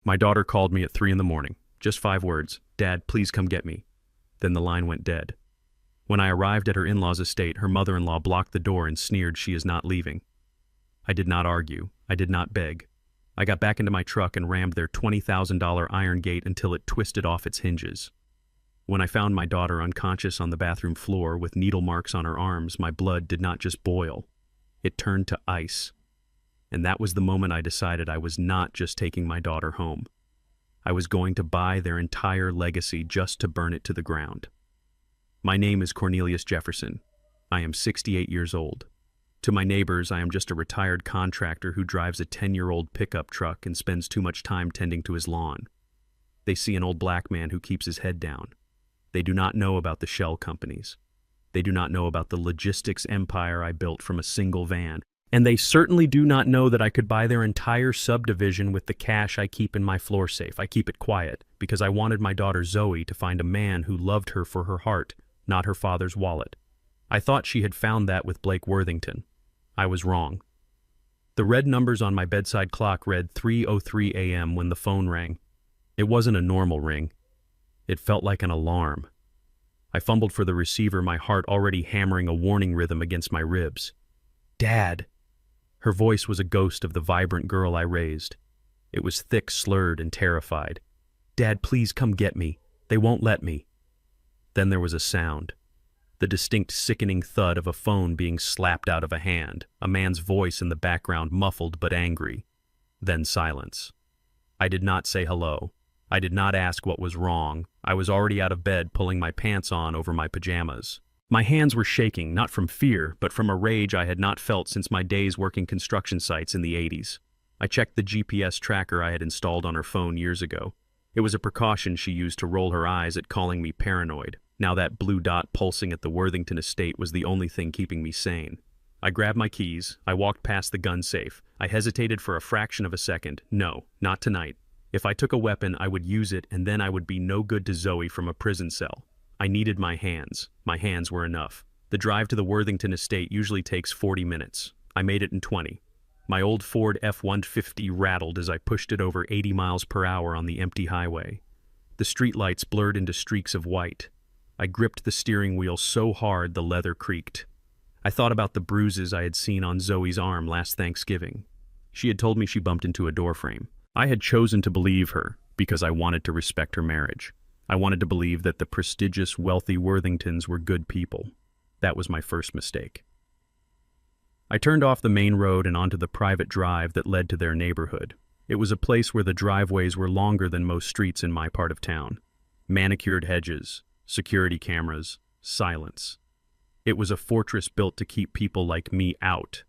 My daughter called me at 3 in the morning. Just 5 words. Dad, please come get me. Then the line went dead. When I arrived at her in-law's estate, her mother-in-law blocked the door and sneered she is not leaving. I did not argue. I did not beg. I got back into my truck and rammed their $20,000 iron gate until it twisted off its hinges. When I found my daughter unconscious on the bathroom floor with needle marks on her arms, my blood did not just boil. It turned to ice. And that was the moment I decided I was not just taking my daughter home. I was going to buy their entire legacy just to burn it to the ground. My name is Cornelius Jefferson. I am 68 years old. To my neighbors, I am just a retired contractor who drives a 10-year-old pickup truck and spends too much time tending to his lawn. They see an old black man who keeps his head down. They do not know about the shell companies. They do not know about the logistics empire I built from a single van. And they certainly do not know that I could buy their entire subdivision with the cash I keep in my floor safe. I keep it quiet because I wanted my daughter Zoe to find a man who loved her for her heart, not her father's wallet. I thought she had found that with Blake Worthington. I was wrong. The red numbers on my bedside clock read 3:03 a.m. when the phone rang. It wasn't a normal ring. It felt like an alarm. I fumbled for the receiver, my heart already hammering a warning rhythm against my ribs. Dad! Her voice was a ghost of the vibrant girl I raised. It was thick, slurred, and terrified. Dad, please come get me. They won't let me. Then there was a sound. The distinct, sickening thud of a phone being slapped out of a hand, a man's voice in the background, muffled but angry. Then silence. I did not say hello. I did not ask what was wrong. I was already out of bed, pulling my pants on over my pajamas. My hands were shaking, not from fear, but from a rage I had not felt since my days working construction sites in the 80s. I checked the GPS tracker I had installed on her phone years ago. It was a precaution she used to roll her eyes at calling me paranoid. Now that blue dot pulsing at the Worthington estate was the only thing keeping me sane. I grabbed my keys. I walked past the gun safe. I hesitated for a fraction of a second. No, not tonight. If I took a weapon, I would use it, and then I would be no good to Zoe from a prison cell. I needed my hands. My hands were enough. The drive to the Worthington estate usually takes 40 minutes. I made it in 20. My old Ford F-150 rattled as I pushed it over 80 miles per hour on the empty highway. The streetlights blurred into streaks of white. I gripped the steering wheel so hard the leather creaked. I thought about the bruises I had seen on Zoe's arm last Thanksgiving. She had told me she bumped into a doorframe. I had chosen to believe her because I wanted to respect her marriage. I wanted to believe that the prestigious, wealthy Worthingtons were good people. That was my first mistake. I turned off the main road and onto the private drive that led to their neighborhood. It was a place where the driveways were longer than most streets in my part of town. Manicured hedges, security cameras, silence. It was a fortress built to keep people like me out.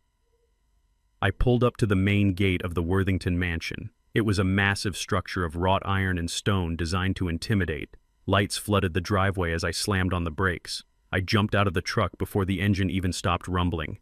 I pulled up to the main gate of the Worthington mansion. It was a massive structure of wrought iron and stone designed to intimidate. Lights flooded the driveway as I slammed on the brakes. I jumped out of the truck before the engine even stopped rumbling.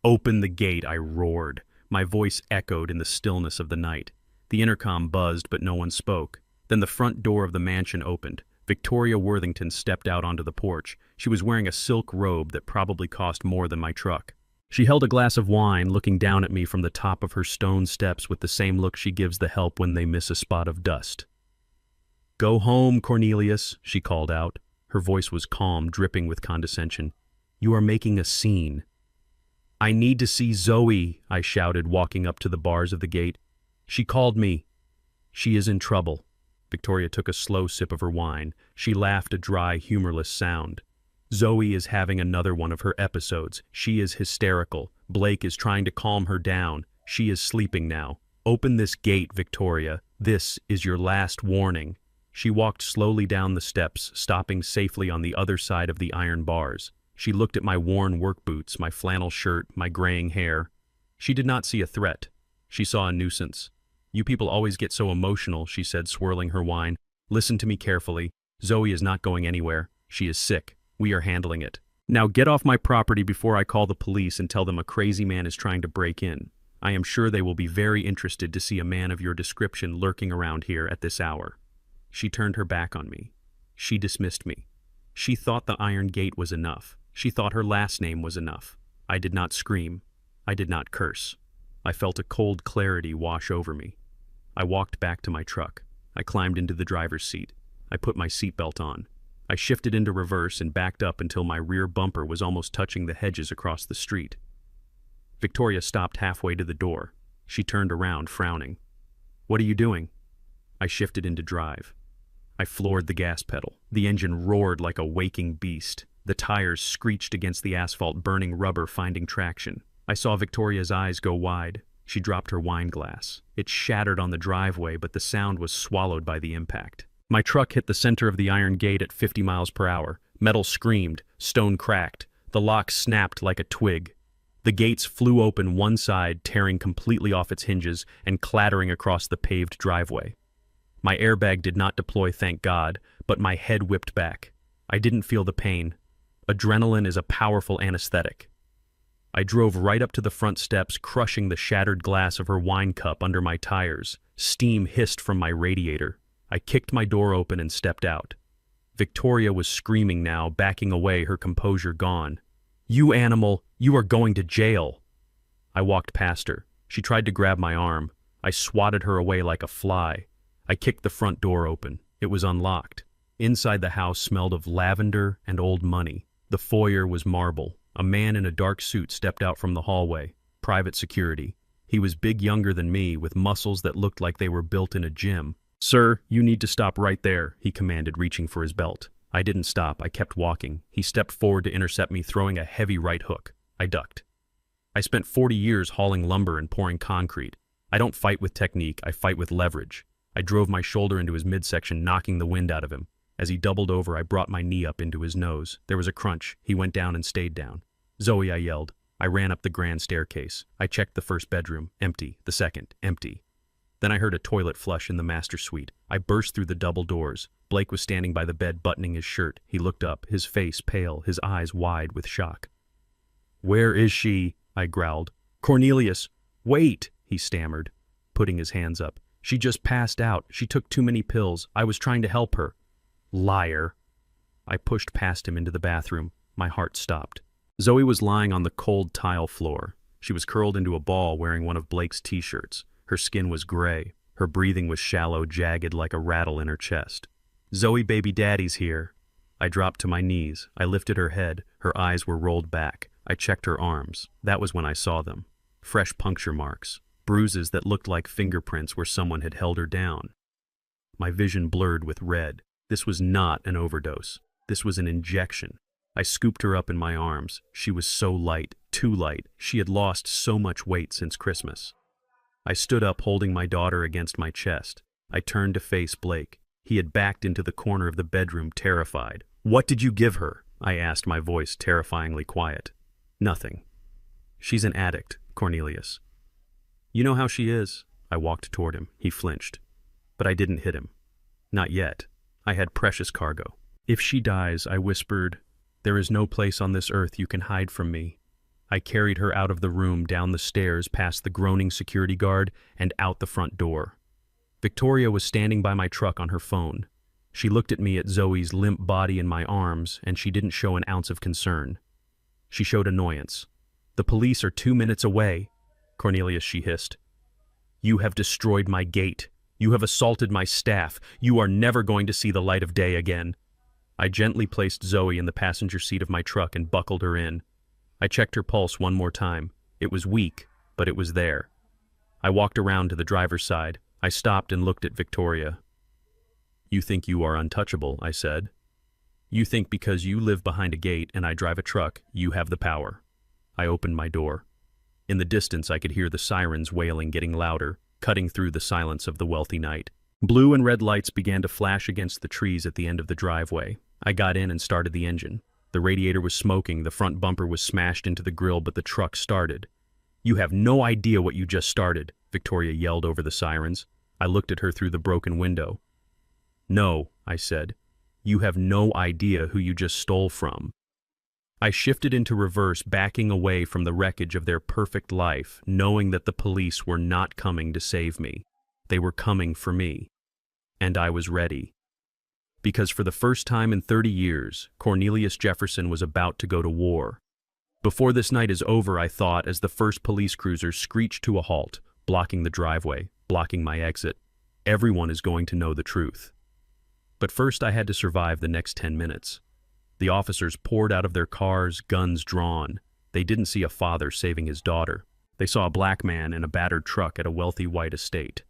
Open the gate, I roared. My voice echoed in the stillness of the night. The intercom buzzed, but no one spoke. Then the front door of the mansion opened. Victoria Worthington stepped out onto the porch. She was wearing a silk robe that probably cost more than my truck. She held a glass of wine, looking down at me from the top of her stone steps with the same look she gives the help when they miss a spot of dust. Go home, Cornelius, she called out. Her voice was calm, dripping with condescension. You are making a scene. I need to see Zoe, I shouted, walking up to the bars of the gate. She called me. She is in trouble. Victoria took a slow sip of her wine. She laughed, a dry, humorless sound. Zoe is having another one of her episodes. She is hysterical. Blake is trying to calm her down. She is sleeping now. Open this gate, Victoria. This is your last warning. She walked slowly down the steps, stopping safely on the other side of the iron bars. She looked at my worn work boots, my flannel shirt, my graying hair. She did not see a threat. She saw a nuisance. You people always get so emotional, she said, swirling her wine. Listen to me carefully. Zoe is not going anywhere. She is sick. We are handling it. Now get off my property before I call the police and tell them a crazy man is trying to break in. I am sure they will be very interested to see a man of your description lurking around here at this hour. She turned her back on me. She dismissed me. She thought the iron gate was enough. She thought her last name was enough. I did not scream. I did not curse. I felt a cold clarity wash over me. I walked back to my truck. I climbed into the driver's seat. I put my seatbelt on. I shifted into reverse and backed up until my rear bumper was almost touching the hedges across the street. Victoria stopped halfway to the door. She turned around, frowning. "What are you doing?" I shifted into drive. I floored the gas pedal. The engine roared like a waking beast. The tires screeched against the asphalt, burning rubber, finding traction. I saw Victoria's eyes go wide. She dropped her wine glass. It shattered on the driveway, but the sound was swallowed by the impact. My truck hit the center of the iron gate at 50 miles per hour. Metal screamed, stone cracked. The lock snapped like a twig. The gates flew open one side, tearing completely off its hinges and clattering across the paved driveway. My airbag did not deploy, thank God, but my head whipped back. I didn't feel the pain. Adrenaline is a powerful anesthetic. I drove right up to the front steps, crushing the shattered glass of her wine cup under my tires. Steam hissed from my radiator. I kicked my door open and stepped out. Victoria was screaming now, backing away, her composure gone. "You animal, you are going to jail." I walked past her. She tried to grab my arm. I swatted her away like a fly. I kicked the front door open. It was unlocked. Inside the house smelled of lavender and old money. The foyer was marble. A man in a dark suit stepped out from the hallway. Private security. He was big, younger than me, with muscles that looked like they were built in a gym. "Sir, you need to stop right there," he commanded, reaching for his belt. I didn't stop. I kept walking. He stepped forward to intercept me, throwing a heavy right hook. I ducked. I spent 40 years hauling lumber and pouring concrete. I don't fight with technique, I fight with leverage. I drove my shoulder into his midsection, knocking the wind out of him. As he doubled over, I brought my knee up into his nose. There was a crunch. He went down and stayed down. "Zoe," I yelled. I ran up the grand staircase. I checked the first bedroom. Empty. The second. Empty. Then I heard a toilet flush in the master suite. I burst through the double doors. Blake was standing by the bed, buttoning his shirt. He looked up, his face pale, his eyes wide with shock. "Where is she?" I growled. "Cornelius, wait," he stammered, putting his hands up. "She just passed out. She took too many pills. I was trying to help her." "Liar." I pushed past him into the bathroom. My heart stopped. Zoe was lying on the cold tile floor. She was curled into a ball, wearing one of Blake's t-shirts. Her skin was gray. Her breathing was shallow, jagged like a rattle in her chest. "Zoe, baby daddy's here." I dropped to my knees. I lifted her head. Her eyes were rolled back. I checked her arms. That was when I saw them. Fresh puncture marks. Bruises that looked like fingerprints where someone had held her down. My vision blurred with red. This was not an overdose. This was an injection. I scooped her up in my arms. She was so light, too light. She had lost so much weight since Christmas. I stood up, holding my daughter against my chest. I turned to face Blake. He had backed into the corner of the bedroom, terrified. "What did you give her?" I asked, my voice terrifyingly quiet. "Nothing. She's an addict, Cornelius." "You know how she is." I walked toward him. He flinched. But I didn't hit him. Not yet. I had precious cargo. "If she dies," I whispered, "there is no place on this earth you can hide from me." I carried her out of the room, down the stairs, past the groaning security guard, and out the front door. Victoria was standing by my truck on her phone. She looked at me, at Zoe's limp body in my arms, and she didn't show an ounce of concern. She showed annoyance. "The police are 2 minutes away." "Cornelius," she hissed. "You have destroyed my gate. You have assaulted my staff. You are never going to see the light of day again." I gently placed Zoe in the passenger seat of my truck and buckled her in. I checked her pulse one more time. It was weak, but it was there. I walked around to the driver's side. I stopped and looked at Victoria. "You think you are untouchable," I said. "You think because you live behind a gate and I drive a truck, you have the power." I opened my door. In the distance, I could hear the sirens wailing, getting louder, cutting through the silence of the wealthy night. Blue and red lights began to flash against the trees at the end of the driveway. I got in and started the engine. The radiator was smoking, the front bumper was smashed into the grill, but the truck started. "You have no idea what you just started," Victoria yelled over the sirens. I looked at her through the broken window. "No," I said. "You have no idea who you just stole from." I shifted into reverse, backing away from the wreckage of their perfect life, knowing that the police were not coming to save me. They were coming for me. And I was ready. Because for the first time in 30 years, Cornelius Jefferson was about to go to war. "Before this night is over," I thought, as the first police cruiser screeched to a halt, blocking the driveway, blocking my exit. Everyone is going to know the truth. But first I had to survive the next 10 minutes. The officers poured out of their cars, guns drawn. They didn't see a father saving his daughter. They saw a black man in a battered truck at a wealthy white estate.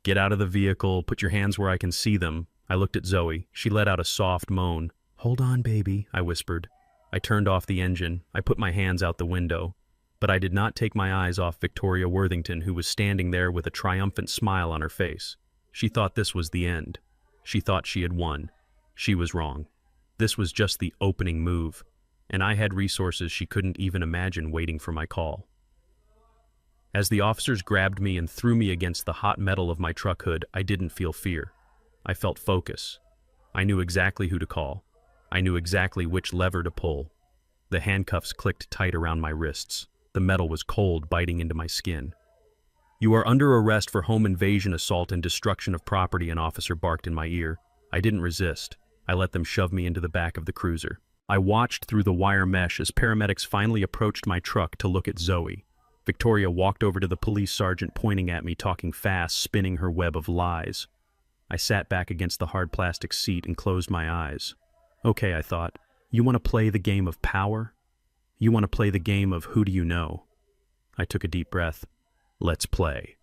"Get out of the vehicle, put your hands where I can see them." I looked at Zoe. She let out a soft moan. "Hold on, baby," I whispered. I turned off the engine. I put my hands out the window. But I did not take my eyes off Victoria Worthington, who was standing there with a triumphant smile on her face. She thought this was the end. She thought she had won. She was wrong. This was just the opening move, and I had resources she couldn't even imagine waiting for my call. As the officers grabbed me and threw me against the hot metal of my truck hood, I didn't feel fear. I felt focus. I knew exactly who to call. I knew exactly which lever to pull. The handcuffs clicked tight around my wrists. The metal was cold, biting into my skin. "You are under arrest for home invasion, assault, and destruction of property," an officer barked in my ear. I didn't resist. I let them shove me into the back of the cruiser. I watched through the wire mesh as paramedics finally approached my truck to look at Zoe. Victoria walked over to the police sergeant, pointing at me, talking fast, spinning her web of lies. I sat back against the hard plastic seat and closed my eyes. Okay, I thought, you want to play the game of power? You want to play the game of who do you know? I took a deep breath. Let's play.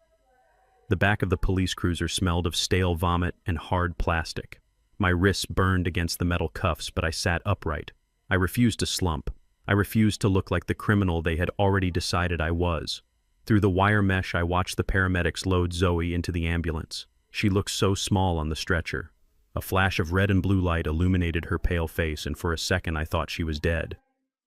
The back of the police cruiser smelled of stale vomit and hard plastic. My wrists burned against the metal cuffs, but I sat upright. I refused to slump. I refused to look like the criminal they had already decided I was. Through the wire mesh, I watched the paramedics load Zoe into the ambulance. She looked so small on the stretcher. A flash of red and blue light illuminated her pale face, and for a second I thought she was dead.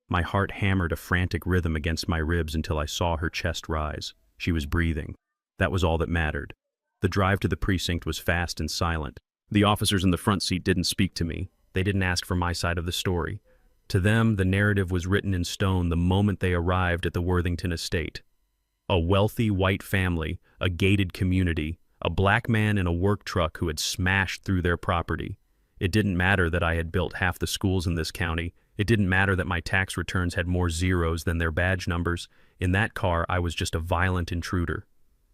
My heart hammered a frantic rhythm against my ribs until I saw her chest rise. She was breathing. That was all that mattered. The drive to the precinct was fast and silent. The officers in the front seat didn't speak to me. They didn't ask for my side of the story. To them, the narrative was written in stone the moment they arrived at the Worthington estate. A wealthy white family, a gated community, a black man in a work truck who had smashed through their property. It didn't matter that I had built half the schools in this county. It didn't matter that my tax returns had more zeros than their badge numbers. In that car, I was just a violent intruder.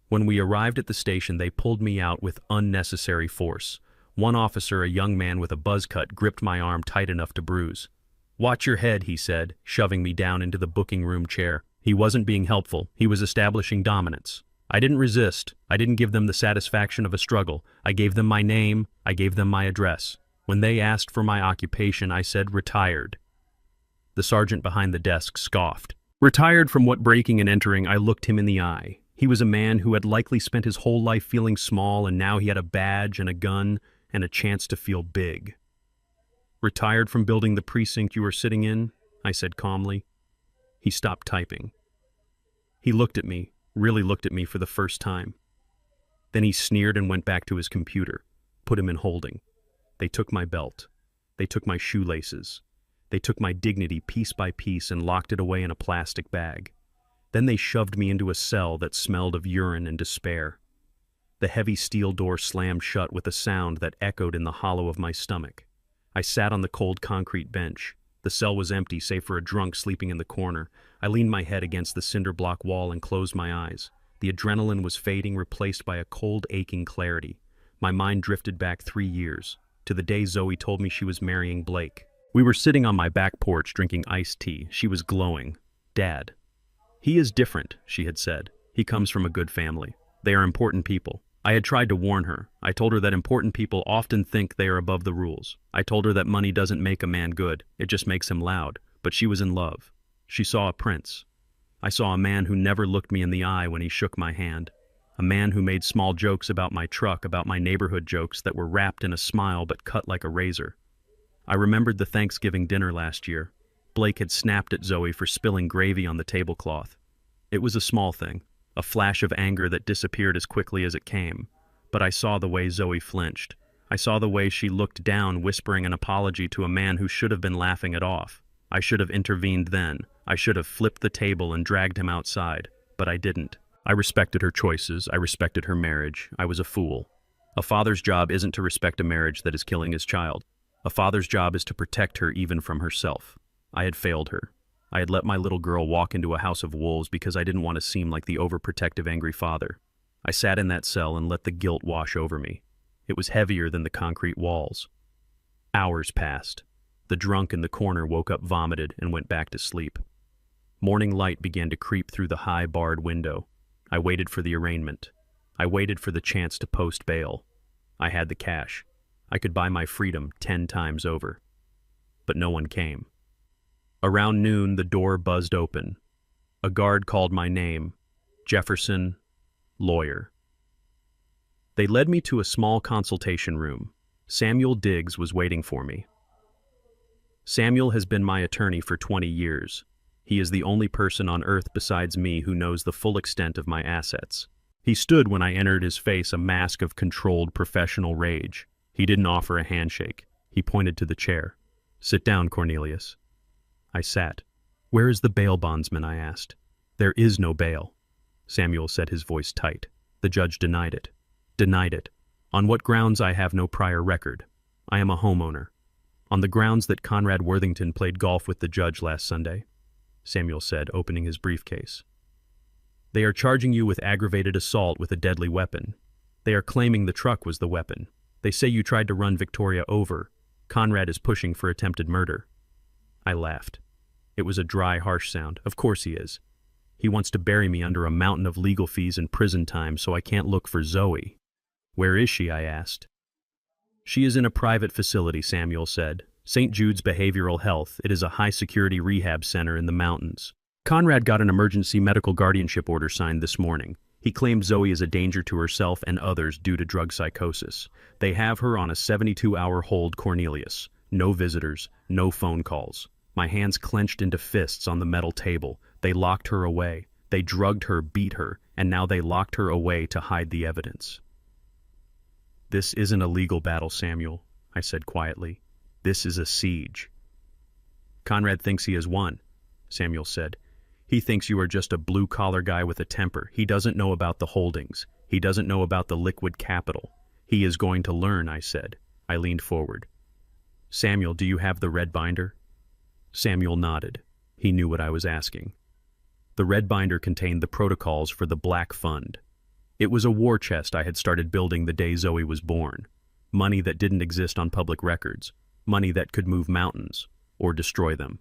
When we arrived at the station, they pulled me out with unnecessary force. One officer, a young man with a buzz cut, gripped my arm tight enough to bruise. "Watch your head," he said, shoving me down into the booking room chair. He wasn't being helpful. He was establishing dominance. I didn't resist. I didn't give them the satisfaction of a struggle. I gave them my name. I gave them my address. When they asked for my occupation, I said retired. The sergeant behind the desk scoffed. Retired from what? Breaking and entering, I looked him in the eye. He was a man who had likely spent his whole life feeling small, and now he had a badge and a gun and a chance to feel big. "Retired from building the precinct you are sitting in?" I said calmly. He stopped typing. He looked at me, really looked at me for the first time. Then he sneered and went back to his computer, put him in holding. They took my belt. They took my shoelaces. They took my dignity piece by piece and locked it away in a plastic bag. Then they shoved me into a cell that smelled of urine and despair. The heavy steel door slammed shut with a sound that echoed in the hollow of my stomach. I sat on the cold concrete bench. The cell was empty, save for a drunk sleeping in the corner. I leaned my head against the cinder block wall and closed my eyes. The adrenaline was fading, replaced by a cold, aching clarity. My mind drifted back 3 years, to the day Zoe told me she was marrying Blake. We were sitting on my back porch drinking iced tea. She was glowing. "Dad. He is different," she had said. "He comes from a good family. They are important people." I had tried to warn her. I told her that important people often think they are above the rules. I told her that money doesn't make a man good, it just makes him loud. But she was in love. She saw a prince. I saw a man who never looked me in the eye when he shook my hand. A man who made small jokes about my truck, about my neighborhood jokes that were wrapped in a smile but cut like a razor. I remembered the Thanksgiving dinner last year. Blake had snapped at Zoe for spilling gravy on the tablecloth. It was a small thing. A flash of anger that disappeared as quickly as it came. But I saw the way Zoe flinched. I saw the way she looked down, whispering an apology to a man who should have been laughing it off. I should have intervened then. I should have flipped the table and dragged him outside. But I didn't. I respected her choices. I respected her marriage. I was a fool. A father's job isn't to respect a marriage that is killing his child. A father's job is to protect her even from herself. I had failed her. I had let my little girl walk into a house of wolves because I didn't want to seem like the overprotective, angry father. I sat in that cell and let the guilt wash over me. It was heavier than the concrete walls. Hours passed. The drunk in the corner woke up, vomited, and went back to sleep. Morning light began to creep through the high barred window. I waited for the arraignment. I waited for the chance to post bail. I had the cash. I could buy my freedom 10 times over. But no one came. Around noon, the door buzzed open. A guard called my name. Jefferson, lawyer. They led me to a small consultation room. Samuel Diggs was waiting for me. Samuel has been my attorney for 20 years. He is the only person on earth besides me who knows the full extent of my assets. He stood when I entered, his face a mask of controlled professional rage. He didn't offer a handshake. He pointed to the chair. "Sit down, Cornelius." I sat. "Where is the bail bondsman?" I asked. "There is no bail." Samuel said, his voice tight. "The judge denied it." "Denied it. On what grounds? I have no prior record. I am a homeowner." "On the grounds that Conrad Worthington played golf with the judge last Sunday," Samuel said, opening his briefcase. "They are charging you with aggravated assault with a deadly weapon. They are claiming the truck was the weapon. They say you tried to run Victoria over. Conrad is pushing for attempted murder." I laughed. It was a dry, harsh sound. Of course he is. He wants to bury me under a mountain of legal fees and prison time so I can't look for Zoe. "Where is she?" I asked. "She is in a private facility," Samuel said. "St. Jude's Behavioral Health. It is a high-security rehab center in the mountains. Conrad got an emergency medical guardianship order signed this morning. He claimed Zoe is a danger to herself and others due to drug psychosis. They have her on a 72-hour hold, Cornelius. No visitors, no phone calls." My hands clenched into fists on the metal table. They locked her away. They drugged her, beat her, and now they locked her away to hide the evidence. "This isn't a legal battle, Samuel," I said quietly. "This is a siege." "Conrad thinks he has won," Samuel said. "He thinks you are just a blue-collar guy with a temper. He doesn't know about the holdings. He doesn't know about the liquid capital. He is going to learn," I said. I leaned forward. "Samuel, do you have the red binder?" Samuel nodded. He knew what I was asking. The red binder contained the protocols for the Black Fund. It was a war chest I had started building the day Zoe was born. Money that didn't exist on public records. Money that could move mountains, or destroy them.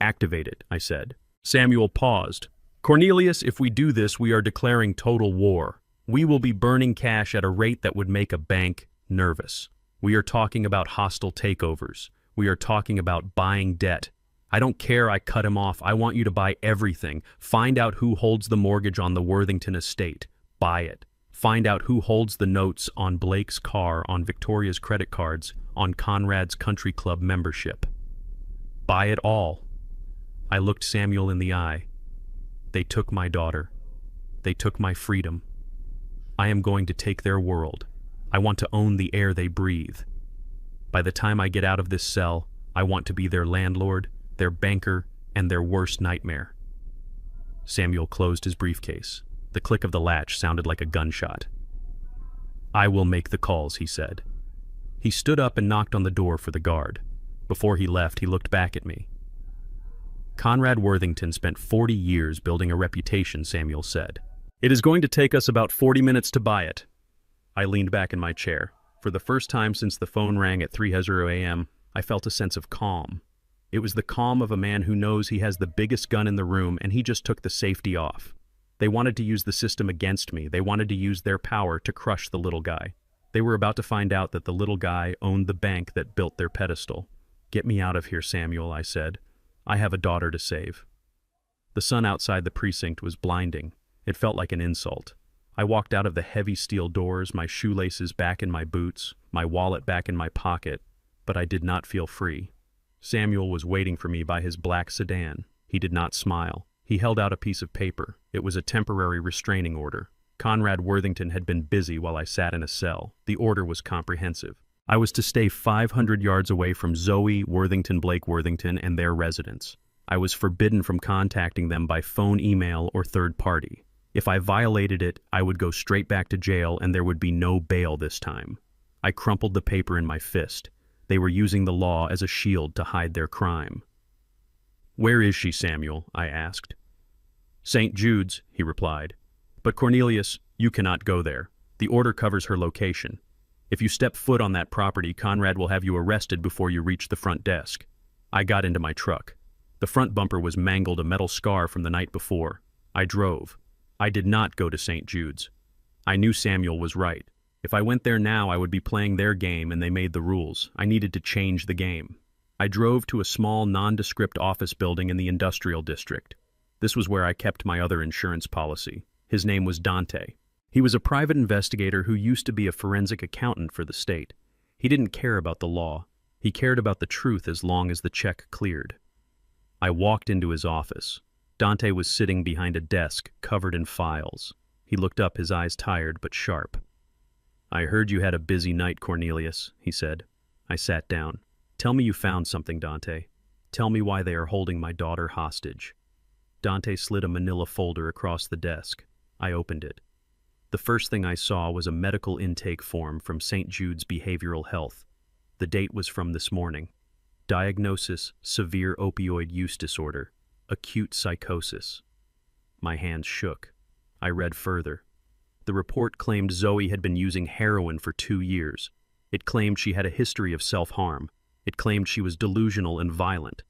"Activate it," I said. Samuel paused. "Cornelius, if we do this, we are declaring total war. We will be burning cash at a rate that would make a bank nervous. We are talking about hostile takeovers. We are talking about buying debt. I don't care, I cut him off. I want you to buy everything. Find out who holds the mortgage on the Worthington estate. Buy it. Find out who holds the notes on Blake's car, on Victoria's credit cards, on Conrad's country club membership. Buy it all." I looked Samuel in the eye. "They took my daughter. They took my freedom. I am going to take their world. I want to own the air they breathe. By the time I get out of this cell, I want to be their landlord, their banker, and their worst nightmare." Samuel closed his briefcase. The click of the latch sounded like a gunshot. "I will make the calls," he said. He stood up and knocked on the door for the guard. Before he left, he looked back at me. "Conrad Worthington spent 40 years building a reputation," Samuel said. "It is going to take us about 40 minutes to buy it." I leaned back in my chair. For the first time since the phone rang at 3:00 a.m., I felt a sense of calm. It was the calm of a man who knows he has the biggest gun in the room and he just took the safety off. They wanted to use the system against me. They wanted to use their power to crush the little guy. They were about to find out that the little guy owned the bank that built their pedestal. "Get me out of here, Samuel," I said. "I have a daughter to save." The sun outside the precinct was blinding. It felt like an insult. I walked out of the heavy steel doors, my shoelaces back in my boots, my wallet back in my pocket, but I did not feel free. Samuel was waiting for me by his black sedan. He did not smile. He held out a piece of paper. It was a temporary restraining order. Conrad Worthington had been busy while I sat in a cell. The order was comprehensive. I was to stay 500 yards away from Zoe, Worthington, Blake Worthington, and their residence. I was forbidden from contacting them by phone, email, or third party. If I violated it, I would go straight back to jail and there would be no bail this time. I crumpled the paper in my fist. They were using the law as a shield to hide their crime. "Where is she, Samuel?" I asked. "St. Jude's," he replied. But Cornelius, you cannot go there. The order covers her location. If you step foot on that property, Conrad will have you arrested before you reach the front desk. I got into my truck. The front bumper was mangled, a metal scar from the night before. I drove. I did not go to St. Jude's. I knew Samuel was right. If I went there now, I would be playing their game, and they made the rules. I needed to change the game. I drove to a small, nondescript office building in the industrial district. This was where I kept my other insurance policy. His name was Dante. He was a private investigator who used to be a forensic accountant for the state. He didn't care about the law. He cared about the truth as long as the check cleared. I walked into his office. Dante was sitting behind a desk covered in files. He looked up, his eyes tired but sharp. "I heard you had a busy night, Cornelius," he said. I sat down. "Tell me you found something, Dante. Tell me why they are holding my daughter hostage." Dante slid a manila folder across the desk. I opened it. The first thing I saw was a medical intake form from St. Jude's Behavioral Health. The date was from this morning. Diagnosis: severe opioid use disorder, acute psychosis. My hands shook. I read further. The report claimed Zoe had been using heroin for 2 years. It claimed she had a history of self-harm. It claimed she was delusional and violent.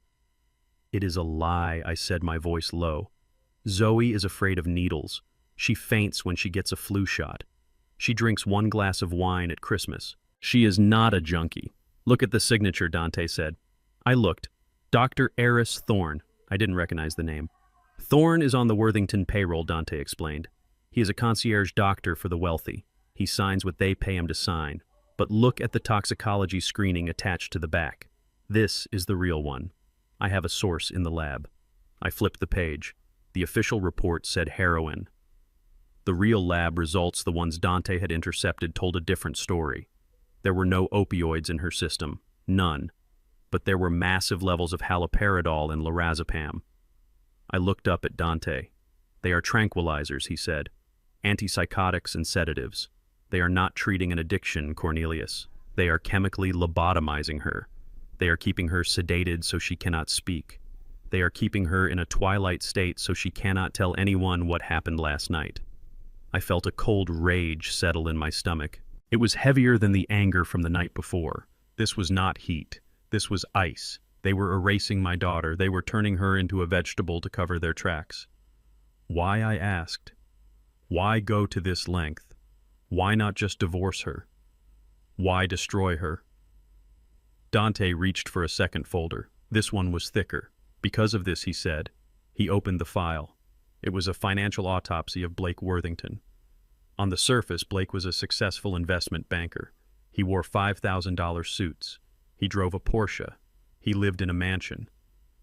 "It is a lie," I said, my voice low. "Zoe is afraid of needles. She faints when she gets a flu shot. She drinks 1 glass of wine at Christmas. She is not a junkie." "Look at the signature," Dante said. I looked. Dr. Eris Thorne. I didn't recognize the name. "Thorne is on the Worthington payroll," Dante explained. "He is a concierge doctor for the wealthy. He signs what they pay him to sign. But look at the toxicology screening attached to the back. This is the real one. I have a source in the lab." I flipped the page. The official report said heroin. The real lab results, the ones Dante had intercepted, told a different story. There were no opioids in her system. None. But there were massive levels of haloperidol and lorazepam. I looked up at Dante. "They are tranquilizers," he said. "Antipsychotics and sedatives. They are not treating an addiction, Cornelius. They are chemically lobotomizing her. They are keeping her sedated so she cannot speak. They are keeping her in a twilight state so she cannot tell anyone what happened last night." I felt a cold rage settle in my stomach. It was heavier than the anger from the night before. This was not heat. This was ice. They were erasing my daughter. They were turning her into a vegetable to cover their tracks. Why, I asked. Why go to this length? Why not just divorce her? Why destroy her? Dante reached for a second folder. This one was thicker. "Because of this," he said. He opened the file. It was a financial autopsy of Blake Worthington. On the surface, Blake was a successful investment banker. He wore $5,000 suits. He drove a Porsche. He lived in a mansion.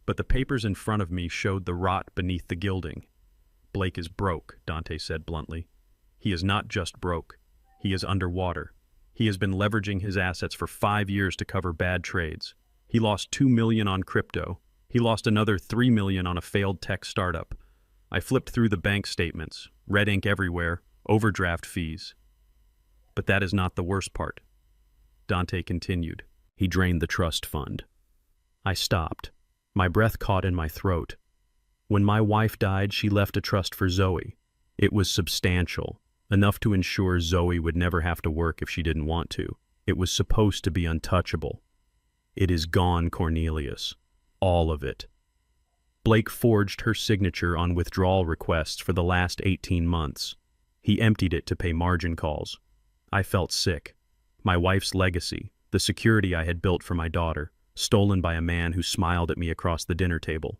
But the papers in front of me showed the rot beneath the gilding. "Blake is broke," Dante said bluntly. "He is not just broke. He is underwater. He has been leveraging his assets for 5 years to cover bad trades. He lost $2 million on crypto. He lost another $3 million on a failed tech startup. I flipped through the bank statements, red ink everywhere, overdraft fees. But that is not the worst part." Dante continued. "He drained the trust fund." I stopped. My breath caught in my throat. "When my wife died, she left a trust for Zoe. It was substantial, enough to ensure Zoe would never have to work if she didn't want to. It was supposed to be untouchable. It is gone, Cornelius. All of it. Blake forged her signature on withdrawal requests for the last 18 months. He emptied it to pay margin calls. I felt sick. My wife's legacy, the security I had built for my daughter, stolen by a man who smiled at me across the dinner table.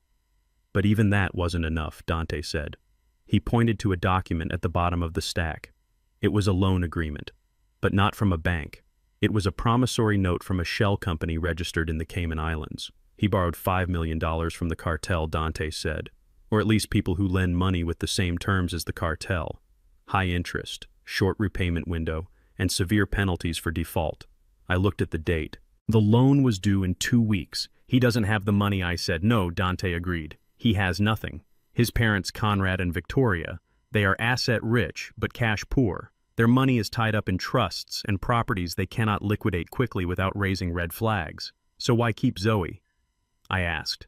But even that wasn't enough, Dante said. He pointed to a document at the bottom of the stack. It was a loan agreement, but not from a bank. It was a promissory note from a shell company registered in the Cayman Islands. He borrowed $5 million from the cartel, Dante said, or at least people who lend money with the same terms as the cartel. High interest, short repayment window, and severe penalties for default. I looked at the date. The loan was due in 2 weeks. He doesn't have the money, I said. No, Dante agreed. He has nothing. His parents, Conrad and Victoria, they are asset rich, but cash poor. Their money is tied up in trusts and properties they cannot liquidate quickly without raising red flags. So why keep Zoe? I asked.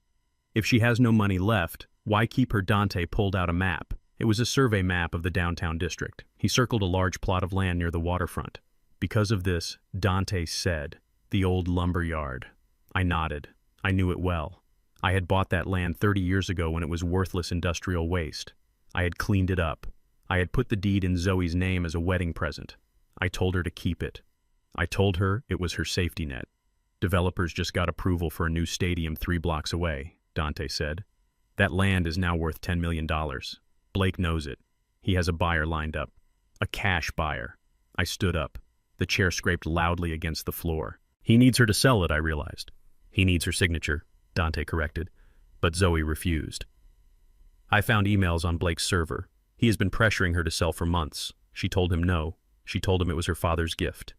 If she has no money left, why keep her? Dante pulled out a map. It was a survey map of the downtown district. He circled a large plot of land near the waterfront. Because of this, Dante said, the old lumber yard. I nodded. I knew it well. I had bought that land 30 years ago when it was worthless industrial waste. I had cleaned it up. I had put the deed in Zoe's name as a wedding present. I told her to keep it. I told her it was her safety net. Developers just got approval for a new stadium 3 blocks away, Dante said. That land is now worth $10 million. Blake knows it. He has a buyer lined up. A cash buyer. I stood up. The chair scraped loudly against the floor. He needs her to sell it, I realized. He needs her signature, Dante corrected, but Zoe refused. I found emails on Blake's server. He has been pressuring her to sell for months. She told him no. She told him it was her father's gift.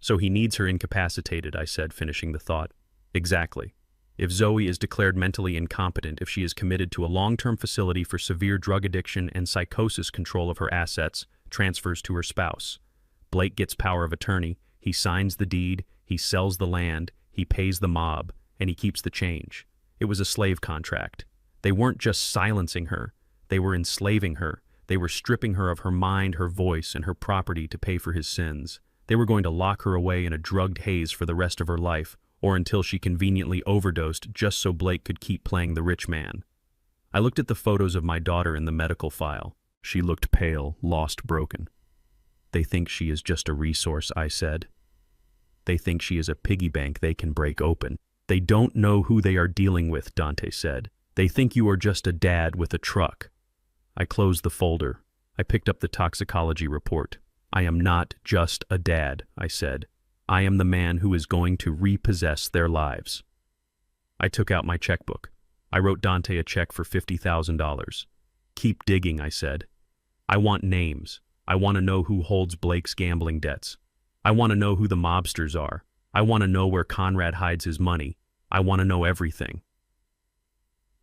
So he needs her incapacitated, I said, finishing the thought. Exactly. If Zoe is declared mentally incompetent, if she is committed to a long-term facility for severe drug addiction and psychosis, control of her assets transfers to her spouse. Blake gets power of attorney, he signs the deed, he sells the land, he pays the mob, and he keeps the change. It was a slave contract. They weren't just silencing her, they were enslaving her. They were stripping her of her mind, her voice, and her property to pay for his sins. They were going to lock her away in a drugged haze for the rest of her life, or until she conveniently overdosed just so Blake could keep playing the rich man. I looked at the photos of my daughter in the medical file. She looked pale, lost, broken. They think she is just a resource, I said. They think she is a piggy bank they can break open. They don't know who they are dealing with, Dante said. They think you are just a dad with a truck. I closed the folder. I picked up the toxicology report. I am not just a dad, I said. I am the man who is going to repossess their lives. I took out my checkbook. I wrote Dante a check for $50,000. Keep digging, I said. I want names. I want to know who holds Blake's gambling debts. I want to know who the mobsters are. I want to know where Conrad hides his money. I want to know everything.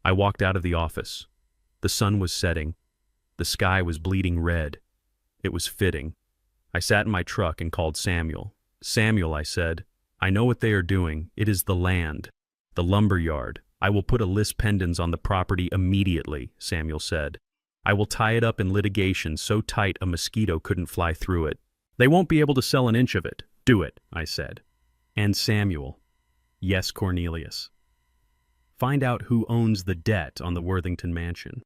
I walked out of the office. The sun was setting. The sky was bleeding red. It was fitting. I sat in my truck and called Samuel. Samuel, I said, I know what they are doing. It is the land, the lumber yard. I will put a lis pendens on the property immediately, Samuel said. I will tie it up in litigation so tight a mosquito couldn't fly through it. They won't be able to sell an inch of it. Do it, I said. And Samuel. Yes, Cornelius. Find out who owns the debt on the Worthington mansion.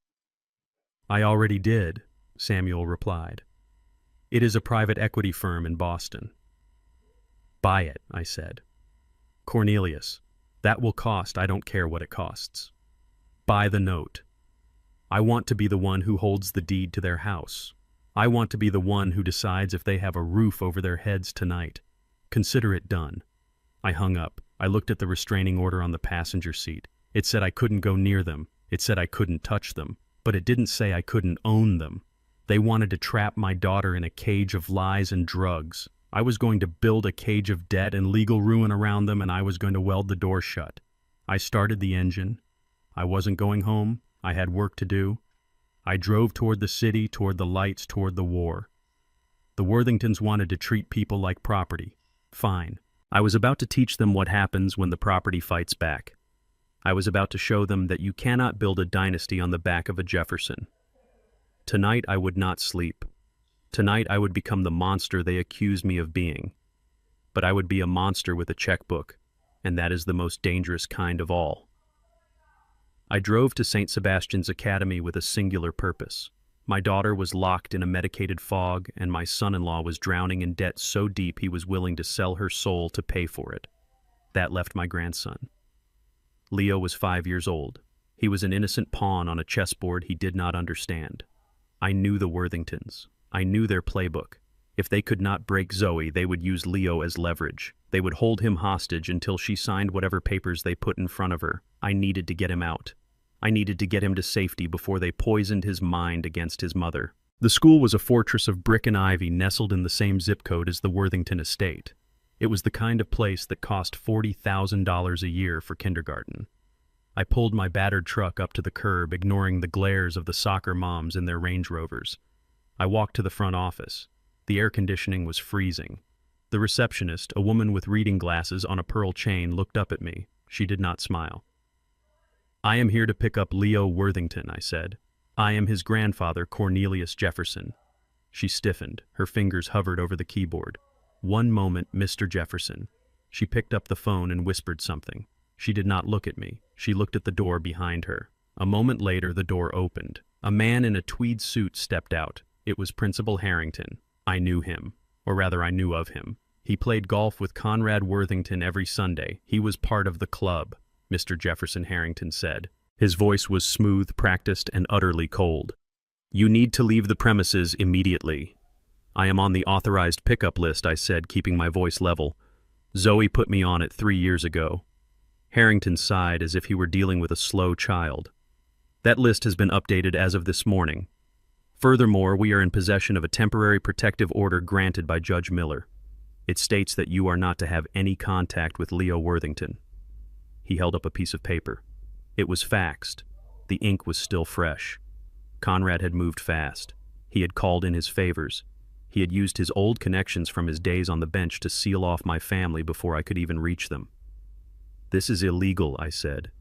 I already did, Samuel replied. It is a private equity firm in Boston. Buy it, I said. Cornelius, that will cost, I don't care what it costs. Buy the note. I want to be the one who holds the deed to their house. I want to be the one who decides if they have a roof over their heads tonight. Consider it done. I hung up. I looked at the restraining order on the passenger seat. It said I couldn't go near them. It said I couldn't touch them. But it didn't say I couldn't own them. They wanted to trap my daughter in a cage of lies and drugs. I was going to build a cage of debt and legal ruin around them, and I was going to weld the door shut. I started the engine. I wasn't going home. I had work to do. I drove toward the city, toward the lights, toward the war. The Worthingtons wanted to treat people like property. Fine. I was about to teach them what happens when the property fights back. I was about to show them that you cannot build a dynasty on the back of a Jefferson. Tonight I would not sleep. Tonight I would become the monster they accuse me of being. But I would be a monster with a checkbook, and that is the most dangerous kind of all. I drove to St. Sebastian's Academy with a singular purpose. My daughter was locked in a medicated fog, and my son-in-law was drowning in debt so deep he was willing to sell her soul to pay for it. That left my grandson. Leo was 5 years old. He was an innocent pawn on a chessboard he did not understand. I knew the Worthingtons. I knew their playbook. If they could not break Zoe, they would use Leo as leverage. They would hold him hostage until she signed whatever papers they put in front of her. I needed to get him out. I needed to get him to safety before they poisoned his mind against his mother. The school was a fortress of brick and ivy nestled in the same zip code as the Worthington estate. It was the kind of place that cost $40,000 a year for kindergarten. I pulled my battered truck up to the curb, ignoring the glares of the soccer moms in their Range Rovers. I walked to the front office. The air conditioning was freezing. The receptionist, a woman with reading glasses on a pearl chain, looked up at me. She did not smile. I am here to pick up Leo Worthington, I said. I am his grandfather, Cornelius Jefferson. She stiffened. Her fingers hovered over the keyboard. One moment, Mr. Jefferson. She picked up the phone and whispered something. She did not look at me. She looked at the door behind her. A moment later, the door opened. A man in a tweed suit stepped out. It was Principal Harrington. I knew him. Or rather, I knew of him. He played golf with Conrad Worthington every Sunday. He was part of the club, Mr. Jefferson Harrington said. His voice was smooth, practiced, and utterly cold. You need to leave the premises immediately. I am on the authorized pickup list, I said, keeping my voice level. Zoe put me on it 3 years ago. Harrington sighed as if he were dealing with a slow child. That list has been updated as of this morning. Furthermore, we are in possession of a temporary protective order granted by Judge Miller. It states that you are not to have any contact with Leo Worthington. He held up a piece of paper. It was faxed. The ink was still fresh. Conrad had moved fast. He had called in his favors. He had used his old connections from his days on the bench to seal off my family before I could even reach them. This is illegal, I said.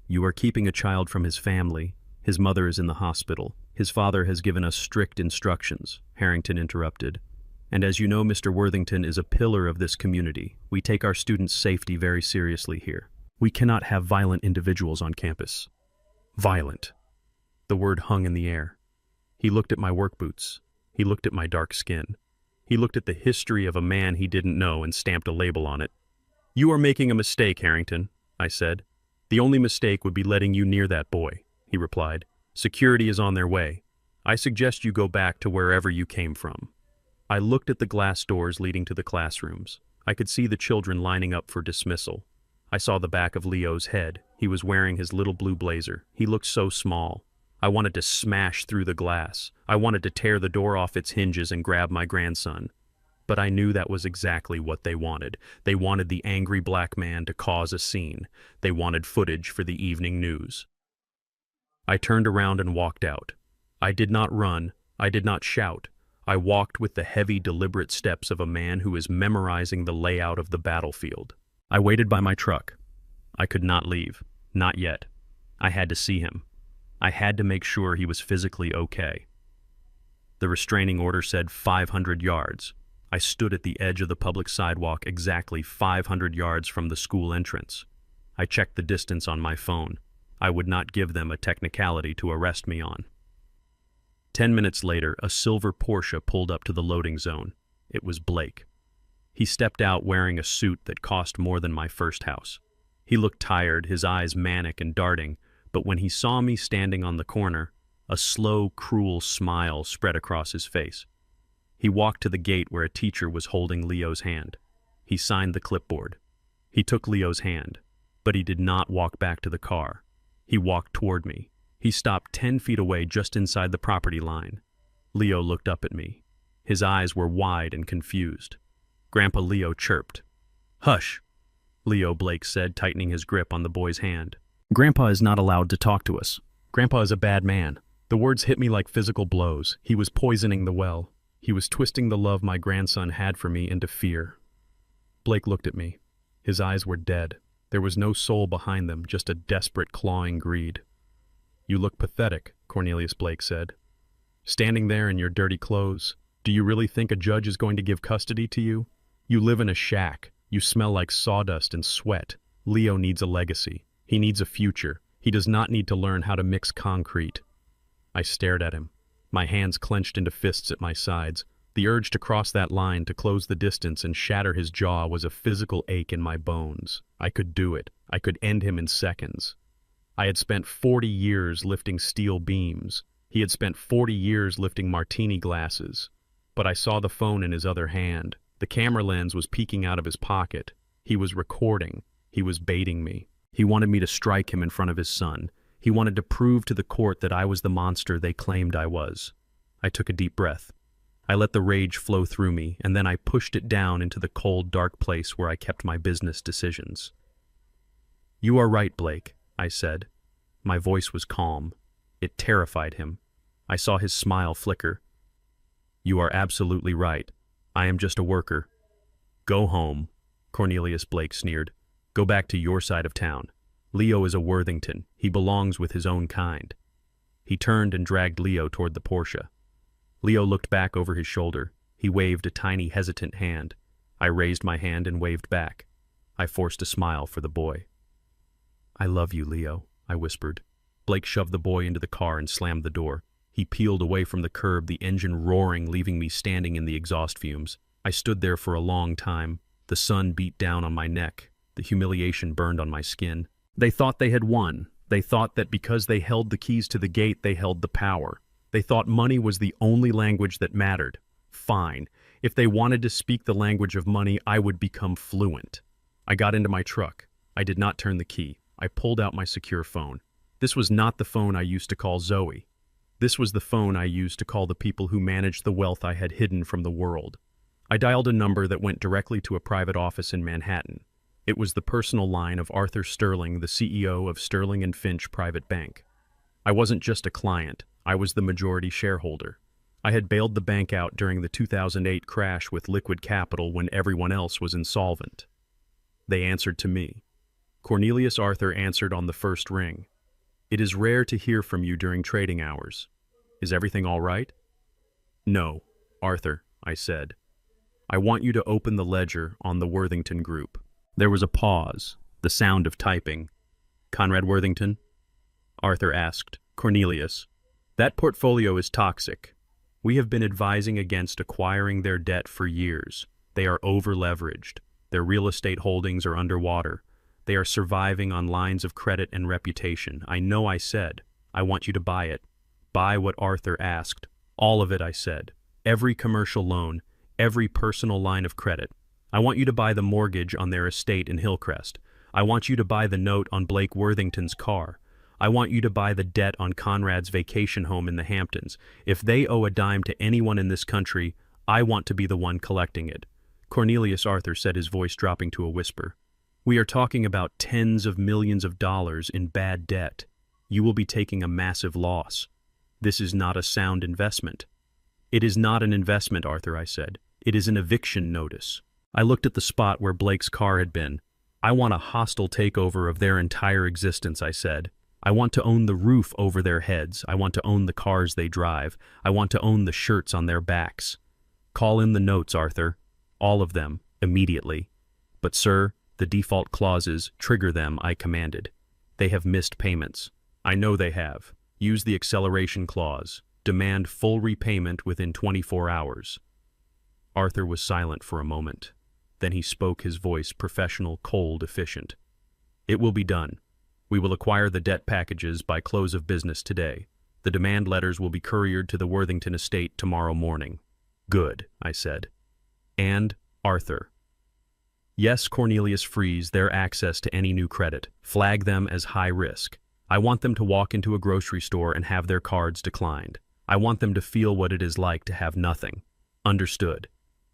You are keeping a child from his family. His mother is in the hospital. His father has given us strict instructions, Harrington interrupted. And as you know, Mr. Worthington is a pillar of this community. We take our students' safety very seriously here. We cannot have violent individuals on campus. Violent. The word hung in the air. He looked at my work boots. He looked at my dark skin. He looked at the history of a man he didn't know and stamped a label on it. You are making a mistake, Harrington, I said. The only mistake would be letting you near that boy, he replied. Security is on their way. I suggest you go back to wherever you came from. I looked at the glass doors leading to the classrooms. I could see the children lining up for dismissal. I saw the back of Leo's head. He was wearing his little blue blazer. He looked so small. I wanted to smash through the glass. I wanted to tear the door off its hinges and grab my grandson. But I knew that was exactly what they wanted. They wanted the angry black man to cause a scene. They wanted footage for the evening news. I turned around and walked out. I did not run. I did not shout. I walked with the heavy, deliberate steps of a man who is memorizing the layout of the battlefield. I waited by my truck. I could not leave. Not yet. I had to see him. I had to make sure he was physically okay. The restraining order said 500 yards. I stood at the edge of the public sidewalk exactly 500 yards from the school entrance. I checked the distance on my phone. I would not give them a technicality to arrest me on. 10 minutes later, a silver Porsche pulled up to the loading zone. It was Blake. He stepped out wearing a suit that cost more than my first house. He looked tired, his eyes manic and darting, but when he saw me standing on the corner, a slow, cruel smile spread across his face. He walked to the gate where a teacher was holding Leo's hand. He signed the clipboard. He took Leo's hand, but he did not walk back to the car. He walked toward me. He stopped 10 feet away just inside the property line. Leo looked up at me. His eyes were wide and confused. Grandpa Leo chirped. "Hush," Leo Blake said, tightening his grip on the boy's hand. "Grandpa is not allowed to talk to us. Grandpa is a bad man." The words hit me like physical blows. He was poisoning the well. He was twisting the love my grandson had for me into fear. Blake looked at me. His eyes were dead. There was no soul behind them, just a desperate, clawing greed. "You look pathetic," Cornelius Blake said. "Standing there in your dirty clothes. Do you really think a judge is going to give custody to you? You live in a shack. You smell like sawdust and sweat. Leo needs a legacy. He needs a future. He does not need to learn how to mix concrete." I stared at him, my hands clenched into fists at my sides. The urge to cross that line, to close the distance and shatter his jaw was a physical ache in my bones. I could do it. I could end him in seconds. I had spent 40 years lifting steel beams. He had spent 40 years lifting martini glasses. But I saw the phone in his other hand. The camera lens was peeking out of his pocket. He was recording. He was baiting me. He wanted me to strike him in front of his son. He wanted to prove to the court that I was the monster they claimed I was. I took a deep breath. I let the rage flow through me, and then I pushed it down into the cold, dark place where I kept my business decisions. "You are right, Blake," I said. My voice was calm. It terrified him. I saw his smile flicker. "You are absolutely right. I am just a worker." "Go home," Cornelius Blake sneered. "Go back to your side of town. Leo is a Worthington. He belongs with his own kind." He turned and dragged Leo toward the Porsche. Leo looked back over his shoulder. He waved a tiny, hesitant hand. I raised my hand and waved back. I forced a smile for the boy. "I love you, Leo," I whispered. Blake shoved the boy into the car and slammed the door. He peeled away from the curb, the engine roaring, leaving me standing in the exhaust fumes. I stood there for a long time. The sun beat down on my neck. The humiliation burned on my skin. They thought they had won. They thought that because they held the keys to the gate, they held the power. They thought money was the only language that mattered. Fine. If they wanted to speak the language of money, I would become fluent. I got into my truck. I did not turn the key. I pulled out my secure phone. This was not the phone I used to call Zoe. This was the phone I used to call the people who managed the wealth I had hidden from the world. I dialed a number that went directly to a private office in Manhattan. It was the personal line of Arthur Sterling, the CEO of Sterling & Finch Private Bank. I wasn't just a client. I was the majority shareholder. I had bailed the bank out during the 2008 crash with liquid capital when everyone else was insolvent. They answered to me. Cornelius Arthur answered on the first ring. "It is rare to hear from you during trading hours. Is everything all right?" "No, Arthur," I said. "I want you to open the ledger on the Worthington Group." There was a pause, the sound of typing. "Conrad Worthington?" Arthur asked. "Cornelius, that portfolio is toxic. We have been advising against acquiring their debt for years. They are over-leveraged. Their real estate holdings are underwater. They are surviving on lines of credit and reputation. I know I said, I want you to buy it. Buy what Arthur asked. All of it, I said. Every commercial loan, every personal line of credit. I want you to buy the mortgage on their estate in Hillcrest. I want you to buy the note on Blake Worthington's car. I want you to buy the debt on Conrad's vacation home in the Hamptons. If they owe a dime to anyone in this country, I want to be the one collecting it." Cornelius Arthur said, his voice dropping to a whisper. "We are talking about tens of millions of dollars in bad debt. You will be taking a massive loss. This is not a sound investment." "It is not an investment, Arthur," I said. "It is an eviction notice." I looked at the spot where Blake's car had been. "I want a hostile takeover of their entire existence," I said. "I want to own the roof over their heads. I want to own the cars they drive. I want to own the shirts on their backs. Call in the notes, Arthur. All of them, immediately. But, sir, the default clauses, trigger them," I commanded. "They have missed payments. I know they have. Use the acceleration clause. Demand full repayment within 24 hours. Arthur was silent for a moment. Then he spoke, his voice professional, cold, efficient. "It will be done. We will acquire the debt packages by close of business today. The demand letters will be couriered to the Worthington estate tomorrow morning." "Good," I said. "And, Arthur." "Yes, Cornelius, freeze their access to any new credit. Flag them as high risk. I want them to walk into a grocery store and have their cards declined. I want them to feel what it is like to have nothing." "Understood."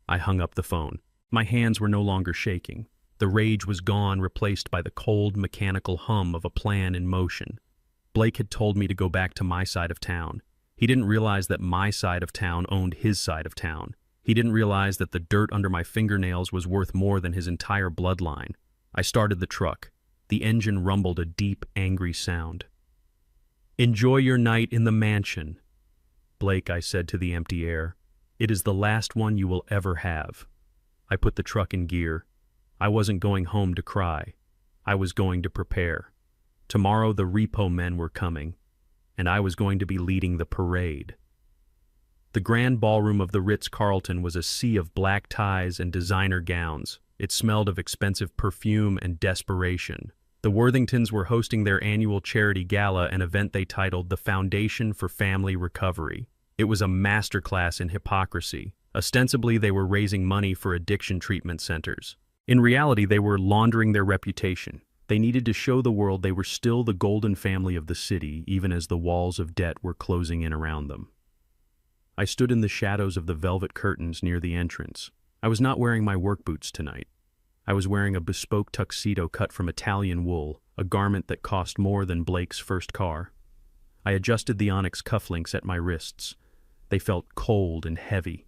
I hung up the phone. My hands were no longer shaking. The rage was gone, replaced by the cold, mechanical hum of a plan in motion. Blake had told me to go back to my side of town. He didn't realize that my side of town owned his side of town. He didn't realize that the dirt under my fingernails was worth more than his entire bloodline. I started the truck. The engine rumbled a deep, angry sound. "Enjoy your night in the mansion." "Blake," I said to the empty air, "it is the last one you will ever have." I put the truck in gear. I wasn't going home to cry. I was going to prepare. Tomorrow the repo men were coming, and I was going to be leading the parade. The grand ballroom of the Ritz-Carlton was a sea of black ties and designer gowns. It smelled of expensive perfume and desperation. The Worthingtons were hosting their annual charity gala, an event they titled the Foundation for Family Recovery. It was a masterclass in hypocrisy. Ostensibly, they were raising money for addiction treatment centers. In reality, they were laundering their reputation. They needed to show the world they were still the golden family of the city, even as the walls of debt were closing in around them. I stood in the shadows of the velvet curtains near the entrance. I was not wearing my work boots tonight. I was wearing a bespoke tuxedo cut from Italian wool, a garment that cost more than Blake's first car. I adjusted the onyx cufflinks at my wrists. They felt cold and heavy.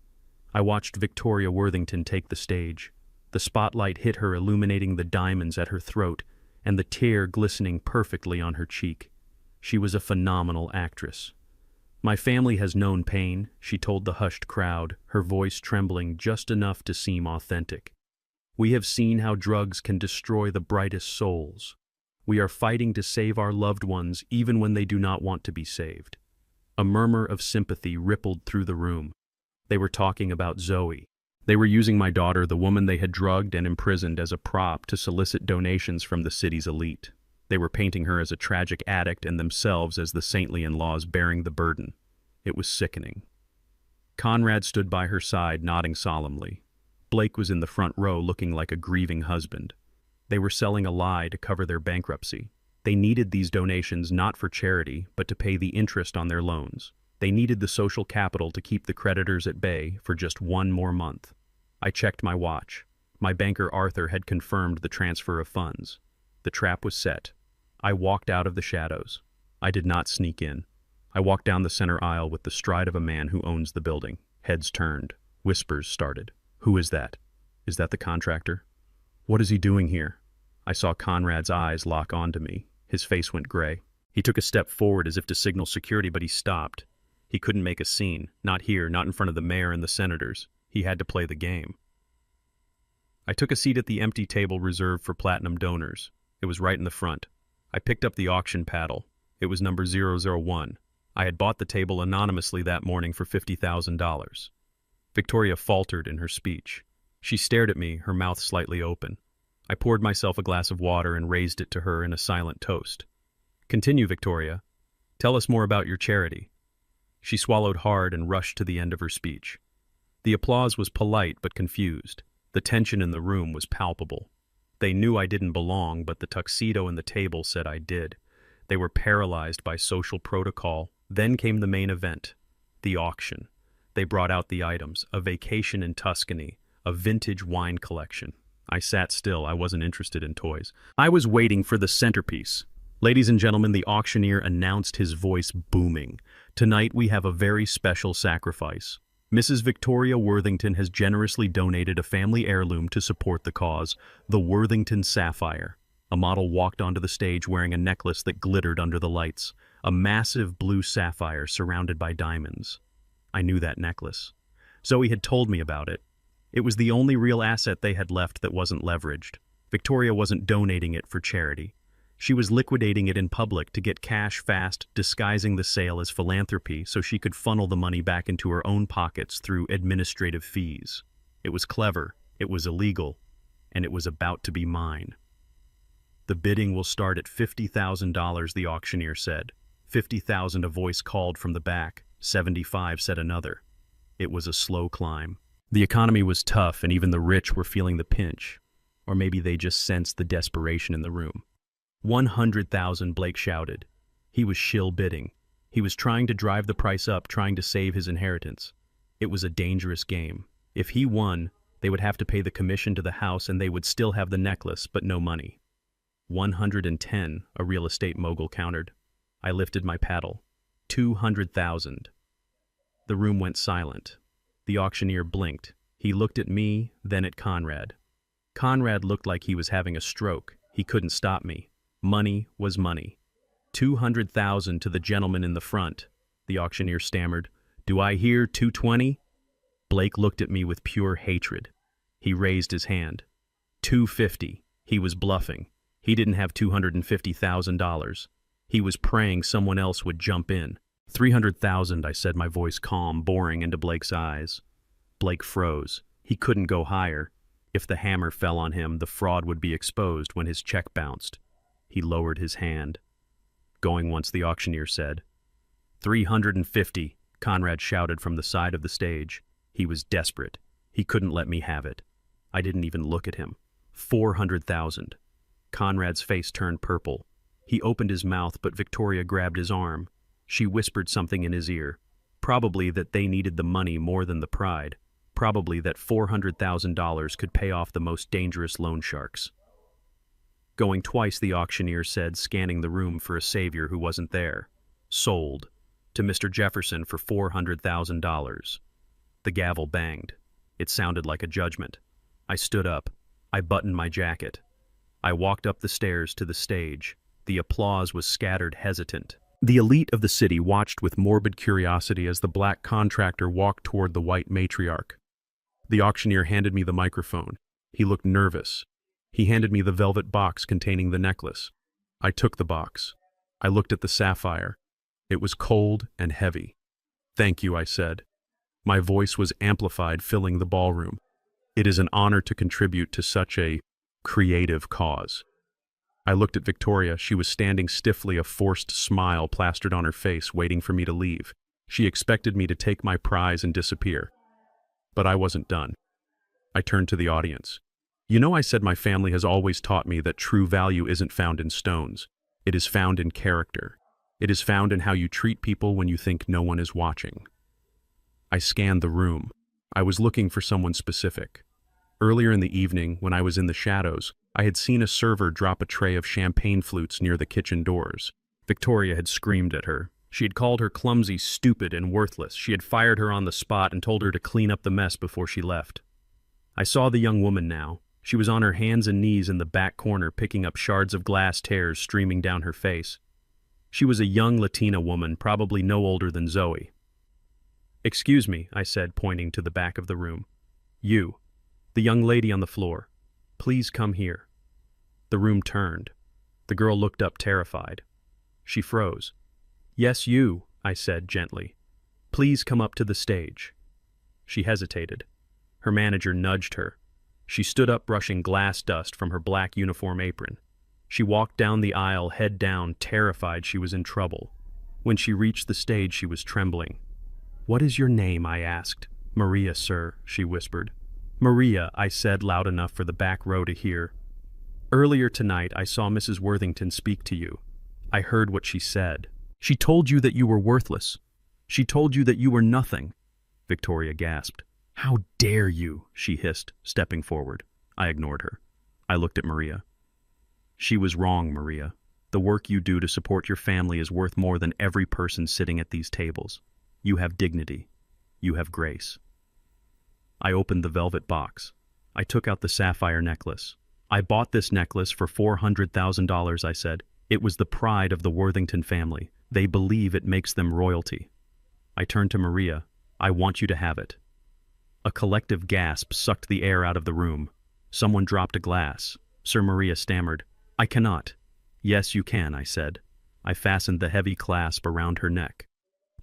I watched Victoria Worthington take the stage. The spotlight hit her, illuminating the diamonds at her throat and the tear glistening perfectly on her cheek. She was a phenomenal actress. My family has known pain, she told the hushed crowd, her voice trembling just enough to seem authentic. We have seen how drugs can destroy the brightest souls. We are fighting to save our loved ones even when they do not want to be saved. A murmur of sympathy rippled through the room. They were talking about Zoe. They were using my daughter, the woman they had drugged and imprisoned, as a prop to solicit donations from the city's elite. They were painting her as a tragic addict and themselves as the saintly in-laws bearing the burden. It was sickening. Conrad stood by her side, nodding solemnly. Blake was in the front row looking like a grieving husband. They were selling a lie to cover their bankruptcy. They needed these donations not for charity, but to pay the interest on their loans. They needed the social capital to keep the creditors at bay for just one more month. I checked my watch. My banker Arthur had confirmed the transfer of funds. The trap was set. I walked out of the shadows. I did not sneak in. I walked down the center aisle with the stride of a man who owns the building. Heads turned. Whispers started. Who is that? Is that the contractor? What is he doing here? I saw Conrad's eyes lock onto me. His face went gray. He took a step forward as if to signal security, but he stopped. He couldn't make a scene. Not here, not in front of the mayor and the senators. He had to play the game. I took a seat at the empty table reserved for platinum donors. It was right in the front. I picked up the auction paddle. It was number 001. I had bought the table anonymously that morning for $50,000. Victoria faltered in her speech. She stared at me, her mouth slightly open. I poured myself a glass of water and raised it to her in a silent toast. Continue, Victoria. Tell us more about your charity. She swallowed hard and rushed to the end of her speech. The applause was polite but confused. The tension in the room was palpable. They knew I didn't belong, but the tuxedo and the table said I did. They were paralyzed by social protocol. Then came the main event, the auction. They brought out the items, a vacation in Tuscany, a vintage wine collection. I sat still. I wasn't interested in toys. I was waiting for the centerpiece. Ladies and gentlemen, the auctioneer announced, his voice booming. Tonight we have a very special sacrifice. Mrs. Victoria Worthington has generously donated a family heirloom to support the cause, the Worthington Sapphire. A model walked onto the stage wearing a necklace that glittered under the lights, a massive blue sapphire surrounded by diamonds. I knew that necklace. Zoe had told me about it. It was the only real asset they had left that wasn't leveraged. Victoria wasn't donating it for charity. She was liquidating it in public to get cash fast, disguising the sale as philanthropy so she could funnel the money back into her own pockets through administrative fees. It was clever, it was illegal, and it was about to be mine. The bidding will start at $50,000, the auctioneer said. 50,000, a voice called from the back. 75, said another. It was a slow climb. The economy was tough, and even the rich were feeling the pinch. Or maybe they just sensed the desperation in the room. 100,000, Blake shouted. He was shill bidding. He was trying to drive the price up, trying to save his inheritance. It was a dangerous game. If he won, they would have to pay the commission to the house and they would still have the necklace, but no money. 110, a real estate mogul countered. I lifted my paddle. 200,000. The room went silent. The auctioneer blinked. He looked at me, then at Conrad. Conrad looked like he was having a stroke. He couldn't stop me. Money was money. 200,000 to the gentleman in the front. The auctioneer stammered. Do I hear 220? Blake looked at me with pure hatred. He raised his hand. 250. He was bluffing. He didn't have $250,000. He was praying someone else would jump in. 300,000, I said, my voice calm, boring into Blake's eyes. Blake froze. He couldn't go higher. If the hammer fell on him, the fraud would be exposed when his check bounced. He lowered his hand. Going once, the auctioneer said. 350, Conrad shouted from the side of the stage. He was desperate. He couldn't let me have it. I didn't even look at him. 400,000. Conrad's face turned purple. He opened his mouth, but Victoria grabbed his arm. She whispered something in his ear. Probably that they needed the money more than the pride. Probably that $400,000 could pay off the most dangerous loan sharks. Going twice, the auctioneer said, scanning the room for a savior who wasn't there. Sold. To Mr. Jefferson for $400,000. The gavel banged. It sounded like a judgment. I stood up. I buttoned my jacket. I walked up the stairs to the stage. The applause was scattered, hesitant. The elite of the city watched with morbid curiosity as the black contractor walked toward the white matriarch. The auctioneer handed me the microphone. He looked nervous. He handed me the velvet box containing the necklace. I took the box. I looked at the sapphire. It was cold and heavy. "Thank you," I said. My voice was amplified, filling the ballroom. "It is an honor to contribute to such a creative cause." I looked at Victoria. She was standing stiffly, a forced smile plastered on her face, waiting for me to leave. She expected me to take my prize and disappear. But I wasn't done. I turned to the audience. "You know, I said my family has always taught me that true value isn't found in stones. It is found in character. It is found in how you treat people when you think no one is watching." I scanned the room. I was looking for someone specific. Earlier in the evening, when I was in the shadows, I had seen a server drop a tray of champagne flutes near the kitchen doors. Victoria had screamed at her. She had called her clumsy, stupid, and worthless. She had fired her on the spot and told her to clean up the mess before she left. I saw the young woman now. She was on her hands and knees in the back corner, picking up shards of glass, tears streaming down her face. She was a young Latina woman, probably no older than Zoe. "Excuse me," I said, pointing to the back of the room. "You, the young lady on the floor. Please come here." The room turned. The girl looked up, terrified. She froze. "Yes, you," I said gently. "Please come up to the stage." She hesitated. Her manager nudged her. She stood up, brushing glass dust from her black uniform apron. She walked down the aisle, head down, terrified she was in trouble. When she reached the stage, she was trembling. "What is your name?" I asked. "Maria, sir," she whispered. "Maria," I said loud enough for the back row to hear. "Earlier tonight, I saw Mrs. Worthington speak to you. I heard what she said. She told you that you were worthless. She told you that you were nothing." Victoria gasped. "How dare you?" she hissed, stepping forward. I ignored her. I looked at Maria. "She was wrong, Maria. The work you do to support your family is worth more than every person sitting at these tables. You have dignity. You have grace." I opened the velvet box. I took out the sapphire necklace. "I bought this necklace for $400,000, I said. "It was the pride of the Worthington family. They believe it makes them royalty." I turned to Maria. "I want you to have it." A collective gasp sucked the air out of the room. Someone dropped a glass. Sir Maria stammered. "I cannot." "Yes, you can," I said. I fastened the heavy clasp around her neck.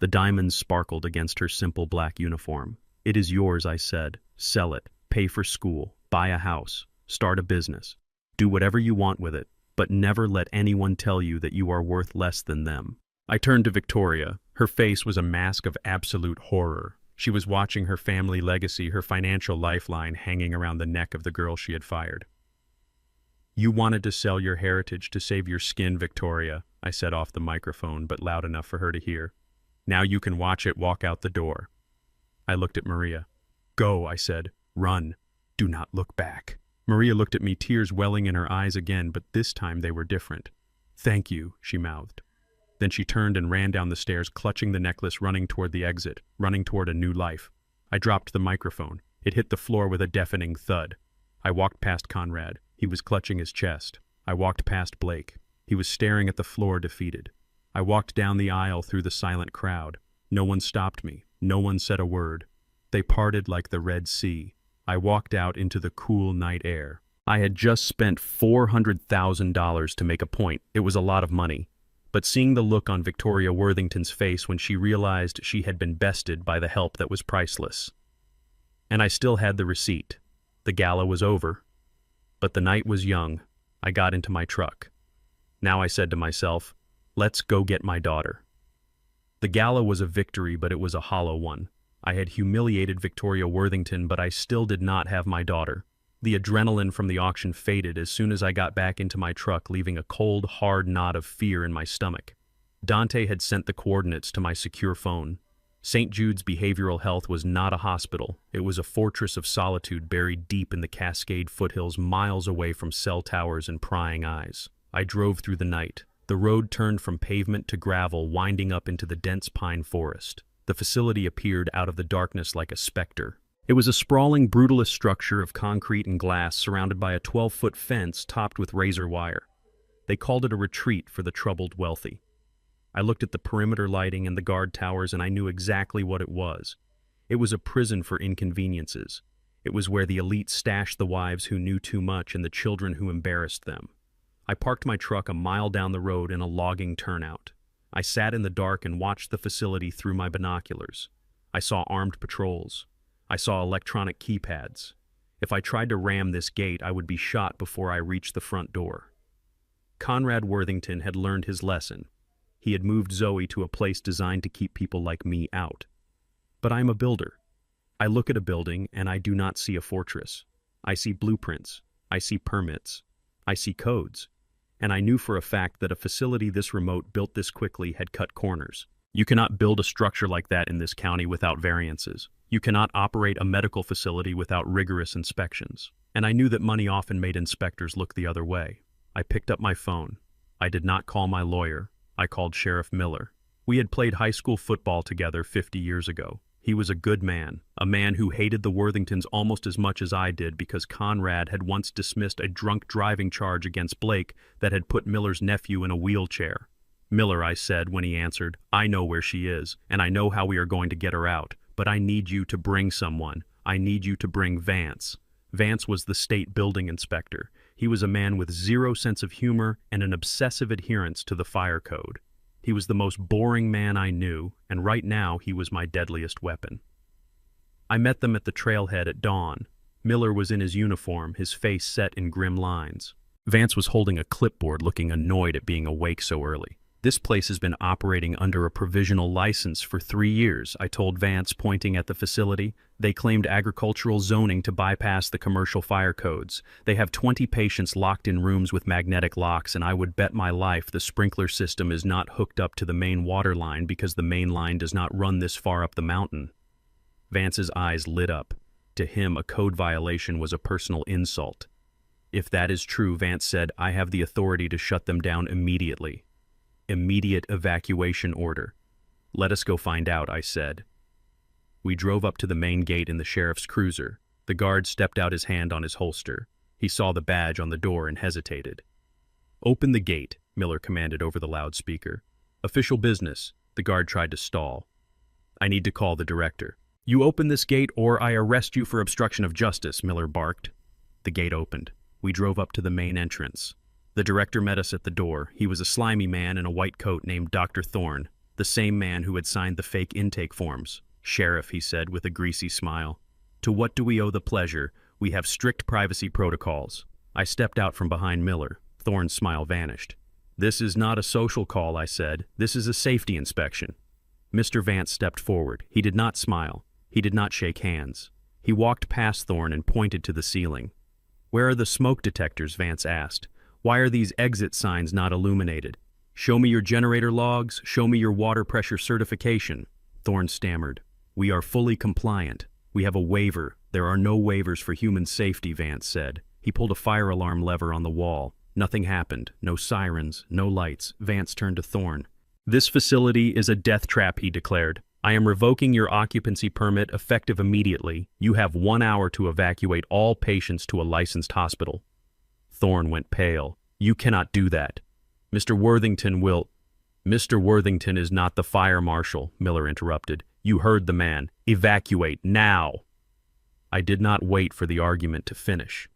The diamonds sparkled against her simple black uniform. "It is yours," I said. "Sell it, pay for school, buy a house, start a business. Do whatever you want with it, but never let anyone tell you that you are worth less than them." I turned to Victoria. Her face was a mask of absolute horror. She was watching her family legacy, her financial lifeline, hanging around the neck of the girl she had fired. "You wanted to sell your heritage to save your skin, Victoria," I said off the microphone, but loud enough for her to hear. "Now you can watch it walk out the door." I looked at Maria. "Go," I said. "Run. Do not look back." Maria looked at me, tears welling in her eyes again, but this time they were different. "Thank you," she mouthed. Then she turned and ran down the stairs, clutching the necklace, running toward the exit, running toward a new life. I dropped the microphone. It hit the floor with a deafening thud. I walked past Conrad. He was clutching his chest. I walked past Blake. He was staring at the floor, defeated. I walked down the aisle through the silent crowd. No one stopped me. No one said a word. They parted like the Red Sea. I walked out into the cool night air. I had just spent $400,000 to make a point. It was a lot of money. But seeing the look on Victoria Worthington's face when she realized she had been bested by the help that was priceless. And I still had the receipt. The gala was over. But the night was young. I got into my truck. Now I said to myself, let's go get my daughter. The gala was a victory, but it was a hollow one. I had humiliated Victoria Worthington, but I still did not have my daughter. The adrenaline from the auction faded as soon as I got back into my truck, leaving a cold, hard knot of fear in my stomach. Dante had sent the coordinates to my secure phone. St. Jude's Behavioral Health was not a hospital. It was a fortress of solitude buried deep in the Cascade foothills, miles away from cell towers and prying eyes. I drove through the night. The road turned from pavement to gravel, winding up into the dense pine forest. The facility appeared out of the darkness like a specter. It was a sprawling, brutalist structure of concrete and glass surrounded by a 12-foot fence topped with razor wire. They called it a retreat for the troubled wealthy. I looked at the perimeter lighting and the guard towers and I knew exactly what it was. It was a prison for inconveniences. It was where the elite stashed the wives who knew too much and the children who embarrassed them. I parked my truck a mile down the road in a logging turnout. I sat in the dark and watched the facility through my binoculars. I saw armed patrols. I saw electronic keypads. If I tried to ram this gate, I would be shot before I reached the front door. Conrad Worthington had learned his lesson. He had moved Zoe to a place designed to keep people like me out. But I'm a builder. I look at a building and I do not see a fortress. I see blueprints. I see permits. I see codes. And I knew for a fact that a facility this remote built this quickly had cut corners. You cannot build a structure like that in this county without variances. You cannot operate a medical facility without rigorous inspections. And I knew that money often made inspectors look the other way. I picked up my phone. I did not call my lawyer. I called Sheriff Miller. We had played high school football together 50 years ago. He was a good man, a man who hated the Worthingtons almost as much as I did because Conrad had once dismissed a drunk driving charge against Blake that had put Miller's nephew in a wheelchair. Miller, I said when he answered, I know where she is, and I know how we are going to get her out, but I need you to bring someone. I need you to bring Vance. Vance was the state building inspector. He was a man with zero sense of humor and an obsessive adherence to the fire code. He was the most boring man I knew, and right now he was my deadliest weapon. I met them at the trailhead at dawn. Miller was in his uniform, his face set in grim lines. Vance was holding a clipboard, looking annoyed at being awake so early. This place has been operating under a provisional license for 3 years, I told Vance, pointing at the facility. They claimed agricultural zoning to bypass the commercial fire codes. They have 20 patients locked in rooms with magnetic locks, and I would bet my life the sprinkler system is not hooked up to the main water line because the main line does not run this far up the mountain. Vance's eyes lit up. To him, a code violation was a personal insult. If that is true, Vance said, I have the authority to shut them down immediately. Immediate evacuation order. Let us go find out, I said. We drove up to the main gate in the sheriff's cruiser. The guard stepped out his hand on his holster. He saw the badge on the door and hesitated. Open the gate, Miller commanded over the loudspeaker. Official business. The guard tried to stall. I need to call the director. You open this gate or I arrest you for obstruction of justice, Miller barked. The gate opened. We drove up to the main entrance. The director met us at the door. He was a slimy man in a white coat named Dr. Thorne, the same man who had signed the fake intake forms. Sheriff, he said with a greasy smile. To what do we owe the pleasure? We have strict privacy protocols. I stepped out from behind Miller. Thorne's smile vanished. This is not a social call, I said. This is a safety inspection. Mr. Vance stepped forward. He did not smile. He did not shake hands. He walked past Thorne and pointed to the ceiling. Where are the smoke detectors? Vance asked. Why are these exit signs not illuminated? Show me your generator logs. Show me your water pressure certification. Thorne stammered. We are fully compliant. We have a waiver. There are no waivers for human safety, Vance said. He pulled a fire alarm lever on the wall. Nothing happened. No sirens, no lights. Vance turned to Thorne. This facility is a death trap, he declared. I am revoking your occupancy permit effective immediately. You have 1 hour to evacuate all patients to a licensed hospital. Thorne went pale. You cannot do that. Mr. Worthington will... Mr. Worthington is not the fire marshal, Miller interrupted. You heard the man. Evacuate now. I did not wait for the argument to finish.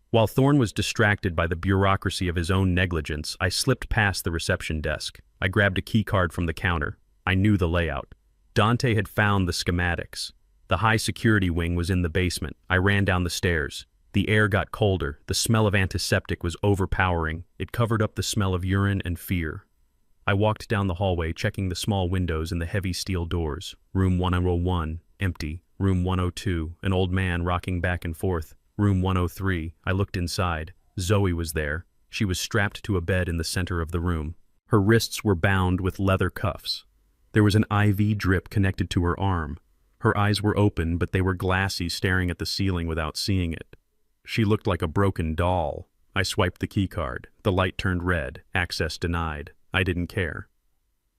While Thorne was distracted by the bureaucracy of his own negligence, I slipped past the reception desk. I grabbed a key card from the counter. I knew the layout. Dante had found the schematics. The high security wing was in the basement. I ran down the stairs. The air got colder. The smell of antiseptic was overpowering. It covered up the smell of urine and fear. I walked down the hallway, checking the small windows and the heavy steel doors. Room 101, empty. Room 102, an old man rocking back and forth. Room 103, I looked inside. Zoe was there. She was strapped to a bed in the center of the room. Her wrists were bound with leather cuffs. There was an IV drip connected to her arm. Her eyes were open, but they were glassy, staring at the ceiling without seeing it. She looked like a broken doll. I swiped the keycard. The light turned red. Access denied. I didn't care.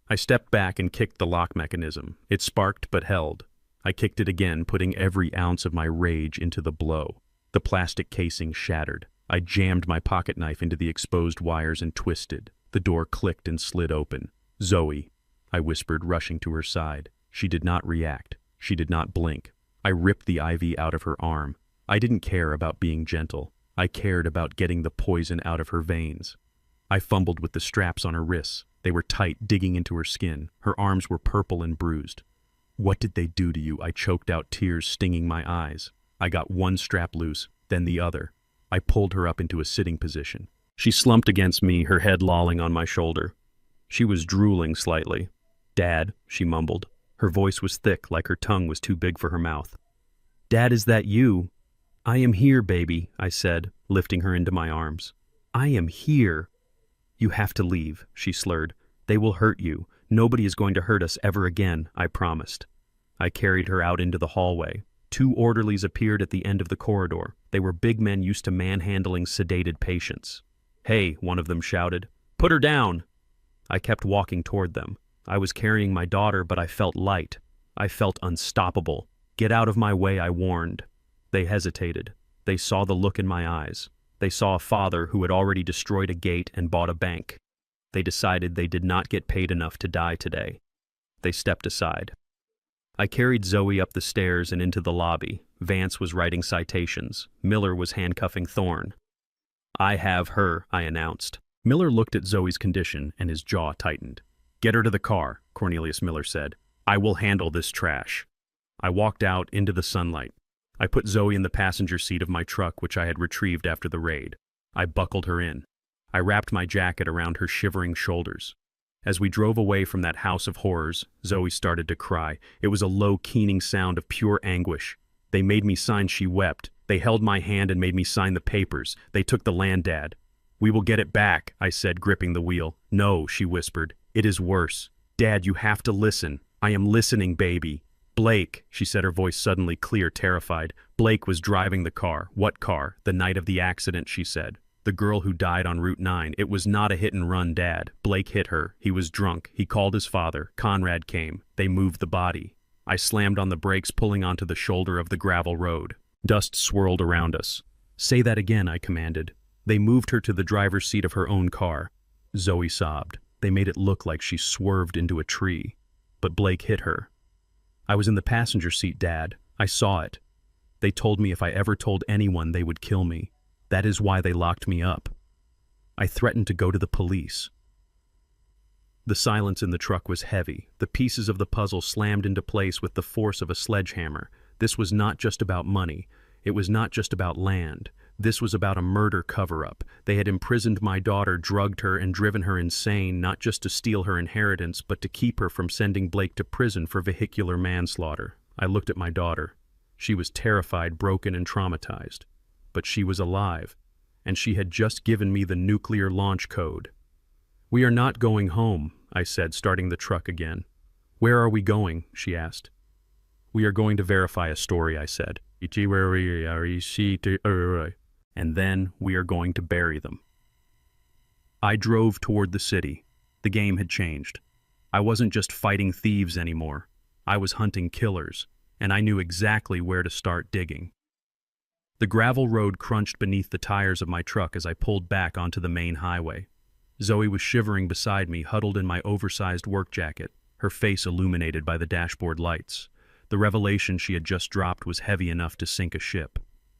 I stepped back and kicked the lock mechanism. It sparked but held. I kicked it again, putting every ounce of my rage into the blow. The plastic casing shattered. I jammed my pocket knife into the exposed wires and twisted. The door clicked and slid open. "Zoe," I whispered, rushing to her side. She did not react. She did not blink. I ripped the IV out of her arm. I didn't care about being gentle. I cared about getting the poison out of her veins. I fumbled with the straps on her wrists. They were tight, digging into her skin. Her arms were purple and bruised. "What did they do to you?" I choked out, tears stinging my eyes. I got one strap loose, then the other. I pulled her up into a sitting position. She slumped against me, her head lolling on my shoulder. She was drooling slightly. "Dad," she mumbled. Her voice was thick, like her tongue was too big for her mouth. "Dad, is that you?" "I am here, baby," I said, lifting her into my arms. "I am here." "You have to leave," she slurred. "They will hurt you. Nobody is going to hurt us ever again," I promised. I carried her out into the hallway. 2 orderlies appeared at the end of the corridor. They were big men used to manhandling sedated patients. "Hey," one of them shouted. "Put her down!" I kept walking toward them. I was carrying my daughter, but I felt light. I felt unstoppable. "Get out of my way," I warned. They hesitated. They saw the look in my eyes. They saw a father who had already destroyed a gate and bought a bank. They decided they did not get paid enough to die today. They stepped aside. I carried Zoe up the stairs and into the lobby. Vance was writing citations. Miller was handcuffing Thorne. "I have her," I announced. Miller looked at Zoe's condition and his jaw tightened. "Get her to the car," Cornelius Miller said. "I will handle this trash." I walked out into the sunlight. I put Zoe in the passenger seat of my truck, which I had retrieved after the raid. I buckled her in. I wrapped my jacket around her shivering shoulders. As we drove away from that house of horrors, Zoe started to cry. It was a low, keening sound of pure anguish. "They made me sign," she wept. "They held my hand and made me sign the papers. They took the land, Dad." "We will get it back," I said, gripping the wheel. "No," she whispered. "It is worse. Dad, you have to listen." "I am listening, baby." "Blake," she said, her voice suddenly clear, terrified. "Blake was driving the car." "What car?" "The night of the accident," she said. "The girl who died on Route 9. It was not a hit and run, Dad. Blake hit her. He was drunk. He called his father. Conrad came. They moved the body." I slammed on the brakes, pulling onto the shoulder of the gravel road. Dust swirled around us. "Say that again," I commanded. "They moved her to the driver's seat of her own car." Zoe sobbed. "They made it look like she swerved into a tree. But Blake hit her." "I was in the passenger seat, Dad. I saw it. They told me if I ever told anyone, they would kill me. That is why they locked me up. I threatened to go to the police." The silence in the truck was heavy. The pieces of the puzzle slammed into place with the force of a sledgehammer. This was not just about money. It was not just about land. This was about a murder cover-up. They had imprisoned my daughter, drugged her, and driven her insane, not just to steal her inheritance, but to keep her from sending Blake to prison for vehicular manslaughter. I looked at my daughter. She was terrified, broken, and traumatized. But she was alive, and she had just given me the nuclear launch code. "We are not going home," I said, starting the truck again. "Where are we going?" she asked. "We are going to verify a story," I said. "And then we are going to bury them." I drove toward the city. The game had changed. I wasn't just fighting thieves anymore. I was hunting killers, and I knew exactly where to start digging. The gravel road crunched beneath the tires of my truck as I pulled back onto the main highway. Zoe was shivering beside me, huddled in my oversized work jacket, her face illuminated by the dashboard lights. The revelation she had just dropped was heavy enough to sink a ship.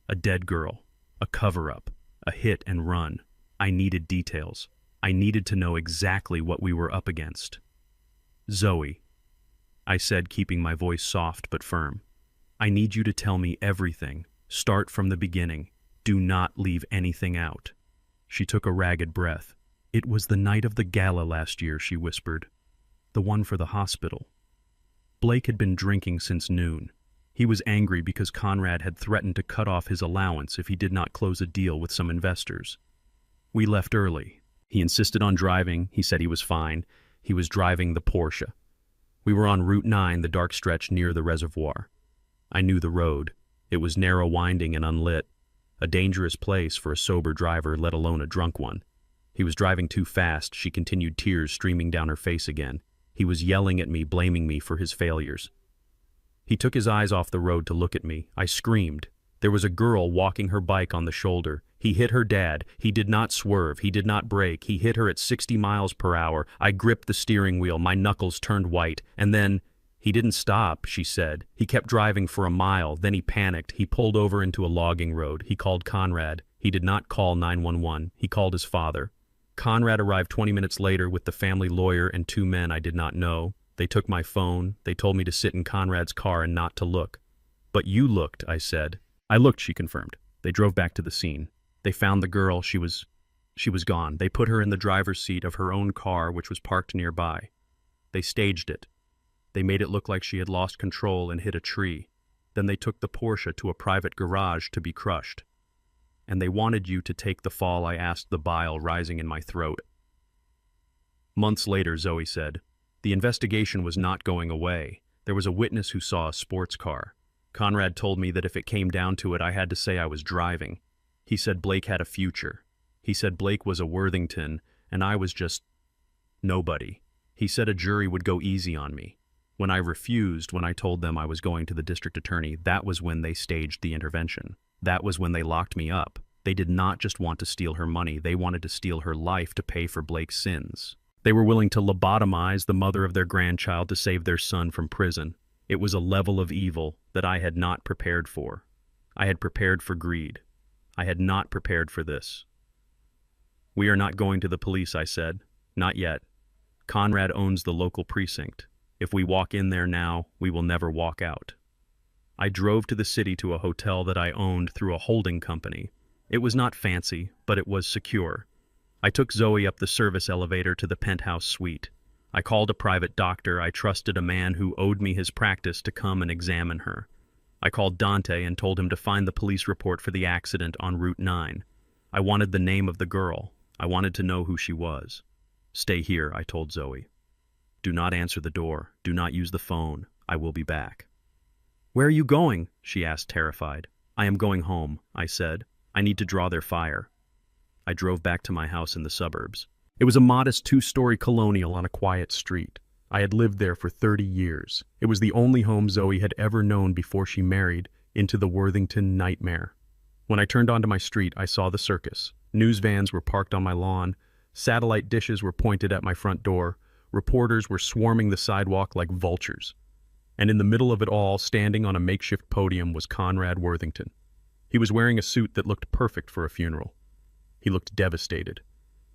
A dead girl, a cover-up, a hit and run. I needed details. I needed to know exactly what we were up against. "Zoe," I said, keeping my voice soft but firm, "I need you to tell me everything. Start from the beginning. Do not leave anything out." She took a ragged breath. "It was the night of the gala last year," she whispered. "The one for the hospital. Blake had been drinking since noon. He was angry because Conrad had threatened to cut off his allowance if he did not close a deal with some investors. We left early. He insisted on driving. He said he was fine. He was driving the Porsche. We were on Route 9, the dark stretch near the reservoir. I knew the road. It was narrow, winding, and unlit. A dangerous place for a sober driver, let alone a drunk one. He was driving too fast," she continued, tears streaming down her face again. "He was yelling at me, blaming me for his failures." He took his eyes off the road to look at me. I screamed. There was a girl walking her bike on the shoulder. He hit her dad. He did not swerve. He did not brake. He hit her at 60 miles per hour. I gripped the steering wheel. My knuckles turned white. And then, he didn't stop, she said. He kept driving for a mile. Then he panicked. He pulled over into a logging road. He called Conrad. He did not call 911. He called his father. Conrad arrived 20 minutes later with the family lawyer and 2 men I did not know. They took my phone. They told me to sit in Conrad's car and not to look. But you looked, I said. I looked, she confirmed. They drove back to the scene. They found the girl. She was gone. They put her in the driver's seat of her own car, which was parked nearby. They staged it. They made it look like she had lost control and hit a tree. Then they took the Porsche to a private garage to be crushed. And they wanted you to take the fall, I asked, the bile rising in my throat. Months later, Zoe said, the investigation was not going away. There was a witness who saw a sports car. Conrad told me that if it came down to it, I had to say I was driving. He said Blake had a future. He said Blake was a Worthington, and I was just nobody. He said a jury would go easy on me. When I refused, when I told them I was going to the district attorney, that was when they staged the intervention. That was when they locked me up. They did not just want to steal her money, they wanted to steal her life to pay for Blake's sins. They were willing to lobotomize the mother of their grandchild to save their son from prison. It was a level of evil that I had not prepared for. I had prepared for greed. I had not prepared for this. We are not going to the police, I said. Not yet. Conrad owns the local precinct. If we walk in there now, we will never walk out. I drove to the city to a hotel that I owned through a holding company. It was not fancy, but it was secure. I took Zoe up the service elevator to the penthouse suite. I called a private doctor. I trusted a man who owed me his practice to come and examine her. I called Dante and told him to find the police report for the accident on Route 9. I wanted the name of the girl. I wanted to know who she was. Stay here, I told Zoe. Do not answer the door. Do not use the phone. I will be back. Where are you going? She asked, terrified. I am going home, I said. I need to draw their fire. I drove back to my house in the suburbs. It was a modest 2-story colonial on a quiet street. I had lived there for 30 years. It was the only home Zoe had ever known before she married into the Worthington nightmare. When I turned onto my street, I saw the circus. News vans were parked on my lawn. Satellite dishes were pointed at my front door. Reporters were swarming the sidewalk like vultures. And in the middle of it all, standing on a makeshift podium, was Conrad Worthington. He was wearing a suit that looked perfect for a funeral. He looked devastated.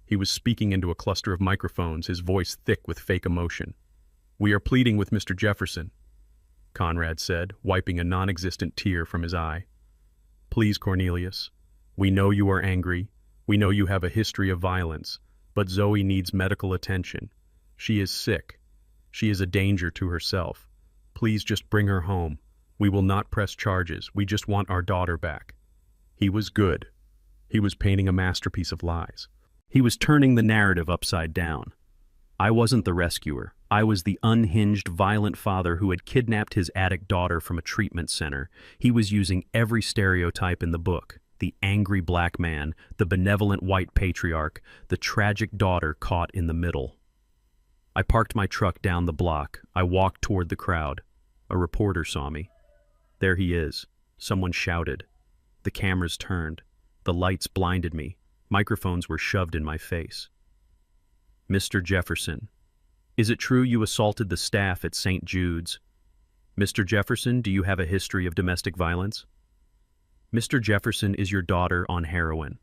He was speaking into a cluster of microphones, his voice thick with fake emotion. We are pleading with Mr. Jefferson, Conrad said, wiping a non-existent tear from his eye. Please, Cornelius, we know you are angry. We know you have a history of violence, but Zoe needs medical attention. She is sick. She is a danger to herself. Please just bring her home. We will not press charges. We just want our daughter back. He was good. He was painting a masterpiece of lies. He was turning the narrative upside down. I wasn't the rescuer. I was the unhinged, violent father who had kidnapped his addict daughter from a treatment center. He was using every stereotype in the book. The angry black man, the benevolent white patriarch, the tragic daughter caught in the middle. I parked my truck down the block. I walked toward the crowd. A reporter saw me. There he is. Someone shouted. The cameras turned. The lights blinded me. Microphones were shoved in my face. Mr. Jefferson, is it true you assaulted the staff at St. Jude's? Mr. Jefferson, do you have a history of domestic violence? Mr. Jefferson, is your daughter on heroin?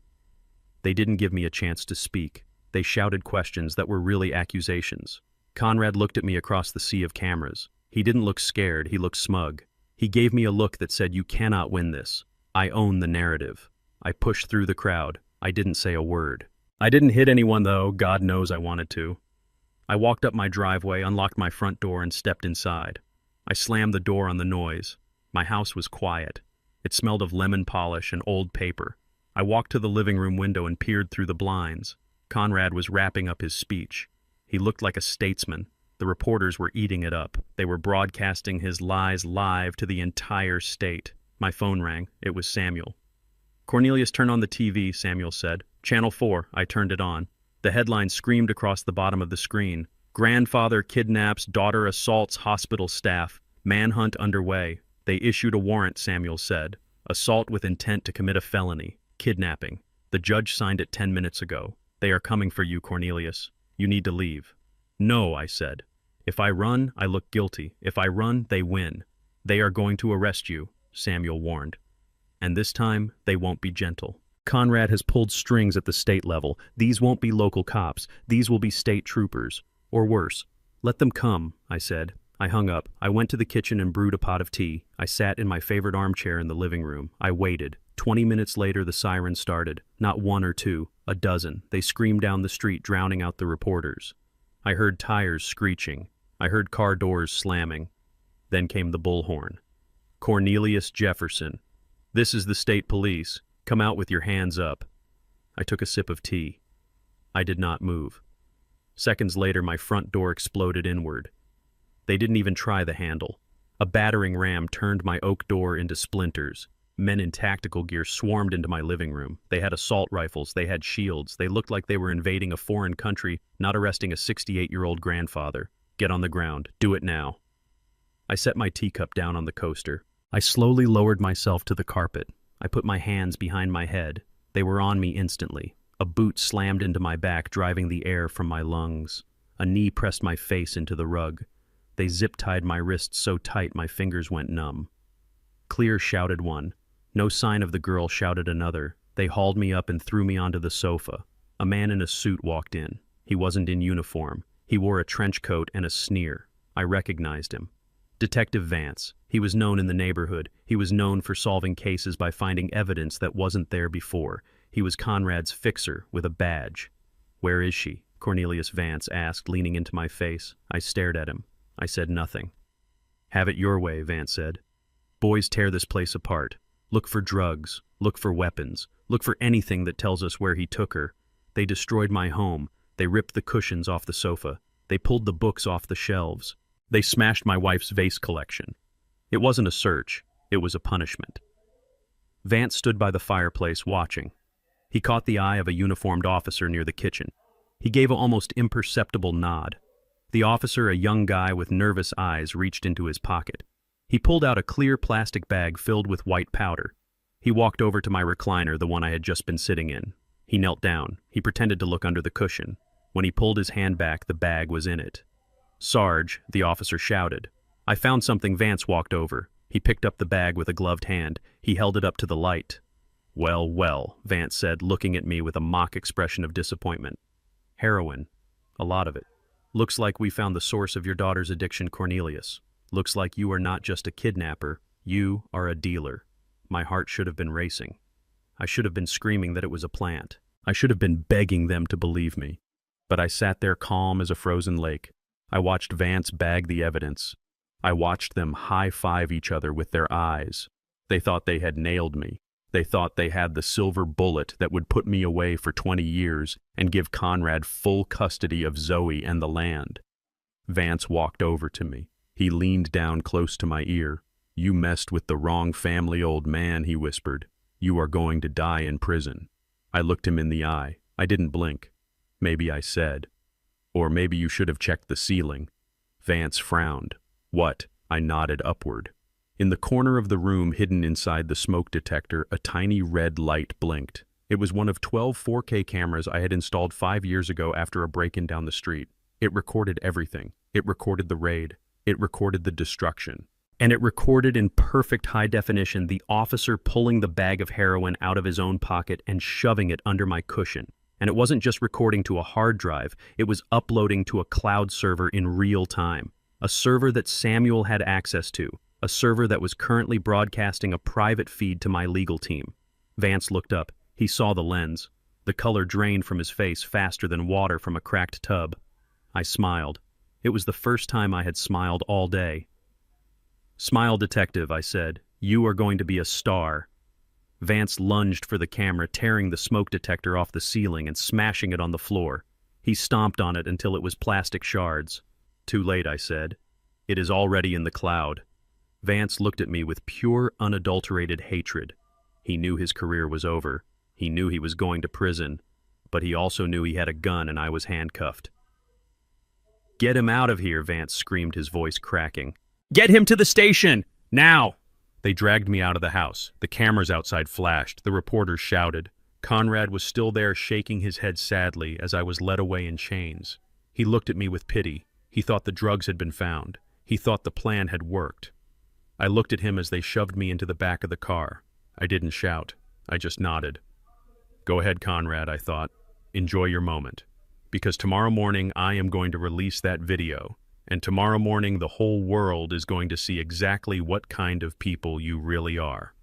They didn't give me a chance to speak. They shouted questions that were really accusations. Conrad looked at me across the sea of cameras. He didn't look scared, he looked smug. He gave me a look that said, you cannot win this. I own the narrative. I pushed through the crowd. I didn't say a word. I didn't hit anyone, though. God knows I wanted to. I walked up my driveway, unlocked my front door, and stepped inside. I slammed the door on the noise. My house was quiet. It smelled of lemon polish and old paper. I walked to the living room window and peered through the blinds. Conrad was wrapping up his speech. He looked like a statesman. The reporters were eating it up. They were broadcasting his lies live to the entire state. My phone rang. It was Samuel. Cornelius, turn on the TV, Samuel said. Channel 4. I turned it on. The headline screamed across the bottom of the screen. Grandfather kidnaps, daughter assaults hospital staff. Manhunt underway. They issued a warrant, Samuel said. Assault with intent to commit a felony. Kidnapping. The judge signed it 10 minutes ago. They are coming for you, Cornelius. You need to leave. No, I said. If I run, I look guilty. If I run, they win. They are going to arrest you, Samuel warned. And this time, they won't be gentle. Conrad has pulled strings at the state level. These won't be local cops. These will be state troopers. Or worse. Let them come, I said. I hung up. I went to the kitchen and brewed a pot of tea. I sat in my favorite armchair in the living room. I waited. 20 minutes later, the siren started. Not one or two, a dozen. They screamed down the street, drowning out the reporters. I heard tires screeching. I heard car doors slamming. Then came the bullhorn. Cornelius Jefferson. This is the state police. Come out with your hands up. I took a sip of tea. I did not move. Seconds later, my front door exploded inward. They didn't even try the handle. A battering ram turned my oak door into splinters. Men in tactical gear swarmed into my living room. They had assault rifles. They had shields. They looked like they were invading a foreign country, not arresting a 68-year-old grandfather. Get on the ground. Do it now. I set my teacup down on the coaster. I slowly lowered myself to the carpet. I put my hands behind my head. They were on me instantly. A boot slammed into my back, driving the air from my lungs. A knee pressed my face into the rug. They zip-tied my wrists so tight my fingers went numb. Clear, shouted one. No sign of the girl, shouted another. They hauled me up and threw me onto the sofa. A man in a suit walked in. He wasn't in uniform. He wore a trench coat and a sneer. I recognized him. Detective Vance. He was known in the neighborhood. He was known for solving cases by finding evidence that wasn't there before. He was Conrad's fixer with a badge. Where is she? Cornelius Vance asked, leaning into my face. I stared at him. I said nothing. Have it your way, Vance said. Boys tear this place apart. Look for drugs. Look for weapons. Look for anything that tells us where he took her. They destroyed my home. They ripped the cushions off the sofa. They pulled the books off the shelves. They smashed my wife's vase collection. It wasn't a search. It was a punishment. Vance stood by the fireplace watching. He caught the eye of a uniformed officer near the kitchen. He gave an almost imperceptible nod. The officer, a young guy with nervous eyes, reached into his pocket. He pulled out a clear plastic bag filled with white powder. He walked over to my recliner, the one I had just been sitting in. He knelt down. He pretended to look under the cushion. When he pulled his hand back, the bag was in it. Sarge, the officer shouted. I found something. Vance walked over. He picked up the bag with a gloved hand. He held it up to the light. Well, well, Vance said, looking at me with a mock expression of disappointment. Heroin. A lot of it. Looks like we found the source of your daughter's addiction, Cornelius. Looks like you are not just a kidnapper. You are a dealer. My heart should have been racing. I should have been screaming that it was a plant. I should have been begging them to believe me. But I sat there calm as a frozen lake. I watched Vance bag the evidence. I watched them high-five each other with their eyes. They thought they had nailed me. They thought they had the silver bullet that would put me away for 20 years and give Conrad full custody of Zoe and the land. Vance walked over to me. He leaned down close to my ear. You messed with the wrong family, old man, he whispered. You are going to die in prison. I looked him in the eye. I didn't blink. Maybe I said. Or maybe you should have checked the ceiling. Vance frowned. What? I nodded upward. In the corner of the room, hidden inside the smoke detector, a tiny red light blinked. It was one of 12 4K cameras I had installed 5 years ago after a break-in down the street. It recorded everything. It recorded the raid. It recorded the destruction. And it recorded in perfect high definition the officer pulling the bag of heroin out of his own pocket and shoving it under my cushion. And it wasn't just recording to a hard drive, it was uploading to a cloud server in real time. A server that Samuel had access to. A server that was currently broadcasting a private feed to my legal team. Vance looked up. He saw the lens. The color drained from his face faster than water from a cracked tub. I smiled. It was the first time I had smiled all day. Smile, detective, I said. You are going to be a star. Vance lunged for the camera, tearing the smoke detector off the ceiling and smashing it on the floor. He stomped on it until it was plastic shards. Too late, I said. It is already in the cloud. Vance looked at me with pure, unadulterated hatred. He knew his career was over. He knew he was going to prison. But he also knew he had a gun and I was handcuffed. Get him out of here, Vance screamed, his voice cracking. Get him to the station! Now! They dragged me out of the house. The cameras outside flashed. The reporters shouted. Conrad was still there, shaking his head sadly as I was led away in chains. He looked at me with pity. He thought the drugs had been found. He thought the plan had worked. I looked at him as they shoved me into the back of the car. I didn't shout. I just nodded. Go ahead, Conrad, I thought. Enjoy your moment. Because tomorrow morning I am going to release that video, and tomorrow morning the whole world is going to see exactly what kind of people you really are.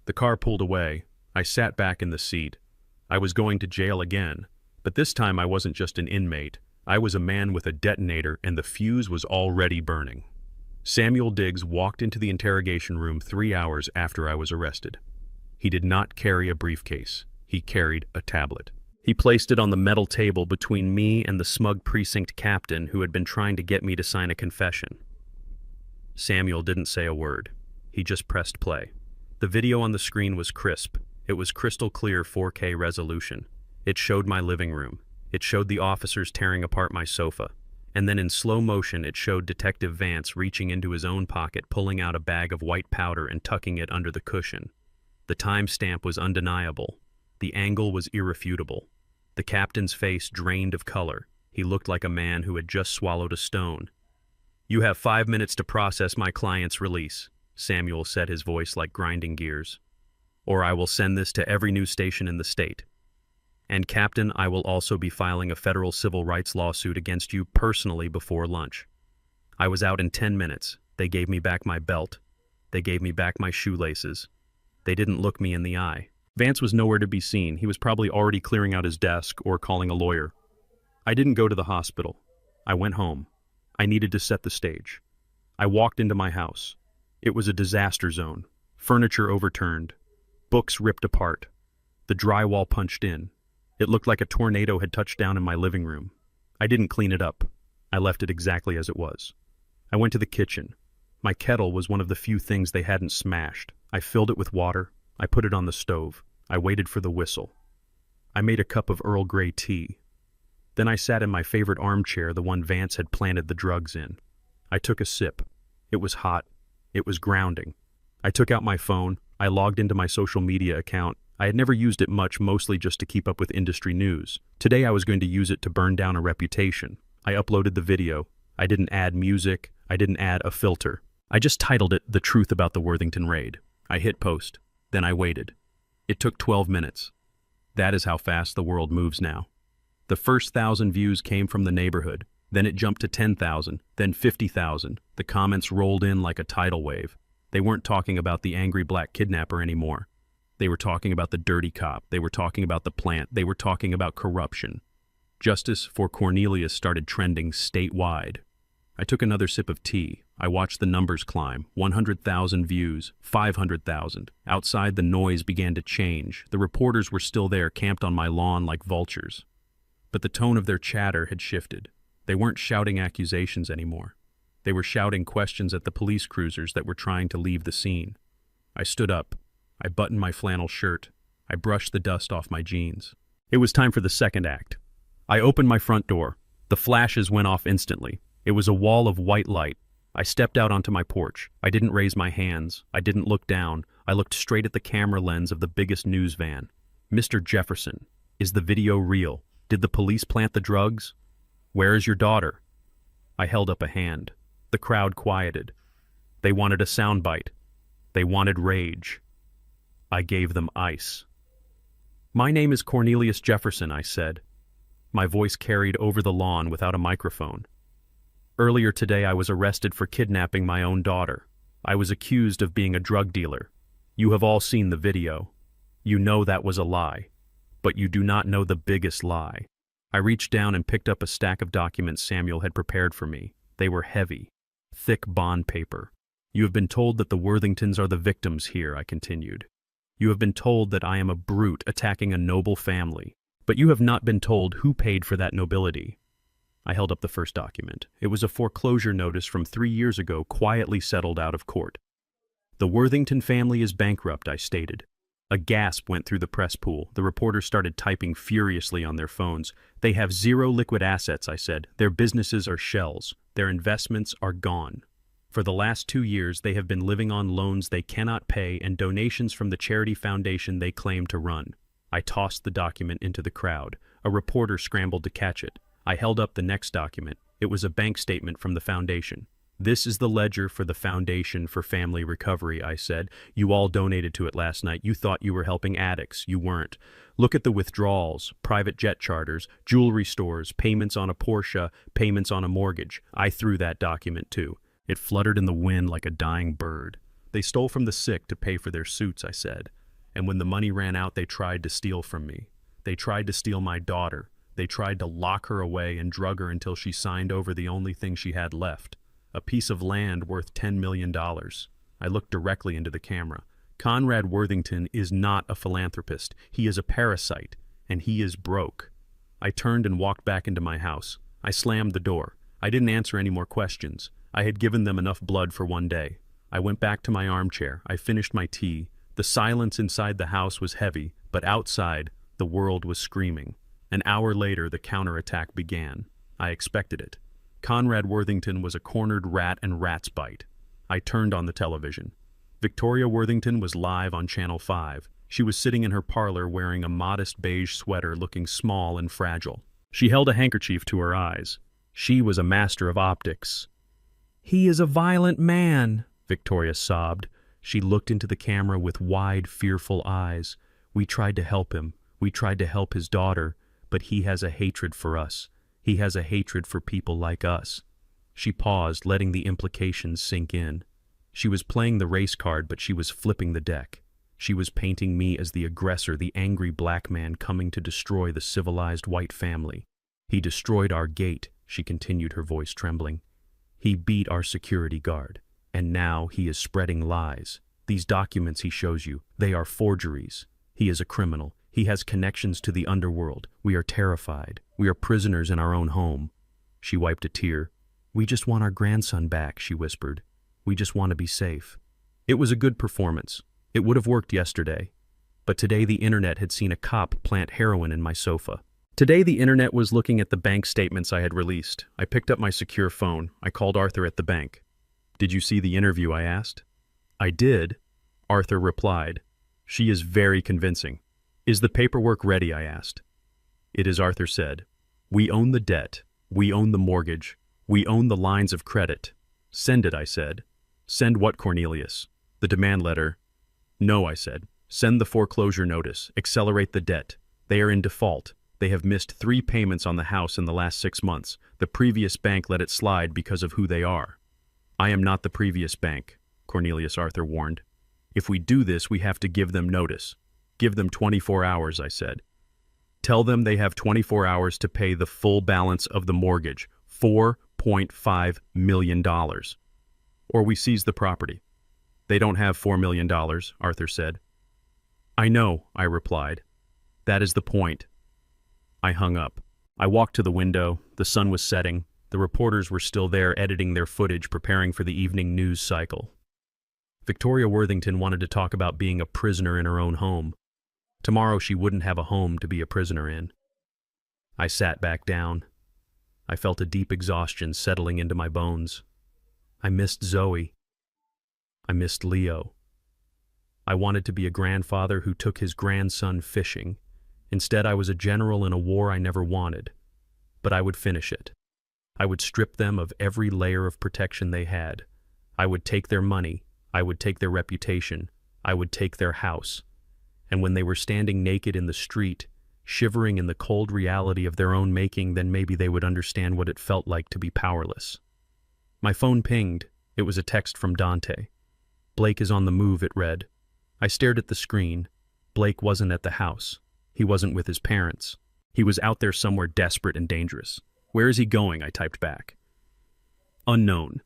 The car pulled away. I sat back in the seat. I was going to jail again, but this time I wasn't just an inmate. I was a man with a detonator, and the fuse was already burning. Samuel Diggs walked into the interrogation room 3 hours after I was arrested. He did not carry a briefcase. He carried a tablet. He placed it on the metal table between me and the smug precinct captain who had been trying to get me to sign a confession. Samuel didn't say a word. He just pressed play. The video on the screen was crisp. It was crystal clear 4K resolution. It showed my living room. It showed the officers tearing apart my sofa. And then in slow motion it showed Detective Vance reaching into his own pocket, pulling out a bag of white powder and tucking it under the cushion. The timestamp was undeniable. The angle was irrefutable. The captain's face drained of color. He looked like a man who had just swallowed a stone. "You have 5 minutes to process my client's release," Samuel said, his voice like grinding gears. "Or I will send this to every news station in the state. And Captain, I will also be filing a federal civil rights lawsuit against you personally before lunch." I was out in 10 minutes. They gave me back my belt. They gave me back my shoelaces. They didn't look me in the eye. Vance was nowhere to be seen. He was probably already clearing out his desk or calling a lawyer. I didn't go to the hospital. I went home. I needed to set the stage. I walked into my house. It was a disaster zone. Furniture overturned. Books ripped apart. The drywall punched in. It looked like a tornado had touched down in my living room. I didn't clean it up. I left it exactly as it was. I went to the kitchen. My kettle was one of the few things they hadn't smashed. I filled it with water. I put it on the stove. I waited for the whistle. I made a cup of Earl Grey tea. Then I sat in my favorite armchair, the one Vance had planted the drugs in. I took a sip. It was hot. It was grounding. I took out my phone. I logged into my social media account. I had never used it much, mostly just to keep up with industry news. Today I was going to use it to burn down a reputation. I uploaded the video. I didn't add music. I didn't add a filter. I just titled it "The Truth About the Worthington Raid." I hit post. Then I waited. It took 12 minutes. That is how fast the world moves now. The first 1,000 views came from the neighborhood. Then it jumped to 10,000, then 50,000. The comments rolled in like a tidal wave. They weren't talking about the angry black kidnapper anymore. They were talking about the dirty cop. They were talking about the plant. They were talking about corruption. Justice for Cornelius started trending statewide. I took another sip of tea. I watched the numbers climb. 100,000 views, 500,000. Outside, the noise began to change. The reporters were still there, camped on my lawn like vultures. But the tone of their chatter had shifted. They weren't shouting accusations anymore. They were shouting questions at the police cruisers that were trying to leave the scene. I stood up. I buttoned my flannel shirt. I brushed the dust off my jeans. It was time for the second act. I opened my front door. The flashes went off instantly. It was a wall of white light. I stepped out onto my porch. I didn't raise my hands. I didn't look down. I looked straight at the camera lens of the biggest news van. "Mr. Jefferson, is the video real? Did the police plant the drugs? Where is your daughter?" I held up a hand. The crowd quieted. They wanted a soundbite. They wanted rage. I gave them ice. "My name is Cornelius Jefferson," I said. My voice carried over the lawn without a microphone. "Earlier today I was arrested for kidnapping my own daughter. I was accused of being a drug dealer. You have all seen the video. You know that was a lie. But you do not know the biggest lie." I reached down and picked up a stack of documents Samuel had prepared for me. They were heavy, thick bond paper. "You have been told that the Worthingtons are the victims here," I continued. "You have been told that I am a brute attacking a noble family. But you have not been told who paid for that nobility." I held up the first document. It was a foreclosure notice from 3 years ago, quietly settled out of court. "The Worthington family is bankrupt," I stated. A gasp went through the press pool. The reporters started typing furiously on their phones. "They have zero liquid assets," I said. "Their businesses are shells. Their investments are gone." For the last 2 years, they have been living on loans they cannot pay and donations from the charity foundation they claim to run. I tossed the document into the crowd. A reporter scrambled to catch it. I held up the next document. It was a bank statement from the foundation. "This is the ledger for the Foundation for Family Recovery," I said. "You all donated to it last night. You thought you were helping addicts. You weren't. Look at the withdrawals, private jet charters, jewelry stores, payments on a Porsche, payments on a mortgage." I threw that document too. It fluttered in the wind like a dying bird. "They stole from the sick to pay for their suits," I said. "And when the money ran out, they tried to steal from me. They tried to steal my daughter. They tried to lock her away and drug her until she signed over the only thing she had left. A piece of land worth $10 million. I looked directly into the camera. "Conrad Worthington is not a philanthropist. He is a parasite, and he is broke." I turned and walked back into my house. I slammed the door. I didn't answer any more questions. I had given them enough blood for one day. I went back to my armchair. I finished my tea. The silence inside the house was heavy, but outside, the world was screaming. An hour later, the counterattack began. I expected it. Conrad Worthington was a cornered rat and rats bite. I turned on the television. Victoria Worthington was live on Channel 5. She was sitting in her parlor wearing a modest beige sweater, looking small and fragile. She held a handkerchief to her eyes. She was a master of optics. "He is a violent man," Victoria sobbed. She looked into the camera with wide, fearful eyes. "We tried to help him. We tried to help his daughter, but he has a hatred for us. He has a hatred for people like us." She paused, letting the implications sink in. She was playing the race card, but she was flipping the deck. She was painting me as the aggressor, the angry black man coming to destroy the civilized white family. "He destroyed our gate," she continued, her voice trembling. "He beat our security guard. And now he is spreading lies. These documents he shows you, they are forgeries. He is a criminal. He has connections to the underworld. We are terrified. We are prisoners in our own home." She wiped a tear. "We just want our grandson back," she whispered. "We just want to be safe." It was a good performance. It would have worked yesterday. But today the internet had seen a cop plant heroin in my sofa. Today the internet was looking at the bank statements I had released. I picked up my secure phone. I called Arthur at the bank. "Did you see the interview?" I asked. "I did," Arthur replied. "She is very convincing." "Is the paperwork ready?" I asked. "It is," Arthur said. "We own the debt. We own the mortgage. We own the lines of credit." "Send it," I said. "Send what, Cornelius?" "The demand letter." "No," I said. "Send the foreclosure notice. Accelerate the debt. They are in default. They have missed 3 payments on the house in the last 6 months. The previous bank let it slide because of who they are." "I am not the previous bank," Cornelius, Arthur warned. "If we do this, we have to give them notice." "Give them 24 hours, I said. "Tell them they have 24 hours to pay the full balance of the mortgage, $4.5 million. Or we seize the property." "They don't have $4 million, Arthur said. "I know," I replied. "That is the point." I hung up. I walked to the window. The sun was setting. The reporters were still there, editing their footage, preparing for the evening news cycle. Victoria Worthington wanted to talk about being a prisoner in her own home. Tomorrow she wouldn't have a home to be a prisoner in. I sat back down. I felt a deep exhaustion settling into my bones. I missed Zoe. I missed Leo. I wanted to be a grandfather who took his grandson fishing. Instead, I was a general in a war I never wanted. But I would finish it. I would strip them of every layer of protection they had. I would take their money. I would take their reputation. I would take their house. And when they were standing naked in the street, shivering in the cold reality of their own making, then maybe they would understand what it felt like to be powerless. My phone pinged. It was a text from Dante. "Blake is on the move," it read. I stared at the screen. Blake wasn't at the house. He wasn't with his parents. He was out there somewhere desperate and dangerous. "Where is he going?" I typed back. "Unknown,"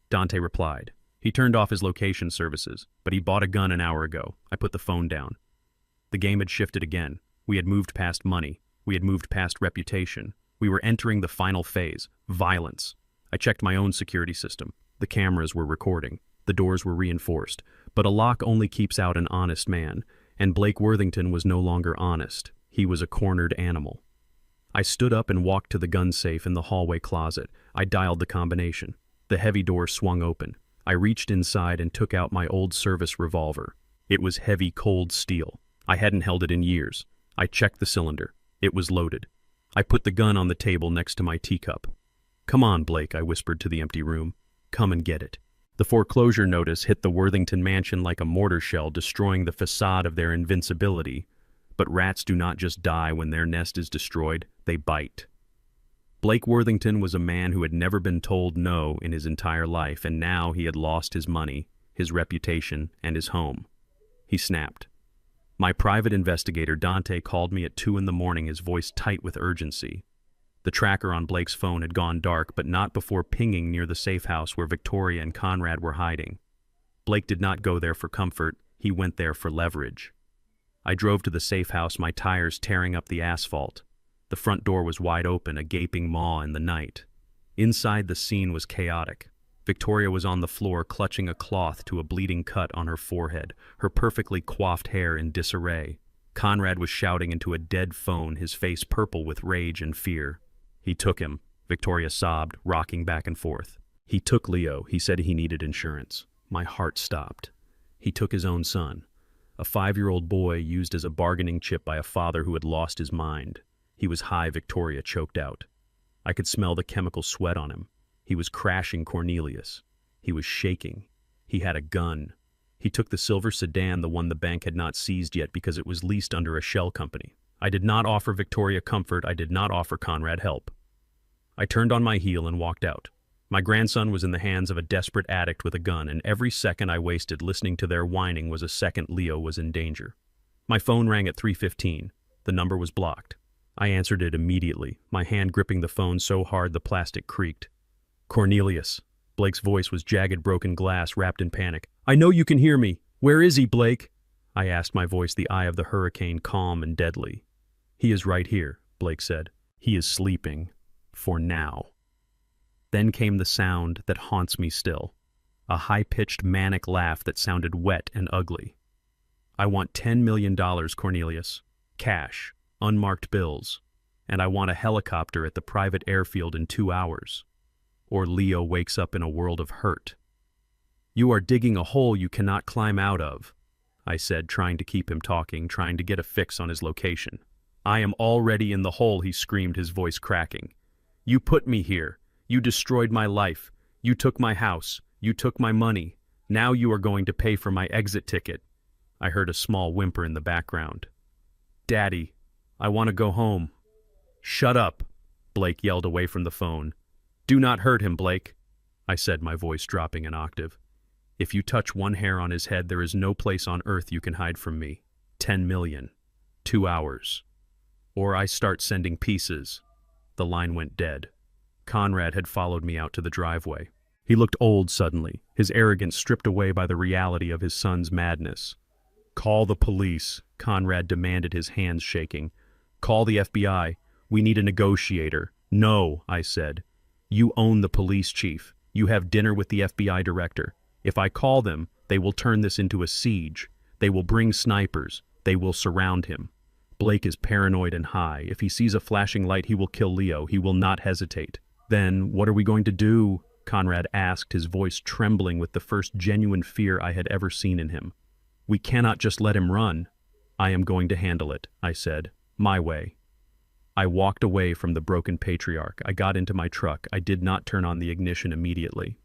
Dante replied. He turned off his location services, but he bought a gun an hour ago. I put the phone down. The game had shifted again. We had moved past money. We had moved past reputation. We were entering the final phase, violence. I checked my own security system. The cameras were recording. The doors were reinforced. But a lock only keeps out an honest man, and Blake Worthington was no longer honest. He was a cornered animal. I stood up and walked to the gun safe in the hallway closet. I dialed the combination. The heavy door swung open. I reached inside and took out my old service revolver. It was heavy, cold steel. I hadn't held it in years. I checked the cylinder. It was loaded. I put the gun on the table next to my teacup. "Come on, Blake," I whispered to the empty room. "Come and get it." The foreclosure notice hit the Worthington mansion like a mortar shell, destroying the facade of their invincibility. But rats do not just die when their nest is destroyed, they bite. Blake Worthington was a man who had never been told no in his entire life, and now he had lost his money, his reputation, and his home. He snapped. My private investigator, Dante, called me at 2 a.m, his voice tight with urgency. The tracker on Blake's phone had gone dark, but not before pinging near the safe house where Victoria and Conrad were hiding. Blake did not go there for comfort, he went there for leverage. I drove to the safe house, my tires tearing up the asphalt. The front door was wide open, a gaping maw in the night. Inside, the scene was chaotic. Victoria was on the floor, clutching a cloth to a bleeding cut on her forehead, her perfectly coiffed hair in disarray. Conrad was shouting into a dead phone, his face purple with rage and fear. "He took him," Victoria sobbed, rocking back and forth. "He took Leo. He said he needed insurance." My heart stopped. He took his own son, a 5-year-old boy used as a bargaining chip by a father who had lost his mind. He was high, Victoria choked out. I could smell the chemical sweat on him. He was crashing Cornelius. He was shaking. He had a gun. He took the silver sedan, the one the bank had not seized yet because it was leased under a shell company. I did not offer Victoria comfort. I did not offer Conrad help. I turned on my heel and walked out. My grandson was in the hands of a desperate addict with a gun, and every second I wasted listening to their whining was a second Leo was in danger. My phone rang at 3:15. The number was blocked. I answered it immediately, my hand gripping the phone so hard the plastic creaked. "Cornelius." Blake's voice was jagged, broken glass, wrapped in panic. "I know you can hear me. Where is he, Blake?" I asked, my voice the eye of the hurricane, calm and deadly. "He is right here," Blake said. "He is sleeping. For now." Then came the sound that haunts me still. A high-pitched, manic laugh that sounded wet and ugly. "I want $10 million, Cornelius. Cash. Unmarked bills. And I want a helicopter at the private airfield in 2 hours. Or Leo wakes up in a world of hurt." "You are digging a hole you cannot climb out of," I said, trying to keep him talking, trying to get a fix on his location. "I am already in the hole," he screamed, his voice cracking. "You put me here. You destroyed my life. You took my house. You took my money. Now you are going to pay for my exit ticket." I heard a small whimper in the background. "Daddy, I want to go home." "Shut up," Blake yelled away from the phone. "Do not hurt him, Blake," I said, my voice dropping an octave. "If you touch one hair on his head, there is no place on earth you can hide from me. 10 million. 2 hours. Or I start sending pieces." The line went dead. Conrad had followed me out to the driveway. He looked old suddenly, his arrogance stripped away by the reality of his son's madness. "Call the police," Conrad demanded, his hands shaking. "Call the FBI. We need a negotiator." "No," I said. "You own the police chief. You have dinner with the FBI director. If I call them, they will turn this into a siege. They will bring snipers. They will surround him. Blake is paranoid and high. If he sees a flashing light, he will kill Leo. He will not hesitate." "Then what are we going to do?" Conrad asked, his voice trembling with the first genuine fear I had ever seen in him. "We cannot just let him run." "I am going to handle it," I said. "My way." I walked away from the broken patriarch. I got into my truck. I did not turn on the ignition immediately.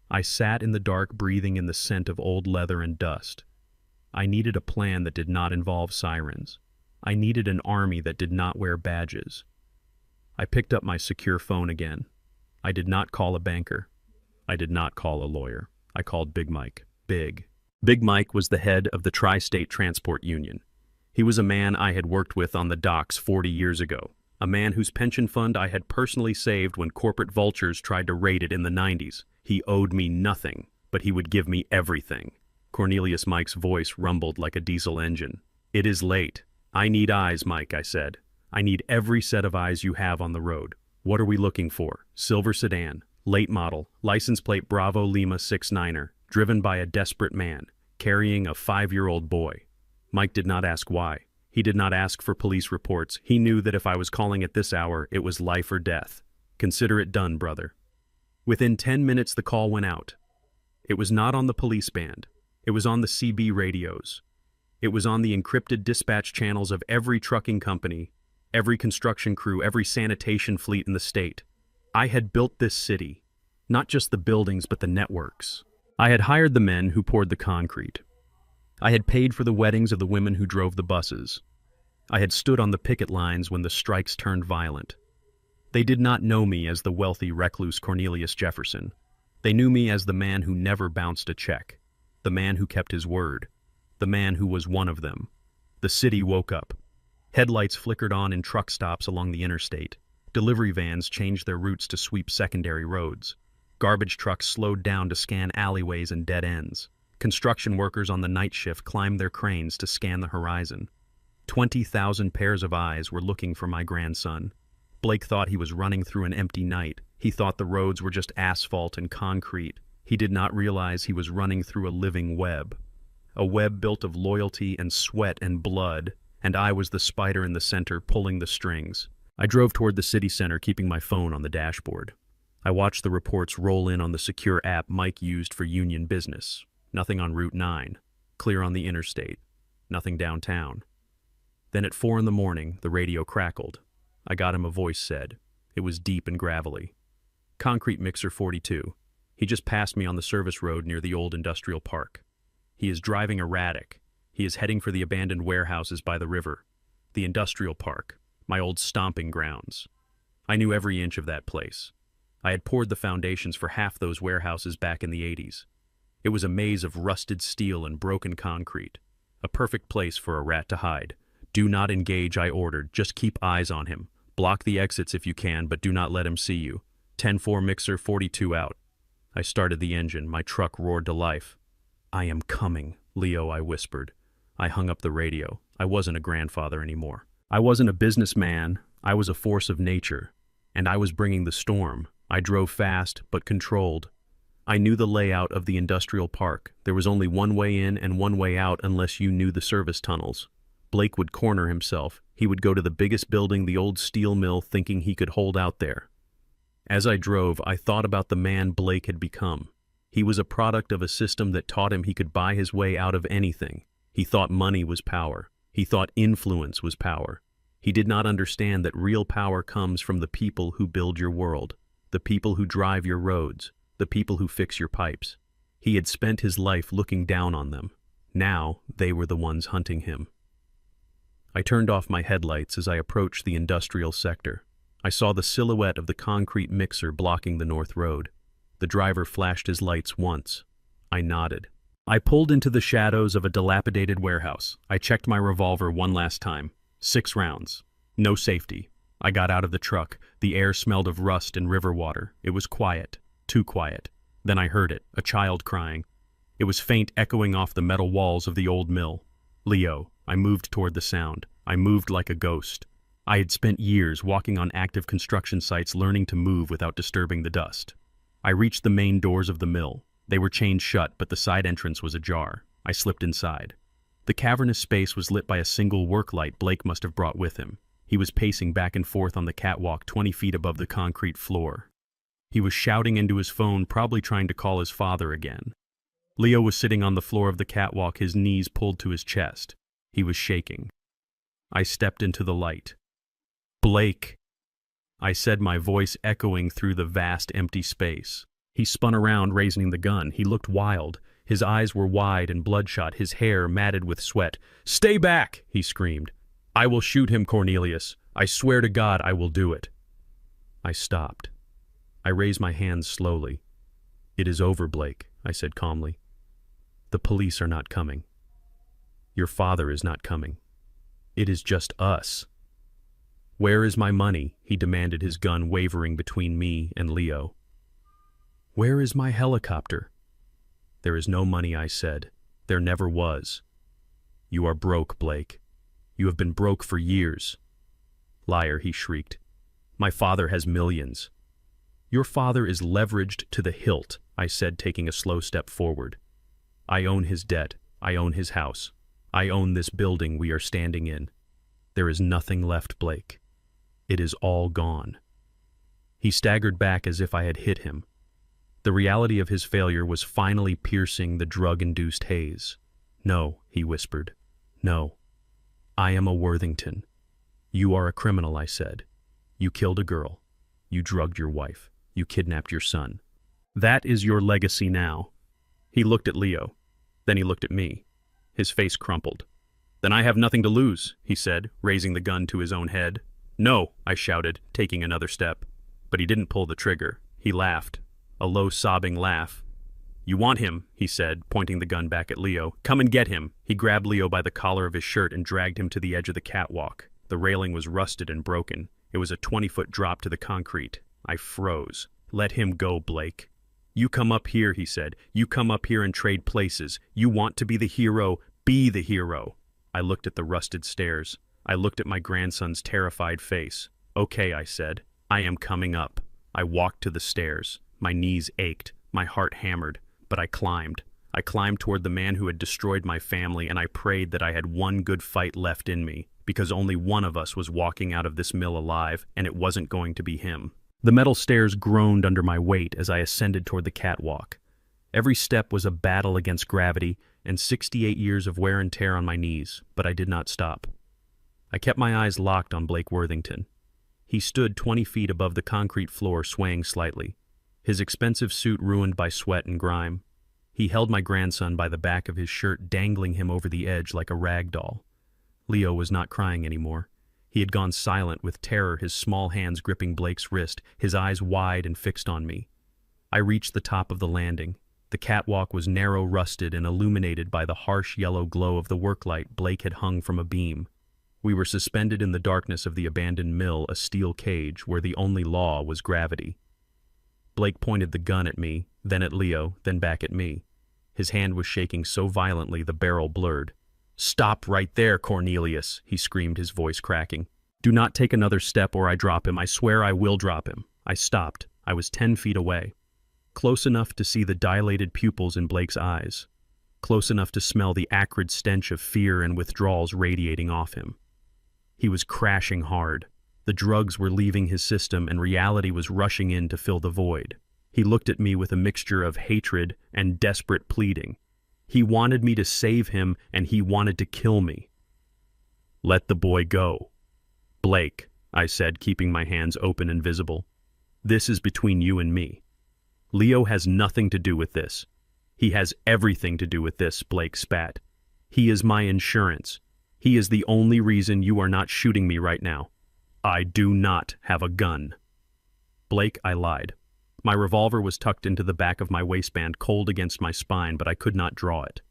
I sat in the dark, breathing in the scent of old leather and dust. I needed a plan that did not involve sirens. I needed an army that did not wear badges. I picked up my secure phone again. I did not call a banker. I did not call a lawyer. I called Big Mike. Big Mike was the head of the Tri-State Transport Union. He was a man I had worked with on the docks 40 years ago, a man whose pension fund I had personally saved when corporate vultures tried to raid it in the 90s. He owed me nothing, but he would give me everything. Cornelius Mike's voice rumbled like a diesel engine. "It is late. I need eyes, Mike," I said. "I need every set of eyes you have on the road. What are we looking for?" "Silver sedan, late model, license plate Bravo Lima 69er, driven by a desperate man, carrying a 5-year-old boy." Mike did not ask why. He did not ask for police reports. He knew that if I was calling at this hour, it was life or death. "Consider it done, brother." Within 10 minutes, the call went out. It was not on the police band. It was on the CB radios. It was on the encrypted dispatch channels of every trucking company, every construction crew, every sanitation fleet in the state. I had built this city, not just the buildings, but the networks. I had hired the men who poured the concrete. I had paid for the weddings of the women who drove the buses. I had stood on the picket lines when the strikes turned violent. They did not know me as the wealthy recluse Cornelius Jefferson. They knew me as the man who never bounced a check, the man who kept his word, the man who was one of them. The city woke up. Headlights flickered on in truck stops along the interstate. Delivery vans changed their routes to sweep secondary roads. Garbage trucks slowed down to scan alleyways and dead ends. Construction workers on the night shift climbed their cranes to scan the horizon. 20,000 pairs of eyes were looking for my grandson. Blake thought he was running through an empty night. He thought the roads were just asphalt and concrete. He did not realize he was running through a living web. A web built of loyalty and sweat and blood, and I was the spider in the center pulling the strings. I drove toward the city center, keeping my phone on the dashboard. I watched the reports roll in on the secure app Mike used for union business. Nothing on Route 9. Clear on the interstate. Nothing downtown. Then at 4 in the morning, the radio crackled. I got him, a voice said. It was deep and gravelly. Concrete mixer 42. He just passed me on the service road near the old industrial park. He is driving erratic. He is heading for the abandoned warehouses by the river. The industrial park, my old stomping grounds. I knew every inch of that place. I had poured the foundations for half those warehouses back in the 80s. It was a maze of rusted steel and broken concrete. A perfect place for a rat to hide. Do not engage, I ordered. Just keep eyes on him. Block the exits if you can, but do not let him see you. 10-4 mixer 42 out. I started the engine. My truck roared to life. I am coming, Leo, I whispered. I hung up the radio. I wasn't a grandfather anymore. I wasn't a businessman. I was a force of nature. And I was bringing the storm. I drove fast, but controlled. I knew the layout of the industrial park. There was only one way in and one way out unless you knew the service tunnels. Blake would corner himself. He would go to the biggest building, the old steel mill, thinking he could hold out there. As I drove, I thought about the man Blake had become. He was a product of a system that taught him he could buy his way out of anything. He thought money was power. He thought influence was power. He did not understand that real power comes from the people who build your world, the people who drive your roads, the people who fix your pipes. He had spent his life looking down on them. Now they were the ones hunting him. I turned off my headlights as I approached the industrial sector. I saw the silhouette of the concrete mixer blocking the north road. The driver flashed his lights once. I nodded. I pulled into the shadows of a dilapidated warehouse. I checked my revolver one last time. 6 rounds. No safety. I got out of the truck. The air smelled of rust and river water. It was quiet. Too quiet. Then I heard it, a child crying. It was faint, echoing off the metal walls of the old mill. Leo. I moved toward the sound. I moved like a ghost. I had spent years walking on active construction sites, learning to move without disturbing the dust. I reached the main doors of the mill. They were chained shut, but the side entrance was ajar. I slipped inside. The cavernous space was lit by a single work light Blake must have brought with him. He was pacing back and forth on the catwalk 20 feet above the concrete floor. He was shouting into his phone, probably trying to call his father again. Leo was sitting on the floor of the catwalk, his knees pulled to his chest. He was shaking. I stepped into the light. Blake, I said, my voice echoing through the vast empty space. He spun around, raising the gun. He looked wild. His eyes were wide and bloodshot, his hair matted with sweat. "Stay back!" he screamed. "I will shoot him, Cornelius. I swear to God I will do it." I stopped. I raised my hands slowly. "It is over, Blake," I said calmly. "The police are not coming. Your father is not coming. It is just us." "Where is my money?" he demanded, his gun wavering between me and Leo. "Where is my helicopter?" "There is no money," I said. "There never was." "You are broke, Blake. You have been broke for years." "Liar," he shrieked. "My father has millions." "Your father is leveraged to the hilt," I said, taking a slow step forward. "I own his debt. I own his house. I own this building we are standing in. There is nothing left, Blake. It is all gone." He staggered back as if I had hit him. The reality of his failure was finally piercing the drug-induced haze. "No," he whispered. "No. I am a Worthington. You are a criminal," I said. "You killed a girl. You drugged your wife. You kidnapped your son. That is your legacy now." He looked at Leo. Then he looked at me. His face crumpled. "Then I have nothing to lose," he said, raising the gun to his own head. "No," I shouted, taking another step. But he didn't pull the trigger. He laughed. A low, sobbing laugh. "You want him," he said, pointing the gun back at Leo. "Come and get him." He grabbed Leo by the collar of his shirt and dragged him to the edge of the catwalk. The railing was rusted and broken. It was a 20-foot drop to the concrete. I froze. "Let him go, Blake." "You come up here," he said. "You come up here and trade places. You want to be the hero. Be the hero." I looked at the rusted stairs. I looked at my grandson's terrified face. "Okay," I said. "I am coming up." I walked to the stairs. My knees ached. My heart hammered. But I climbed. I climbed toward the man who had destroyed my family, and I prayed that I had one good fight left in me, because only one of us was walking out of this mill alive, and it wasn't going to be him. The metal stairs groaned under my weight as I ascended toward the catwalk. Every step was a battle against gravity and 68 years of wear and tear on my knees, but I did not stop. I kept my eyes locked on Blake Worthington. He stood 20 feet above the concrete floor, swaying slightly, his expensive suit ruined by sweat and grime. He held my grandson by the back of his shirt, dangling him over the edge like a rag doll. Leo was not crying anymore. He had gone silent with terror, his small hands gripping Blake's wrist, his eyes wide and fixed on me. I reached the top of the landing. The catwalk was narrow, rusted, and illuminated by the harsh yellow glow of the worklight Blake had hung from a beam. We were suspended in the darkness of the abandoned mill, a steel cage where the only law was gravity. Blake pointed the gun at me, then at Leo, then back at me. His hand was shaking so violently the barrel blurred. "Stop right there, Cornelius," he screamed, his voice cracking. "Do not take another step or I drop him. I swear I will drop him." I stopped. I was 10 feet away. Close enough to see the dilated pupils in Blake's eyes. Close enough to smell the acrid stench of fear and withdrawals radiating off him. He was crashing hard. The drugs were leaving his system and reality was rushing in to fill the void. He looked at me with a mixture of hatred and desperate pleading. He wanted me to save him and he wanted to kill me. "Let the boy go." "Blake," I said, keeping my hands open and visible. "This is between you and me. Leo has nothing to do with this." "He has everything to do with this," Blake spat. "He is my insurance. He is the only reason you are not shooting me right now. I do not have a gun." "Blake," I lied. My revolver was tucked into the back of my waistband, cold against my spine, but I could not draw it.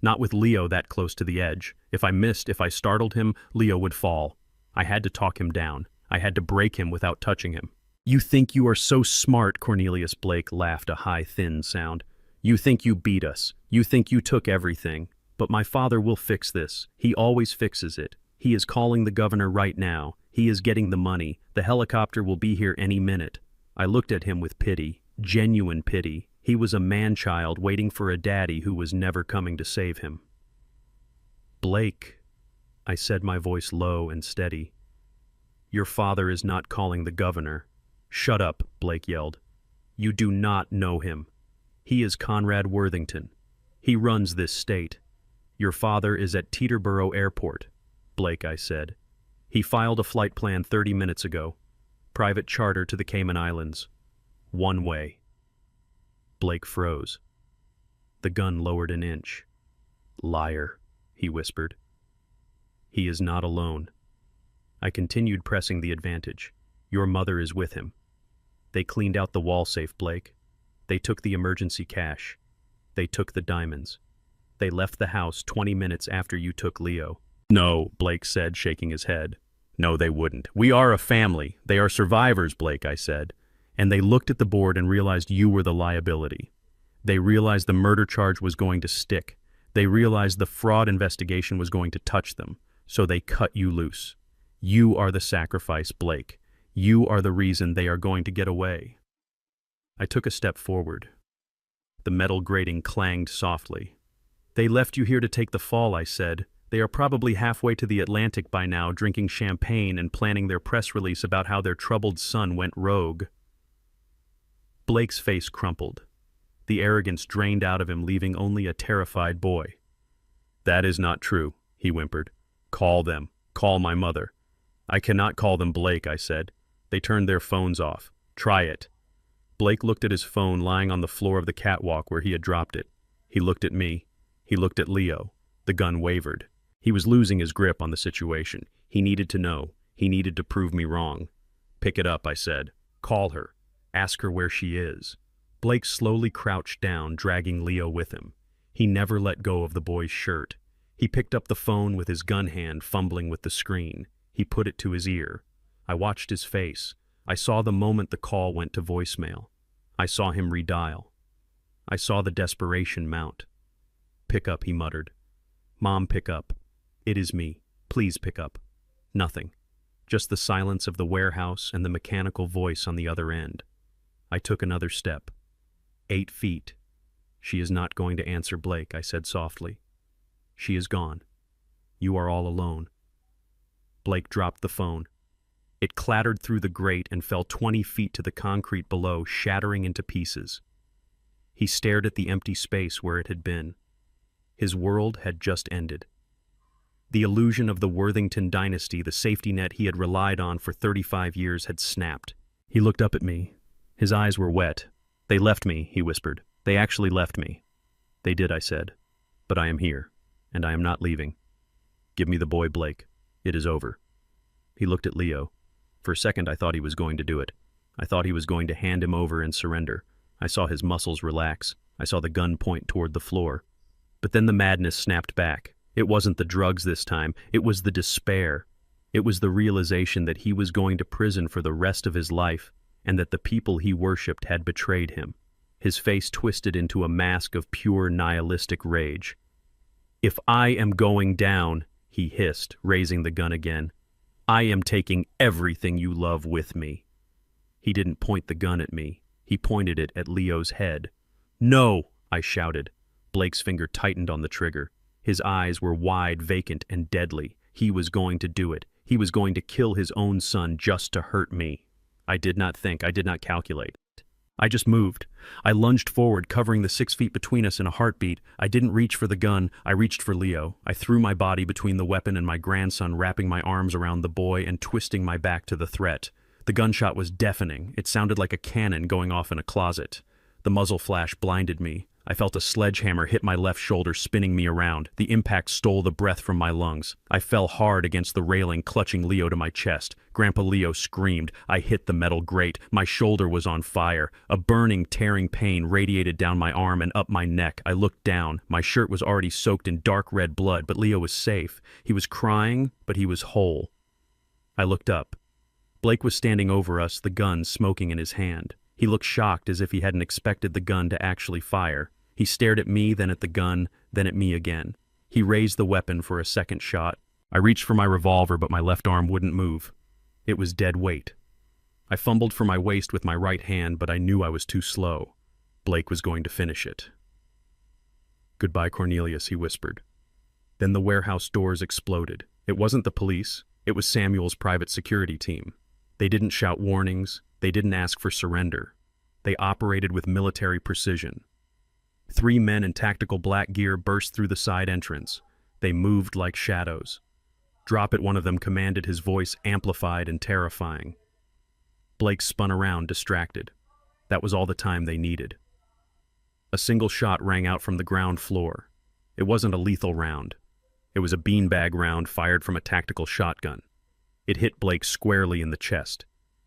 Not with Leo that close to the edge. If I missed, if I startled him, Leo would fall. I had to talk him down. I had to break him without touching him. "You think you are so smart," Cornelius Blake laughed, a high, thin sound. "You think you beat us. You think you took everything. But my father will fix this. He always fixes it. He is calling the governor right now. He is getting the money. The helicopter will be here any minute." I looked at him with pity, genuine pity. He was a man-child waiting for a daddy who was never coming to save him. "Blake," I said, my voice low and steady. "Your father is not calling the governor." "Shut up," Blake yelled. "You do not know him. He is Conrad Worthington. He runs this state. Your father is at Teterboro Airport." "Blake," I said. "He filed a flight plan 30 minutes ago. Private charter to the Cayman Islands. One way." Blake froze. The gun lowered an inch. "Liar," he whispered. "He is not alone." I continued pressing the advantage. "Your mother is with him. They cleaned out the wall safe, Blake. They took the emergency cash. They took the diamonds. They left the house 20 minutes after you took Leo." "No," Blake said, shaking his head. "No, they wouldn't. We are a family. They are survivors, Blake," I said. "And they looked at the board and realized you were the liability. They realized the murder charge was going to stick. They realized the fraud investigation was going to touch them. So they cut you loose. You are the sacrifice, Blake. You are the reason they are going to get away." I took a step forward. The metal grating clanged softly. "They left you here to take the fall," I said. "They are probably halfway to the Atlantic by now, drinking champagne and planning their press release about how their troubled son went rogue." Blake's face crumpled. The arrogance drained out of him, leaving only a terrified boy. "That is not true," he whimpered. "Call them. Call my mother." "I cannot call them, Blake," I said. "They turned their phones off. Try it." Blake looked at his phone lying on the floor of the catwalk where he had dropped it. He looked at me. He looked at Leo. The gun wavered. He was losing his grip on the situation. He needed to know. He needed to prove me wrong. "Pick it up," I said. "Call her. Ask her where she is." Blake slowly crouched down, dragging Leo with him. He never let go of the boy's shirt. He picked up the phone with his gun hand, fumbling with the screen. He put it to his ear. I watched his face. I saw the moment the call went to voicemail. I saw him redial. I saw the desperation mount. "Pick up," he muttered. "Mom, pick up. It is me. Please pick up." Nothing. Just the silence of the warehouse and the mechanical voice on the other end. I took another step. 8 feet. "She is not going to answer, Blake," I said softly. "She is gone. You are all alone." Blake dropped the phone. It clattered through the grate and fell 20 feet to the concrete below, shattering into pieces. He stared at the empty space where it had been. His world had just ended. The illusion of the Worthington dynasty, the safety net he had relied on for 35 years, had snapped. He looked up at me. His eyes were wet. "They left me," he whispered. "They actually left me." "They did," I said. "But I am here, and I am not leaving. Give me the boy, Blake. It is over." He looked at Leo. For a second I thought he was going to do it. I thought he was going to hand him over and surrender. I saw his muscles relax. I saw the gun point toward the floor. But then the madness snapped back. It wasn't the drugs this time. It was the despair. It was the realization that he was going to prison for the rest of his life, and that the people he worshipped had betrayed him. His face twisted into a mask of pure nihilistic rage. "If I am going down," he hissed, raising the gun again, "I am taking everything you love with me." He didn't point the gun at me. He pointed it at Leo's head. "No!" I shouted. Blake's finger tightened on the trigger. His eyes were wide, vacant, and deadly. He was going to do it. He was going to kill his own son just to hurt me. I did not think. I did not calculate. I just moved. I lunged forward, covering the 6 feet between us in a heartbeat. I didn't reach for the gun. I reached for Leo. I threw my body between the weapon and my grandson, wrapping my arms around the boy and twisting my back to the threat. The gunshot was deafening. It sounded like a cannon going off in a closet. The muzzle flash blinded me. I felt a sledgehammer hit my left shoulder, spinning me around. The impact stole the breath from my lungs. I fell hard against the railing, clutching Leo to my chest. Grandpa Leo screamed. I hit the metal grate. My shoulder was on fire. A burning, tearing pain radiated down my arm and up my neck. I looked down. My shirt was already soaked in dark red blood, but Leo was safe. He was crying, but he was whole. I looked up. Blake was standing over us, the gun smoking in his hand. He looked shocked, as if he hadn't expected the gun to actually fire. He stared at me, then at the gun, then at me again. He raised the weapon for a second shot. I reached for my revolver, but my left arm wouldn't move. It was dead weight. I fumbled for my waist with my right hand, but I knew I was too slow. Blake was going to finish it. "Goodbye, Cornelius," he whispered. Then the warehouse doors exploded. It wasn't the police. It was Samuel's private security team. They didn't shout warnings. They didn't ask for surrender. They operated with military precision. 3 men in tactical black gear burst through the side entrance. They moved like shadows. "Drop it," one of them commanded, his voice amplified and terrifying. Blake spun around, distracted. That was all the time they needed. A single shot rang out from the ground floor. It wasn't a lethal round. It was a beanbag round fired from a tactical shotgun. It hit Blake squarely in the chest.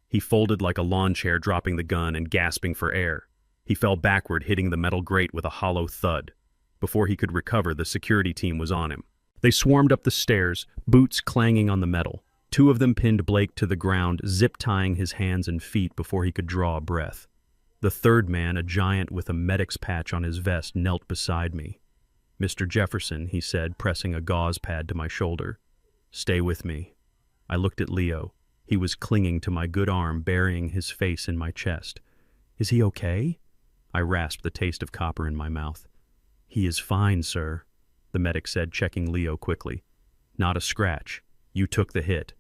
He folded like a lawn chair, dropping the gun and gasping for air. He fell backward, hitting the metal grate with a hollow thud. Before he could recover, the security team was on him. They swarmed up the stairs, boots clanging on the metal. 2 of them pinned Blake to the ground, zip-tying his hands and feet before he could draw a breath. The 3rd man, a giant with a medic's patch on his vest, knelt beside me. "Mr. Jefferson," he said, pressing a gauze pad to my shoulder. "Stay with me." I looked at Leo. He was clinging to my good arm, burying his face in my chest. "Is he okay?" I rasped, the taste of copper in my mouth. "He is fine, sir," the medic said, checking Leo quickly. "Not a scratch. You took the hit."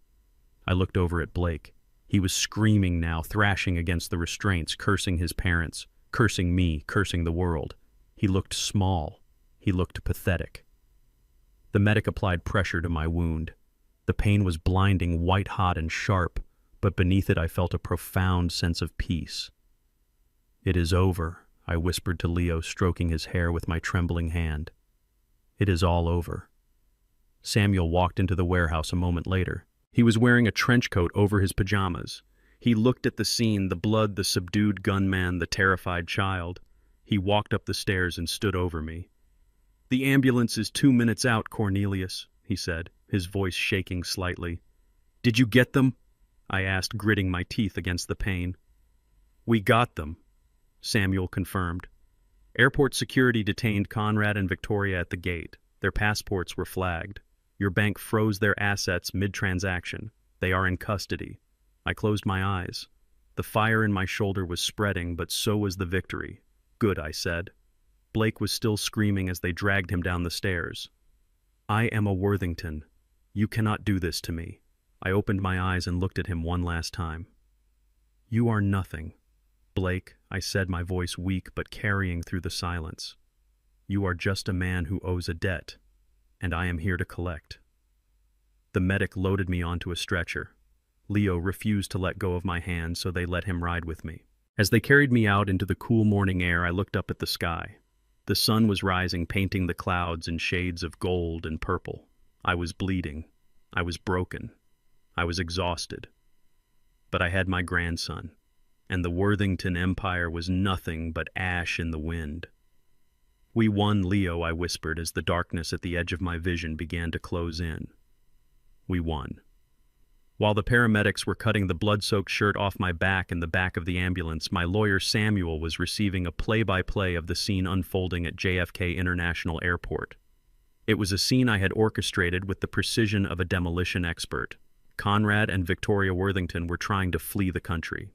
I looked over at Blake. He was screaming now, thrashing against the restraints, cursing his parents. cursing me, cursing the world. He looked small. He looked pathetic. The medic applied pressure to my wound. The pain was blinding, white-hot and sharp, but beneath it I felt a profound sense of peace. "It is over," I whispered to Leo, stroking his hair with my trembling hand. "It is all over." Samuel walked into the warehouse a moment later. He was wearing a trench coat over his pajamas. He looked at the scene, the blood, the subdued gunman, the terrified child. He walked up the stairs and stood over me. "The ambulance is 2 minutes out, Cornelius," he said, his voice shaking slightly. "Did you get them?" I asked, gritting my teeth against the pain. "We got them," Samuel confirmed. "Airport security detained Conrad and Victoria at the gate. Their passports were flagged. Your bank froze their assets mid-transaction. They are in custody." I closed my eyes. The fire in my shoulder was spreading, but so was the victory. "Good," I said. Blake was still screaming as they dragged him down the stairs. "I am a Worthington. You cannot do this to me." I opened my eyes and looked at him one last time. "You are nothing. Blake," I said, my voice weak but carrying through the silence. "You are just a man who owes a debt, and I am here to collect." The medic loaded me onto a stretcher. Leo refused to let go of my hand, so they let him ride with me. As they carried me out into the cool morning air, I looked up at the sky. The sun was rising, painting the clouds in shades of gold and purple. I was bleeding. I was broken. I was exhausted. But I had my grandson, and the Worthington Empire was nothing but ash in the wind. "We won, Leo," I whispered as the darkness at the edge of my vision began to close in. "We won." While the paramedics were cutting the blood-soaked shirt off my back in the back of the ambulance, my lawyer Samuel was receiving a play-by-play of the scene unfolding at JFK International Airport. It was a scene I had orchestrated with the precision of a demolition expert. Conrad and Victoria Worthington were trying to flee the country.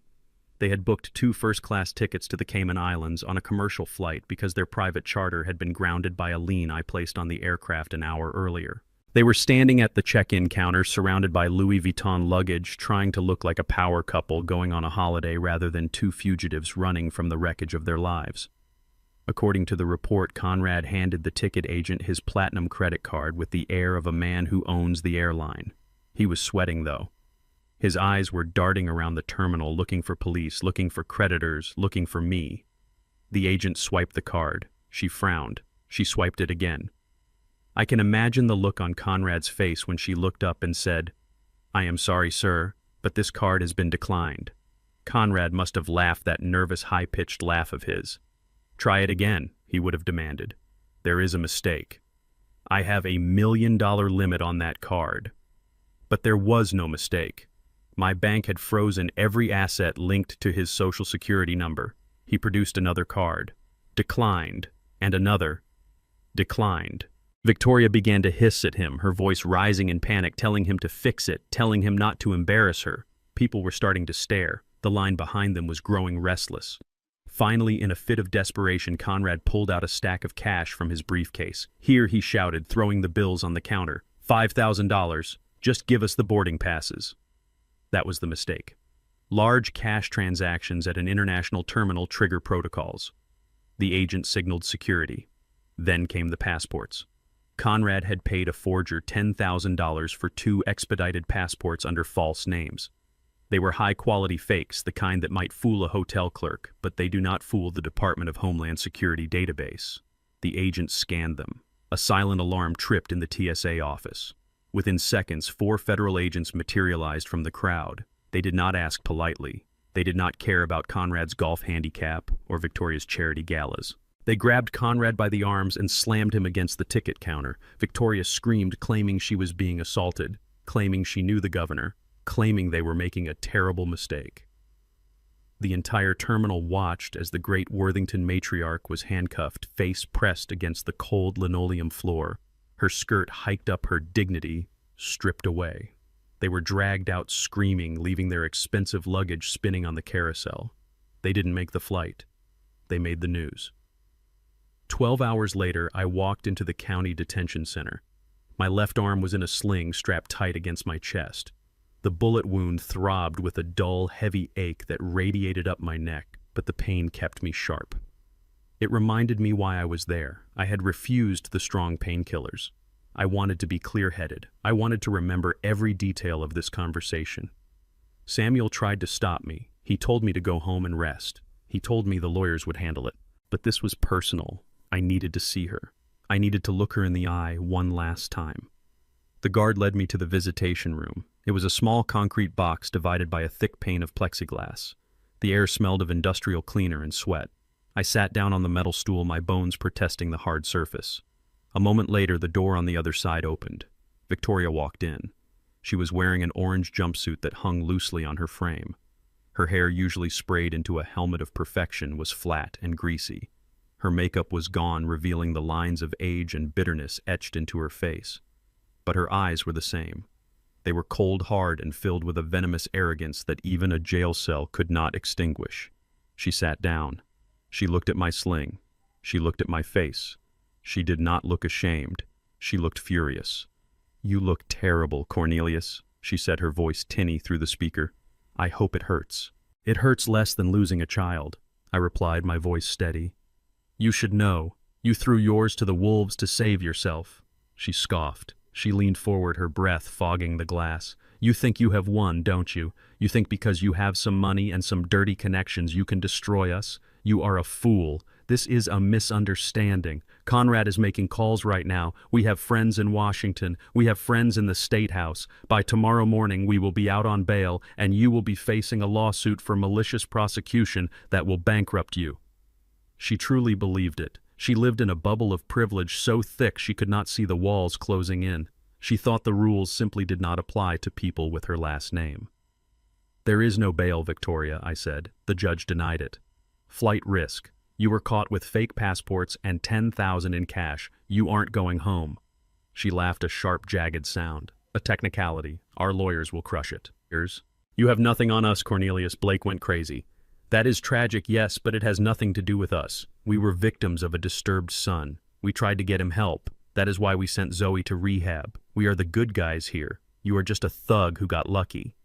They had booked 2 first-class tickets to the Cayman Islands on a commercial flight because their private charter had been grounded by a lien I placed on the aircraft an hour earlier. They were standing at the check-in counter, surrounded by Louis Vuitton luggage, trying to look like a power couple going on a holiday rather than 2 fugitives running from the wreckage of their lives. According to the report, Conrad handed the ticket agent his platinum credit card with the air of a man who owns the airline. He was sweating, though. His eyes were darting around the terminal, looking for police, looking for creditors, looking for me. The agent swiped the card. She frowned. She swiped it again. I can imagine the look on Conrad's face when she looked up and said, "I am sorry, sir, but this card has been declined." Conrad must have laughed that nervous, high-pitched laugh of his. "Try it again," he would have demanded. "There is a mistake. I have $1 million limit on that card." But there was no mistake. My bank had frozen every asset linked to his Social Security number. He produced another card. Declined. And another. Declined. Victoria began to hiss at him, her voice rising in panic, telling him to fix it, telling him not to embarrass her. People were starting to stare. The line behind them was growing restless. Finally, in a fit of desperation, Conrad pulled out a stack of cash from his briefcase. "Here," he shouted, throwing the bills on the counter. $5,000. Just give us the boarding passes." That was the mistake. Large cash transactions at an international terminal trigger protocols. The agent signaled security. Then came the passports. Conrad had paid a forger $10,000 for 2 expedited passports under false names. They were high-quality fakes, the kind that might fool a hotel clerk, but they do not fool the Department of Homeland Security database. The agent scanned them. A silent alarm tripped in the TSA office. Within seconds, 4 federal agents materialized from the crowd. They did not ask politely. They did not care about Conrad's golf handicap or Victoria's charity galas. They grabbed Conrad by the arms and slammed him against the ticket counter. Victoria screamed, claiming she was being assaulted, claiming she knew the governor, claiming they were making a terrible mistake. The entire terminal watched as the great Worthington matriarch was handcuffed, face pressed against the cold linoleum floor, her skirt hiked up, her dignity stripped away. They were dragged out screaming, leaving their expensive luggage spinning on the carousel. They didn't make the flight. They made the news. 12 hours later, I walked into the county detention center. My left arm was in a sling strapped tight against my chest. The bullet wound throbbed with a dull, heavy ache that radiated up my neck. but the pain kept me sharp. It reminded me why I was there. I had refused the strong painkillers. I wanted to be clear-headed. I wanted to remember every detail of this conversation. Samuel tried to stop me. He told me to go home and rest. He told me the lawyers would handle it. But this was personal. I needed to see her. I needed to look her in the eye one last time. The guard led me to the visitation room. It was a small concrete box divided by a thick pane of plexiglass. The air smelled of industrial cleaner and sweat. I sat down on the metal stool, my bones protesting the hard surface. A moment later, the door on the other side opened. Victoria walked in. She was wearing an orange jumpsuit that hung loosely on her frame. Her hair, usually sprayed into a helmet of perfection, was flat and greasy. Her makeup was gone, revealing the lines of age and bitterness etched into her face. But her eyes were the same. They were cold, hard, and filled with a venomous arrogance that even a jail cell could not extinguish. She sat down. She looked at my sling. She looked at my face. She did not look ashamed. She looked furious. "You look terrible, Cornelius," she said, her voice tinny through the speaker. "I hope it hurts." "It hurts less than losing a child," I replied, my voice steady. "You should know. You threw yours to the wolves to save yourself." She scoffed. She leaned forward, her breath fogging the glass. "You think you have won, don't you? You think because you have some money and some dirty connections you can destroy us? You are a fool. This is a misunderstanding. Conrad is making calls right now. We have friends in Washington. We have friends in the State House. By tomorrow morning we will be out on bail, and you will be facing a lawsuit for malicious prosecution that will bankrupt you." She truly believed it. She lived in a bubble of privilege so thick she could not see the walls closing in. She thought the rules simply did not apply to people with her last name. "There is no bail, Victoria," I said. The judge denied it. "Flight risk. You were caught with fake passports and $10,000 in cash. You aren't going home." She laughed, a sharp, jagged sound. "A technicality. Our lawyers will crush it." "You have nothing on us, Cornelius." Blake went crazy. "That is tragic, yes, but it has nothing to do with us. We were victims of a disturbed son. We tried to get him help. That is why we sent Zoe to rehab. We are the good guys here. You are just a thug who got lucky."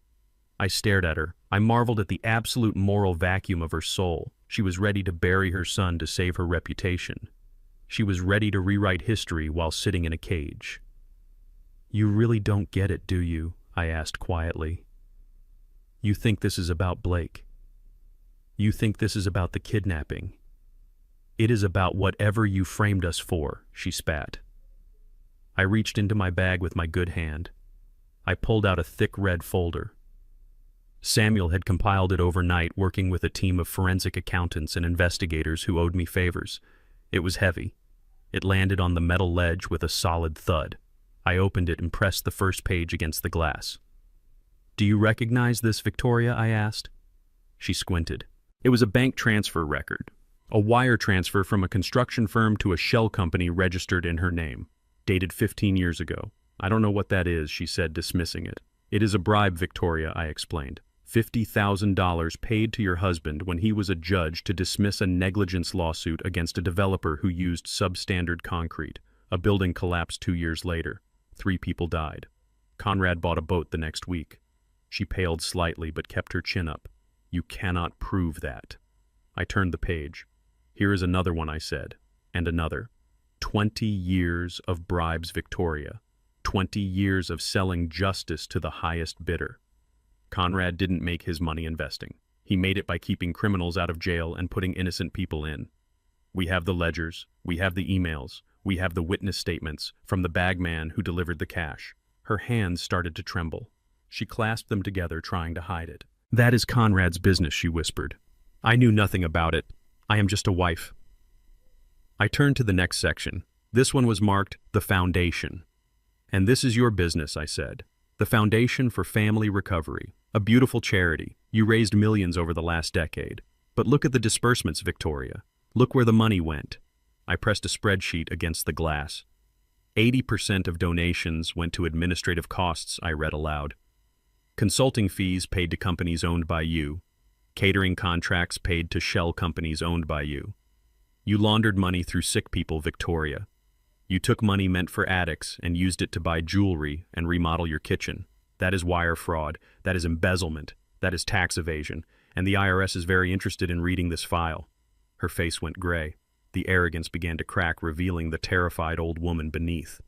I stared at her. I marveled at the absolute moral vacuum of her soul. She was ready to bury her son to save her reputation. She was ready to rewrite history while sitting in a cage. "You really don't get it, do you?" I asked quietly. "You think this is about Blake. You think this is about the kidnapping. It is about whatever you framed us for," she spat. I reached into my bag with my good hand. I pulled out a thick red folder. Samuel had compiled it overnight, working with a team of forensic accountants and investigators who owed me favors. It was heavy. It landed on the metal ledge with a solid thud. I opened it and pressed the first page against the glass. "Do you recognize this, Victoria?" I asked. She squinted. It was a bank transfer record. A wire transfer from a construction firm to a shell company registered in her name, dated 15 years ago. "I don't know what that is," she said, dismissing it. "It is a bribe, Victoria," I explained. $50,000 paid to your husband when he was a judge to dismiss a negligence lawsuit against a developer who used substandard concrete. A building collapsed 2 years later. 3 people died. Conrad bought a boat the next week." She paled slightly but kept her chin up. "You cannot prove that." I turned the page. "Here is another one," I said, and another. 20 years of bribes, Victoria. 20 years of selling justice to the highest bidder. Conrad didn't make his money investing. He made it by keeping criminals out of jail and putting innocent people in. We have the ledgers, we have the emails, we have the witness statements from the bagman who delivered the cash. Her hands started to tremble. She clasped them together, trying to hide it. "That is Conrad's business," she whispered. "I knew nothing about it. I am just a wife." I turned to the next section. This one was marked "The Foundation." "And this is your business," I said. "The Foundation for Family Recovery. A beautiful charity. You raised millions over the last decade. But look at the disbursements, Victoria. Look where the money went." I pressed a spreadsheet against the glass. 80% of donations went to administrative costs, I read aloud. Consulting fees paid to companies owned by you. Catering contracts paid to shell companies owned by you. You laundered money through sick people, Victoria. You took money meant for addicts and used it to buy jewelry and remodel your kitchen. That is wire fraud. That is embezzlement. That is tax evasion. And the IRS is very interested in reading this file. Her face went gray. The arrogance began to crack, revealing the terrified old woman beneath.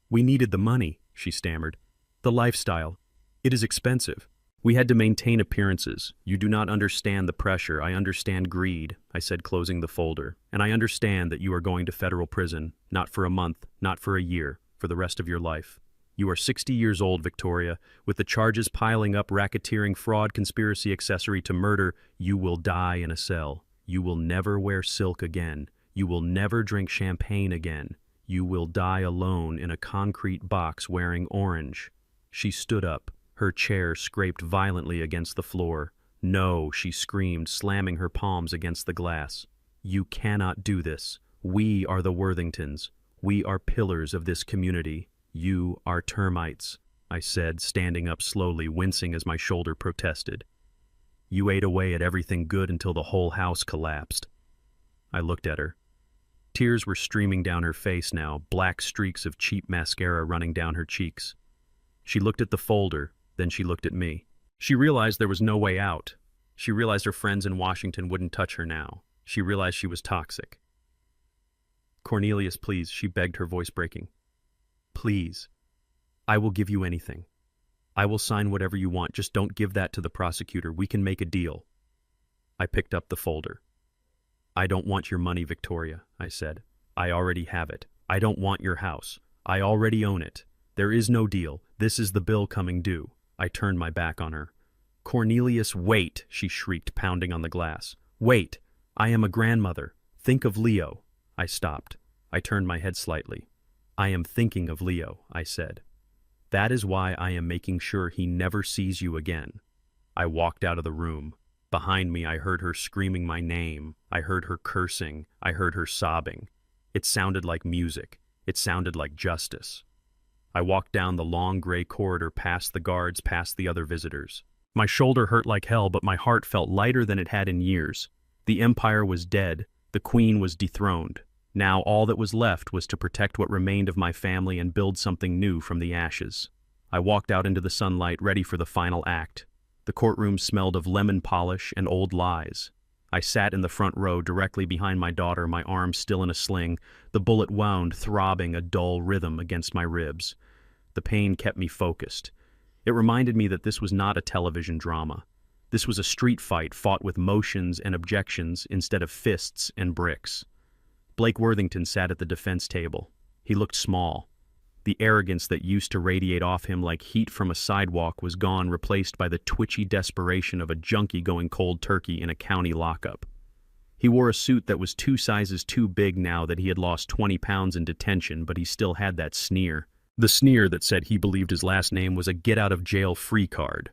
We needed the money, she stammered. The lifestyle. It is expensive. We had to maintain appearances. You do not understand the pressure. I understand greed, I said, closing the folder. And I understand that you are going to federal prison, not for a month, not for a year, for the rest of your life. You are 60 years old, Victoria. With the charges piling up, racketeering, fraud, conspiracy, accessory to murder, you will die in a cell. You will never wear silk again. You will never drink champagne again. You will die alone in a concrete box wearing orange. She stood up. Her chair scraped violently against the floor. No, she screamed, slamming her palms against the glass. You cannot do this. We are the Worthingtons. We are pillars of this community. You are termites, I said, standing up slowly, wincing as my shoulder protested. You ate away at everything good until the whole house collapsed. I looked at her. Tears were streaming down her face now, black streaks of cheap mascara running down her cheeks. She looked at the folder, then she looked at me. She realized there was no way out. She realized her friends in Washington wouldn't touch her now. She realized she was toxic. Cornelius, please, she begged, her voice breaking. Please. I will give you anything. I will sign whatever you want. Just don't give that to the prosecutor. We can make a deal. I picked up the folder. I don't want your money, Victoria, I said. I already have it. I don't want your house. I already own it. There is no deal. This is the bill coming due. I turned my back on her. Cornelius, wait, she shrieked, pounding on the glass. Wait. I am a grandmother. Think of Leo. I stopped. I turned my head slightly. I am thinking of Leo, I said. That is why I am making sure he never sees you again. I walked out of the room. Behind me, I heard her screaming my name. I heard her cursing. I heard her sobbing. It sounded like music. It sounded like justice. I walked down the long gray corridor, past the guards, past the other visitors. My shoulder hurt like hell, but my heart felt lighter than it had in years. The empire was dead. The queen was dethroned. Now all that was left was to protect what remained of my family and build something new from the ashes. I walked out into the sunlight, ready for the final act. The courtroom smelled of lemon polish and old lies. I sat in the front row, directly behind my daughter, my arm still in a sling, the bullet wound, throbbing a dull rhythm against my ribs. The pain kept me focused. It reminded me that this was not a television drama. This was a street fight fought with motions and objections instead of fists and bricks. Blake Worthington sat at the defense table. He looked small. The arrogance that used to radiate off him like heat from a sidewalk was gone, replaced by the twitchy desperation of a junkie going cold turkey in a county lockup. He wore a suit that was 2 sizes too big now that he had lost 20 pounds in detention, but he still had that sneer. The sneer that said he believed his last name was a get-out-of-jail-free card.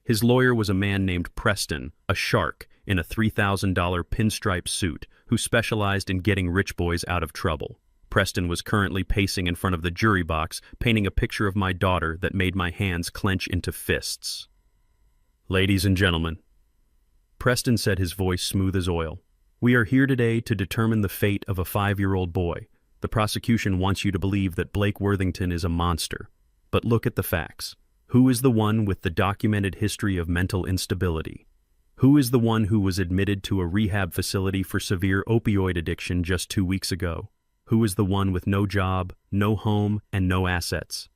His lawyer was a man named Preston, a shark, in a $3,000 pinstripe suit, who specialized in getting rich boys out of trouble. Preston was currently pacing in front of the jury box, painting a picture of my daughter that made my hands clench into fists. Ladies and gentlemen, Preston said, his voice smooth as oil, we are here today to determine the fate of a 5-year-old boy. The prosecution wants you to believe that Blake Worthington is a monster. But look at the facts. Who is the one with the documented history of mental instability? Who is the one who was admitted to a rehab facility for severe opioid addiction just 2 weeks ago? Who is the one with no job, no home, and no assets?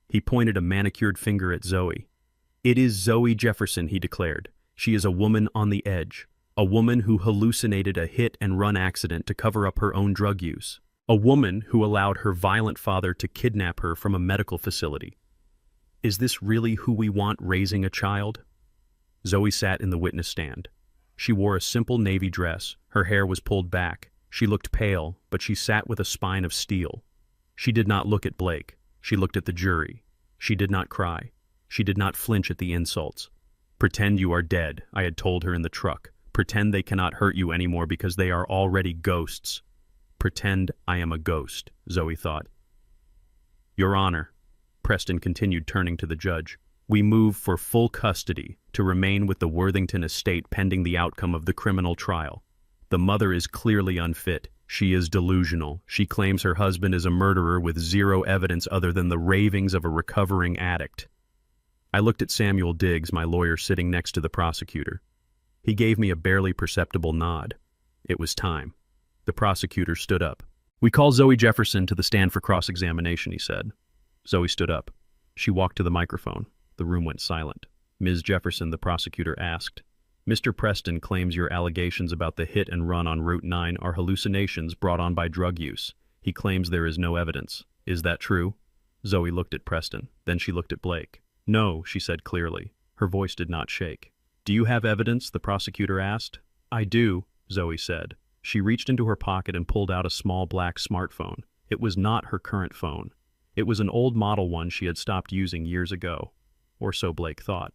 He pointed a manicured finger at Zoe. It is Zoe Jefferson, he declared. She is a woman on the edge. A woman who hallucinated a hit-and-run accident to cover up her own drug use. A woman who allowed her violent father to kidnap her from a medical facility. Is this really who we want raising a child? Zoe sat in the witness stand. She wore a simple navy dress. Her hair was pulled back. She looked pale, but she sat with a spine of steel. She did not look at Blake. She looked at the jury. She did not cry. She did not flinch at the insults. Pretend you are dead, I had told her in the truck. Pretend they cannot hurt you anymore because they are already ghosts. Pretend I am a ghost, Zoe thought. Your Honor, Preston continued, turning to the judge, we move for full custody to remain with the Worthington estate pending the outcome of the criminal trial. The mother is clearly unfit. She is delusional. She claims her husband is a murderer with zero evidence other than the ravings of a recovering addict. I looked at Samuel Diggs, my lawyer, sitting next to the prosecutor. He gave me a barely perceptible nod. It was time. The prosecutor stood up. "We call Zoe Jefferson to the stand for cross-examination," he said. Zoe stood up. She walked to the microphone. The room went silent. "Ms. Jefferson," the prosecutor asked, "Mr. Preston claims your allegations about the hit and run on Route 9 are hallucinations brought on by drug use. He claims there is no evidence. Is that true?" Zoe looked at Preston. Then she looked at Blake. "No," she said clearly. Her voice did not shake. "Do you have evidence?" the prosecutor asked. "I do," Zoe said. She reached into her pocket and pulled out a small black smartphone. It was not her current phone. It was an old model one she had stopped using years ago. Or so Blake thought.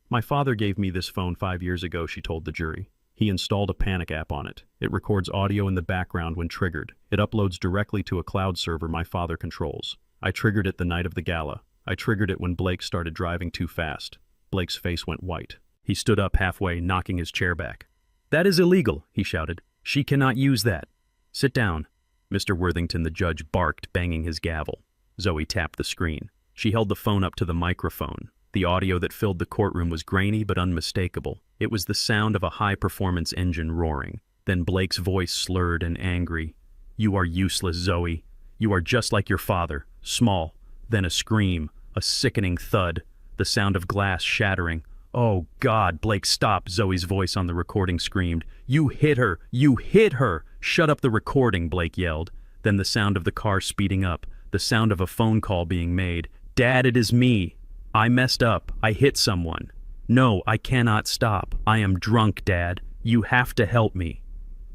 "My father gave me this phone 5 years ago," she told the jury. "He installed a panic app on it. It records audio in the background when triggered. It uploads directly to a cloud server my father controls. I triggered it the night of the gala. I triggered it when Blake started driving too fast." Blake's face went white. He stood up halfway, knocking his chair back. "That is illegal," he shouted. "She cannot use that." "Sit down." Mr. Worthington, the judge, barked, banging his gavel. Zoe tapped the screen. She held the phone up to the microphone. The audio that filled the courtroom was grainy but unmistakable. It was the sound of a high-performance engine roaring. Then Blake's voice slurred and angry. "You are useless, Zoe. You are just like your father. Small." Then a scream, a sickening thud, the sound of glass shattering. "Oh, God, Blake, stop," Zoe's voice on the recording screamed. "You hit her! You hit her!" "Shut up the recording," Blake yelled. Then the sound of the car speeding up, the sound of a phone call being made. "Dad, it is me. I messed up. I hit someone. No, I cannot stop. I am drunk, Dad. You have to help me."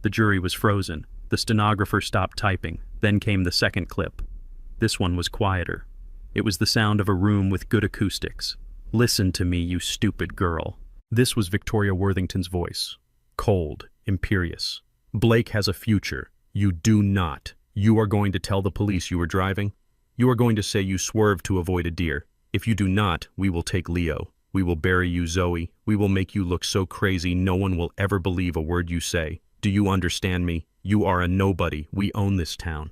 The jury was frozen. The stenographer stopped typing. Then came the second clip. This one was quieter. It was the sound of a room with good acoustics. "Listen to me, you stupid girl." This was Victoria Worthington's voice. Cold, imperious. "Blake has a future. You do not. You are going to tell the police you were driving. You are going to say you swerved to avoid a deer. If you do not, we will take Leo. We will bury you, Zoe. We will make you look so crazy no one will ever believe a word you say. Do you understand me? You are a nobody. We own this town."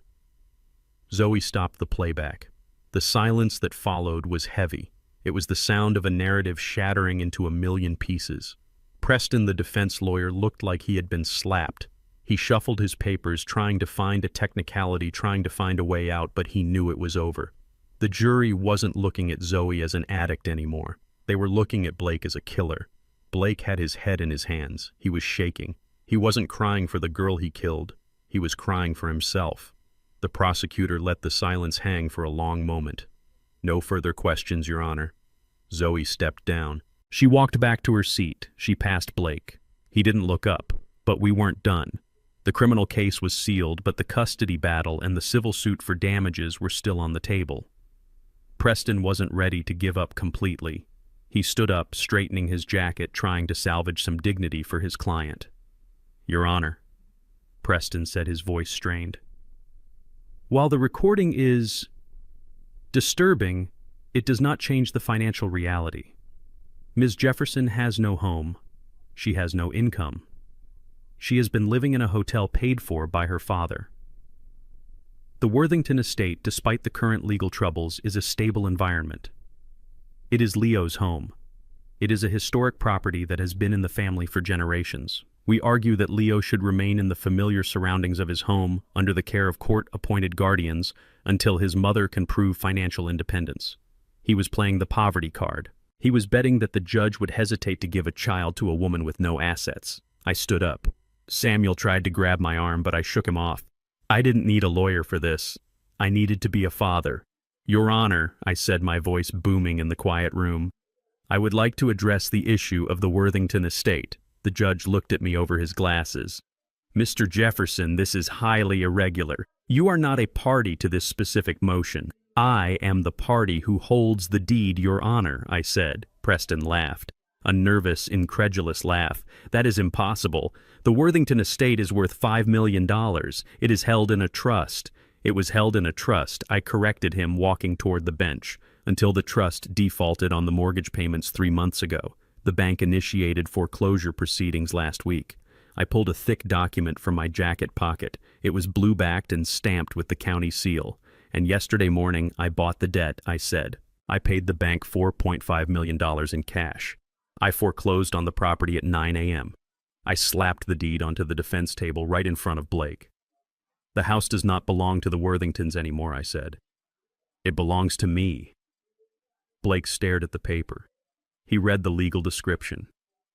Zoe stopped the playback. The silence that followed was heavy. It was the sound of a narrative shattering into a million pieces. Preston, the defense lawyer, looked like he had been slapped. He shuffled his papers, trying to find a technicality, trying to find a way out, but he knew it was over. The jury wasn't looking at Zoe as an addict anymore. They were looking at Blake as a killer. Blake had his head in his hands. He was shaking. He wasn't crying for the girl he killed. He was crying for himself. The prosecutor let the silence hang for a long moment. "No further questions, Your Honor." Zoe stepped down. She walked back to her seat. She passed Blake. He didn't look up. But we weren't done. The criminal case was sealed, but the custody battle and the civil suit for damages were still on the table. Preston wasn't ready to give up completely. He stood up, straightening his jacket, trying to salvage some dignity for his client. "Your Honor," Preston said, his voice strained. "While the recording is disturbing, it does not change the financial reality. Ms. Jefferson has no home. She has no income. She has been living in a hotel paid for by her father. The Worthington estate, despite the current legal troubles, is a stable environment. It is Leo's home. It is a historic property that has been in the family for generations. We argue that Leo should remain in the familiar surroundings of his home under the care of court-appointed guardians until his mother can prove financial independence. He was playing the poverty card. He was betting that the judge would hesitate to give a child to a woman with no assets. I stood up. Samuel tried to grab my arm, but I shook him off. I didn't need a lawyer for this. I needed to be a father. Your Honor, I said, my voice booming in the quiet room, I would like to address the issue of the Worthington estate. The judge looked at me over his glasses. Mr. Jefferson, this is highly irregular. You are not a party to this specific motion. I am the party who holds the deed, Your Honor, I said. Preston laughed. A nervous, incredulous laugh. That is impossible. The Worthington estate is worth $5 million. It is held in a trust. It was held in a trust. I corrected him, walking toward the bench, until the trust defaulted on the mortgage payments 3 months ago. The bank initiated foreclosure proceedings last week. I pulled a thick document from my jacket pocket. It was blue-backed and stamped with the county seal. And yesterday morning, I bought the debt, I said. I paid the bank $4.5 million in cash. I foreclosed on the property at 9 a.m. I slapped the deed onto the defense table right in front of Blake. "The house does not belong to the Worthingtons anymore," I said. "It belongs to me." Blake stared at the paper. He read the legal description.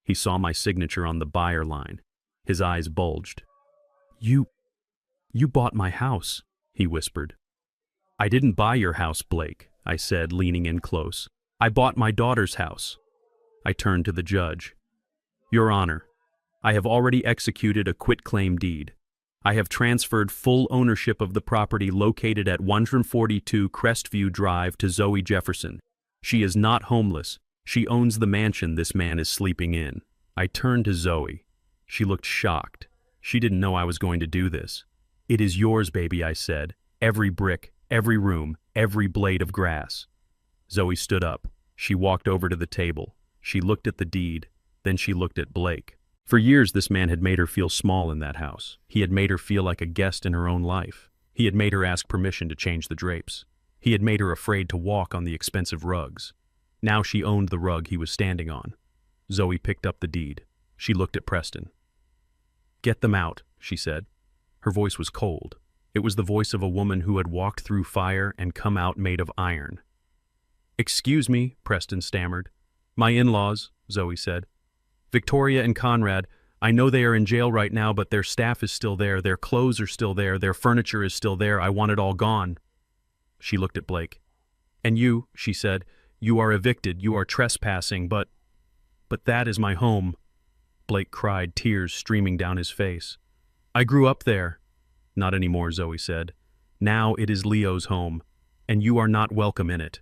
He saw my signature on the buyer line. His eyes bulged. You bought my house," he whispered. "I didn't buy your house, Blake," I said, leaning in close. "I bought my daughter's house." I turned to the judge. "Your Honor, I have already executed a quitclaim deed. I have transferred full ownership of the property located at 142 Crestview Drive to Zoe Jefferson. She is not homeless. She owns the mansion this man is sleeping in." I turned to Zoe. She looked shocked. She didn't know I was going to do this. "It is yours, baby," I said. "Every brick, every room, every blade of grass." Zoe stood up. She walked over to the table. She looked at the deed. Then she looked at Blake. For years, this man had made her feel small in that house. He had made her feel like a guest in her own life. He had made her ask permission to change the drapes. He had made her afraid to walk on the expensive rugs. Now she owned the rug he was standing on. Zoe picked up the deed. She looked at Preston. "Get them out," she said. Her voice was cold. It was the voice of a woman who had walked through fire and come out made of iron. "Excuse me," Preston stammered. "My in-laws," Zoe said. "Victoria and Conrad, I know they are in jail right now, but their staff is still there, their clothes are still there, their furniture is still there. I want it all gone." She looked at Blake. "And you," she said, "you are evicted, you are trespassing, but that is my home." Blake cried, tears streaming down his face. "I grew up there." "Not anymore," Zoe said. "Now it is Leo's home, and you are not welcome in it."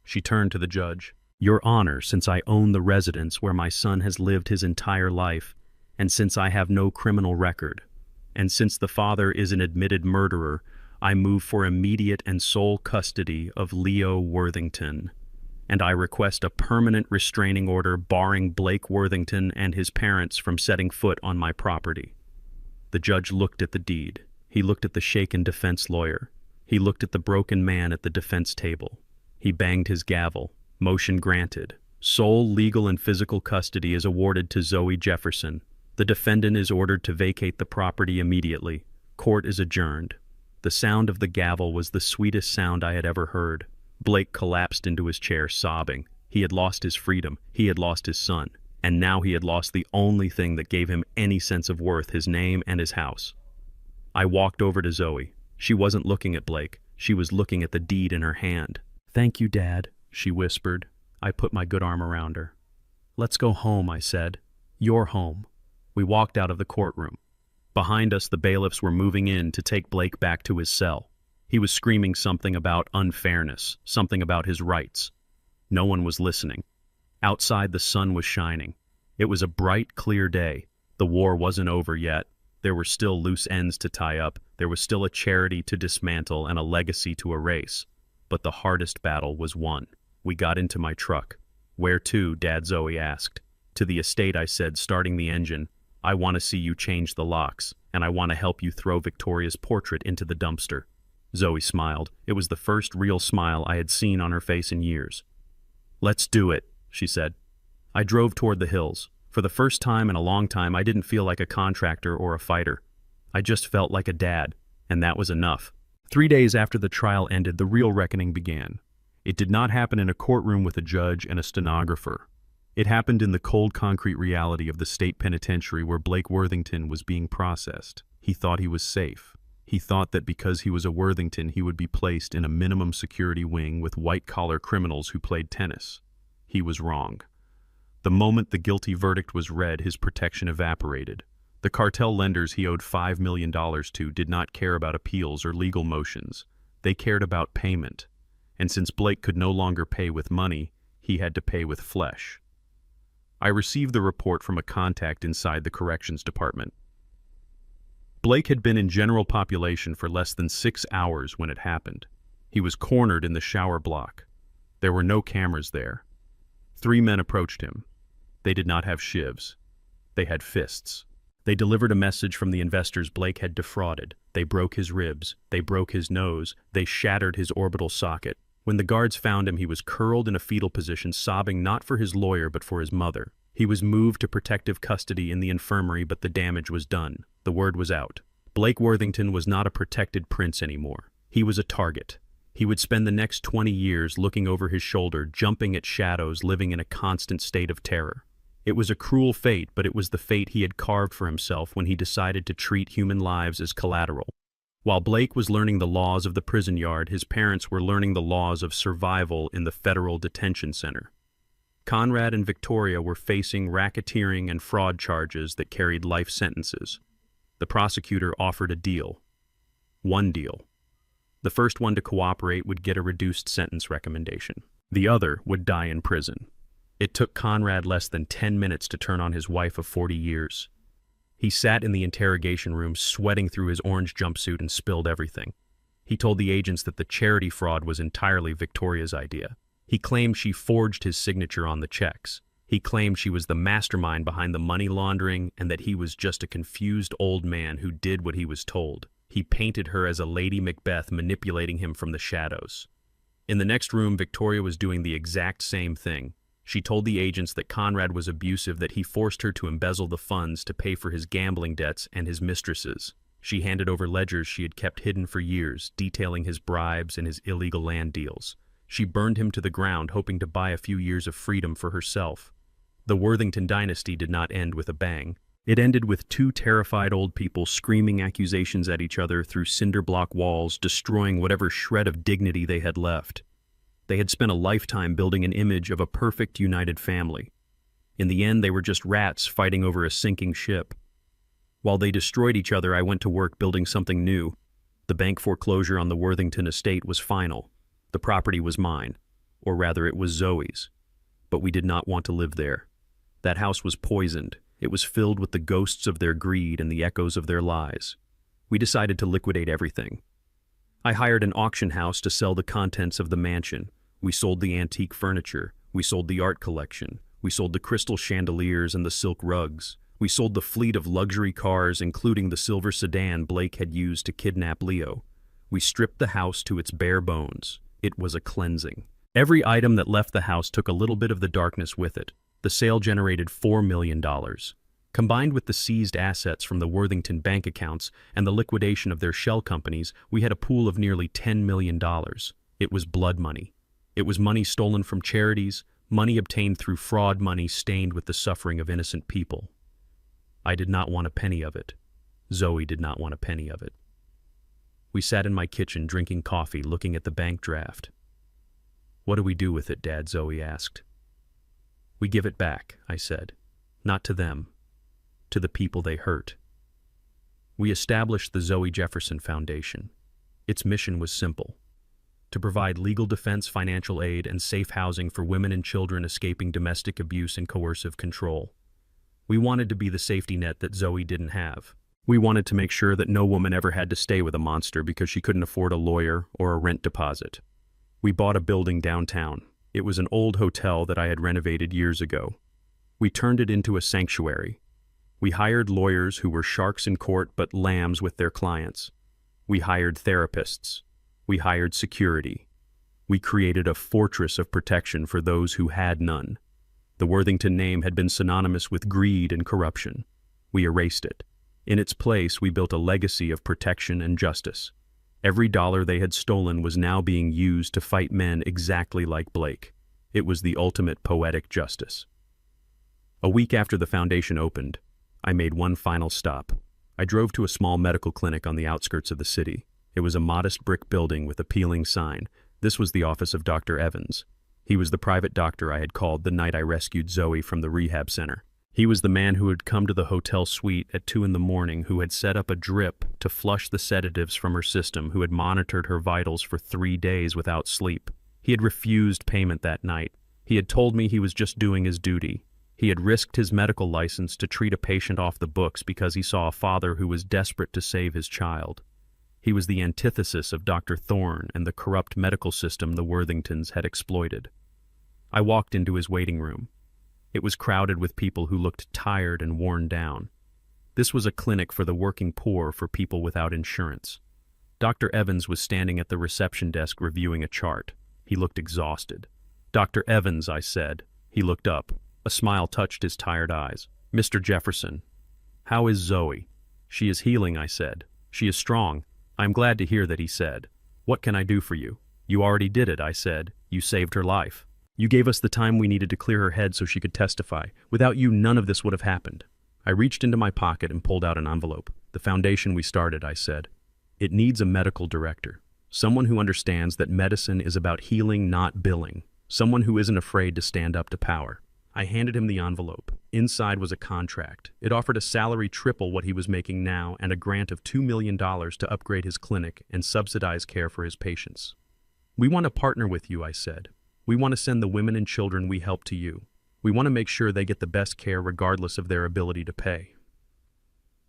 She turned to the judge. "Your Honor, since I own the residence where my son has lived his entire life, and since I have no criminal record, and since the father is an admitted murderer, I move for immediate and sole custody of Leo Worthington, and I request a permanent restraining order barring Blake Worthington and his parents from setting foot on my property." The judge looked at the deed. He looked at the shaken defense lawyer. He looked at the broken man at the defense table. He banged his gavel. Motion granted. Sole legal and physical custody is awarded to Zoe Jefferson. The defendant is ordered to vacate the property immediately. Court is adjourned. The sound of the gavel was the sweetest sound I had ever heard. Blake collapsed into his chair, sobbing. He had lost his freedom. He had lost his son. And now he had lost the only thing that gave him any sense of worth, his name and his house. I walked over to Zoe. She wasn't looking at Blake. She was looking at the deed in her hand. "Thank you, Dad," she whispered. I put my good arm around her. "Let's go home," I said. "Your home." We walked out of the courtroom. Behind us, the bailiffs were moving in to take Blake back to his cell. He was screaming something about unfairness, something about his rights. No one was listening. Outside, the sun was shining. It was a bright, clear day. The war wasn't over yet. There were still loose ends to tie up. There was still a charity to dismantle and a legacy to erase. But the hardest battle was won. We got into my truck. "Where to?" Dad, Zoe asked. "To the estate," I said, starting the engine. "I want to see you change the locks, and I want to help you throw Victoria's portrait into the dumpster." Zoe smiled. It was the first real smile I had seen on her face in years. "Let's do it," she said. I drove toward the hills. For the first time in a long time, I didn't feel like a contractor or a fighter. I just felt like a dad, and that was enough. 3 days after the trial ended, the real reckoning began. It did not happen in a courtroom with a judge and a stenographer. It happened in the cold concrete reality of the state penitentiary where Blake Worthington was being processed. He thought he was safe. He thought that because he was a Worthington, he would be placed in a minimum security wing with white-collar criminals who played tennis. He was wrong. The moment the guilty verdict was read, his protection evaporated. The cartel lenders he owed $5 million to did not care about appeals or legal motions. They cared about payment. And since Blake could no longer pay with money, he had to pay with flesh. I received the report from a contact inside the corrections department. Blake had been in general population for less than 6 hours when it happened. He was cornered in the shower block. There were no cameras there. 3 men approached him. They did not have shivs. They had fists. They delivered a message from the investors Blake had defrauded. They broke his ribs. They broke his nose. They shattered his orbital socket. When the guards found him, he was curled in a fetal position, sobbing not for his lawyer but for his mother. He was moved to protective custody in the infirmary, but the damage was done. The word was out. Blake Worthington was not a protected prince anymore. He was a target. He would spend the next 20 years looking over his shoulder, jumping at shadows, living in a constant state of terror. It was a cruel fate, but it was the fate he had carved for himself when he decided to treat human lives as collateral. While Blake was learning the laws of the prison yard, his parents were learning the laws of survival in the federal detention center. Conrad and Victoria were facing racketeering and fraud charges that carried life sentences. The prosecutor offered a deal. One deal. The first one to cooperate would get a reduced sentence recommendation. The other would die in prison. It took Conrad less than 10 minutes to turn on his wife of 40 years. He sat in the interrogation room, sweating through his orange jumpsuit, and spilled everything. He told the agents that the charity fraud was entirely Victoria's idea. He claimed she forged his signature on the checks. He claimed she was the mastermind behind the money laundering and that he was just a confused old man who did what he was told. He painted her as a Lady Macbeth manipulating him from the shadows. In the next room, Victoria was doing the exact same thing. She told the agents that Conrad was abusive, that he forced her to embezzle the funds to pay for his gambling debts and his mistresses. She handed over ledgers she had kept hidden for years, detailing his bribes and his illegal land deals. She burned him to the ground, hoping to buy a few years of freedom for herself. The Worthington dynasty did not end with a bang. It ended with two terrified old people screaming accusations at each other through cinder block walls, destroying whatever shred of dignity they had left. They had spent a lifetime building an image of a perfect united family. In the end, they were just rats fighting over a sinking ship. While they destroyed each other, I went to work building something new. The bank foreclosure on the Worthington estate was final. The property was mine, or rather it was Zoe's. But we did not want to live there. That house was poisoned. It was filled with the ghosts of their greed and the echoes of their lies. We decided to liquidate everything. I hired an auction house to sell the contents of the mansion. We sold the antique furniture. We sold the art collection. We sold the crystal chandeliers and the silk rugs. We sold the fleet of luxury cars, including the silver sedan Blake had used to kidnap Leo. We stripped the house to its bare bones. It was a cleansing. Every item that left the house took a little bit of the darkness with it. The sale generated $4 million. Combined with the seized assets from the Worthington bank accounts and the liquidation of their shell companies, we had a pool of nearly $10 million. It was blood money. It was money stolen from charities, money obtained through fraud, money stained with the suffering of innocent people. I did not want a penny of it. Zoe did not want a penny of it. We sat in my kitchen drinking coffee, looking at the bank draft. "What do we do with it, Dad?" Zoe asked. "We give it back," I said. "Not to them, to the people they hurt." We established the Zoe Jefferson Foundation. Its mission was simple: to provide legal defense, financial aid, and safe housing for women and children escaping domestic abuse and coercive control. We wanted to be the safety net that Zoe didn't have. We wanted to make sure that no woman ever had to stay with a monster because she couldn't afford a lawyer or a rent deposit. We bought a building downtown. It was an old hotel that I had renovated years ago. We turned it into a sanctuary. We hired lawyers who were sharks in court but lambs with their clients. We hired therapists. We hired security. We created a fortress of protection for those who had none. The Worthington name had been synonymous with greed and corruption. We erased it. In its place, we built a legacy of protection and justice. Every dollar they had stolen was now being used to fight men exactly like Blake. It was the ultimate poetic justice. A week after the foundation opened, I made one final stop. I drove to a small medical clinic on the outskirts of the city. It was a modest brick building with a peeling sign. This was the office of Dr. Evans. He was the private doctor I had called the night I rescued Zoe from the rehab center. He was the man who had come to the hotel suite at 2 a.m, who had set up a drip to flush the sedatives from her system, who had monitored her vitals for 3 days without sleep. He had refused payment that night. He had told me he was just doing his duty. He had risked his medical license to treat a patient off the books because he saw a father who was desperate to save his child. He was the antithesis of Dr. Thorne and the corrupt medical system the Worthingtons had exploited. I walked into his waiting room. It was crowded with people who looked tired and worn down. This was a clinic for the working poor, for people without insurance. Dr. Evans was standing at the reception desk reviewing a chart. He looked exhausted. "Dr. Evans," I said. He looked up. A smile touched his tired eyes. "Mr. Jefferson, how is Zoe?" "She is healing," I said. "She is strong." "I am glad to hear that," he said. "What can I do for you?" "You already did it," I said. "You saved her life. You gave us the time we needed to clear her head so she could testify. Without you, none of this would have happened." I reached into my pocket and pulled out an envelope. "The foundation we started," I said. "It needs a medical director. Someone who understands that medicine is about healing, not billing. Someone who isn't afraid to stand up to power." I handed him the envelope. Inside was a contract. It offered a salary triple what he was making now and a grant of $2 million to upgrade his clinic and subsidize care for his patients. "We want to partner with you," I said. "We want to send the women and children we help to you. We want to make sure they get the best care regardless of their ability to pay."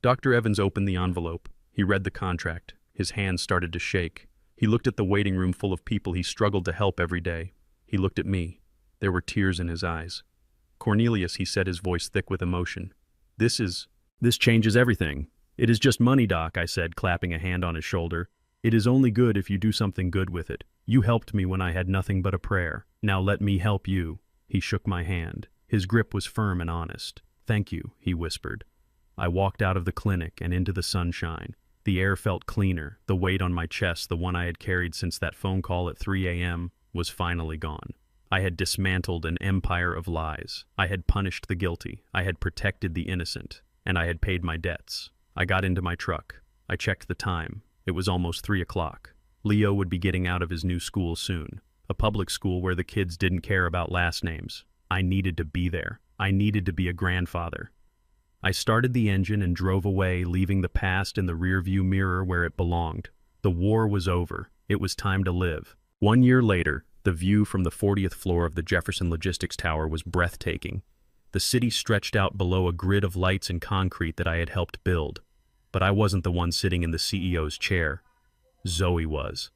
Dr. Evans opened the envelope. He read the contract. His hands started to shake. He looked at the waiting room full of people he struggled to help every day. He looked at me. There were tears in his eyes. "Cornelius," he said, his voice thick with emotion. This changes everything." "It is just money, Doc," I said, clapping a hand on his shoulder. "It is only good if you do something good with it. You helped me when I had nothing but a prayer. Now let me help you." He shook my hand. His grip was firm and honest. "Thank you," he whispered. I walked out of the clinic and into the sunshine. The air felt cleaner. The weight on my chest, the one I had carried since that phone call at 3 a.m., was finally gone. I had dismantled an empire of lies. I had punished the guilty. I had protected the innocent. And I had paid my debts. I got into my truck. I checked the time. It was almost 3 o'clock. Leo would be getting out of his new school soon. A public school where the kids didn't care about last names. I needed to be there. I needed to be a grandfather. I started the engine and drove away, leaving the past in the rearview mirror where it belonged. The war was over. It was time to live. 1 year later, the view from the 40th floor of the Jefferson Logistics Tower was breathtaking. The city stretched out below a grid of lights and concrete that I had helped build. But I wasn't the one sitting in the CEO's chair. Zoe was.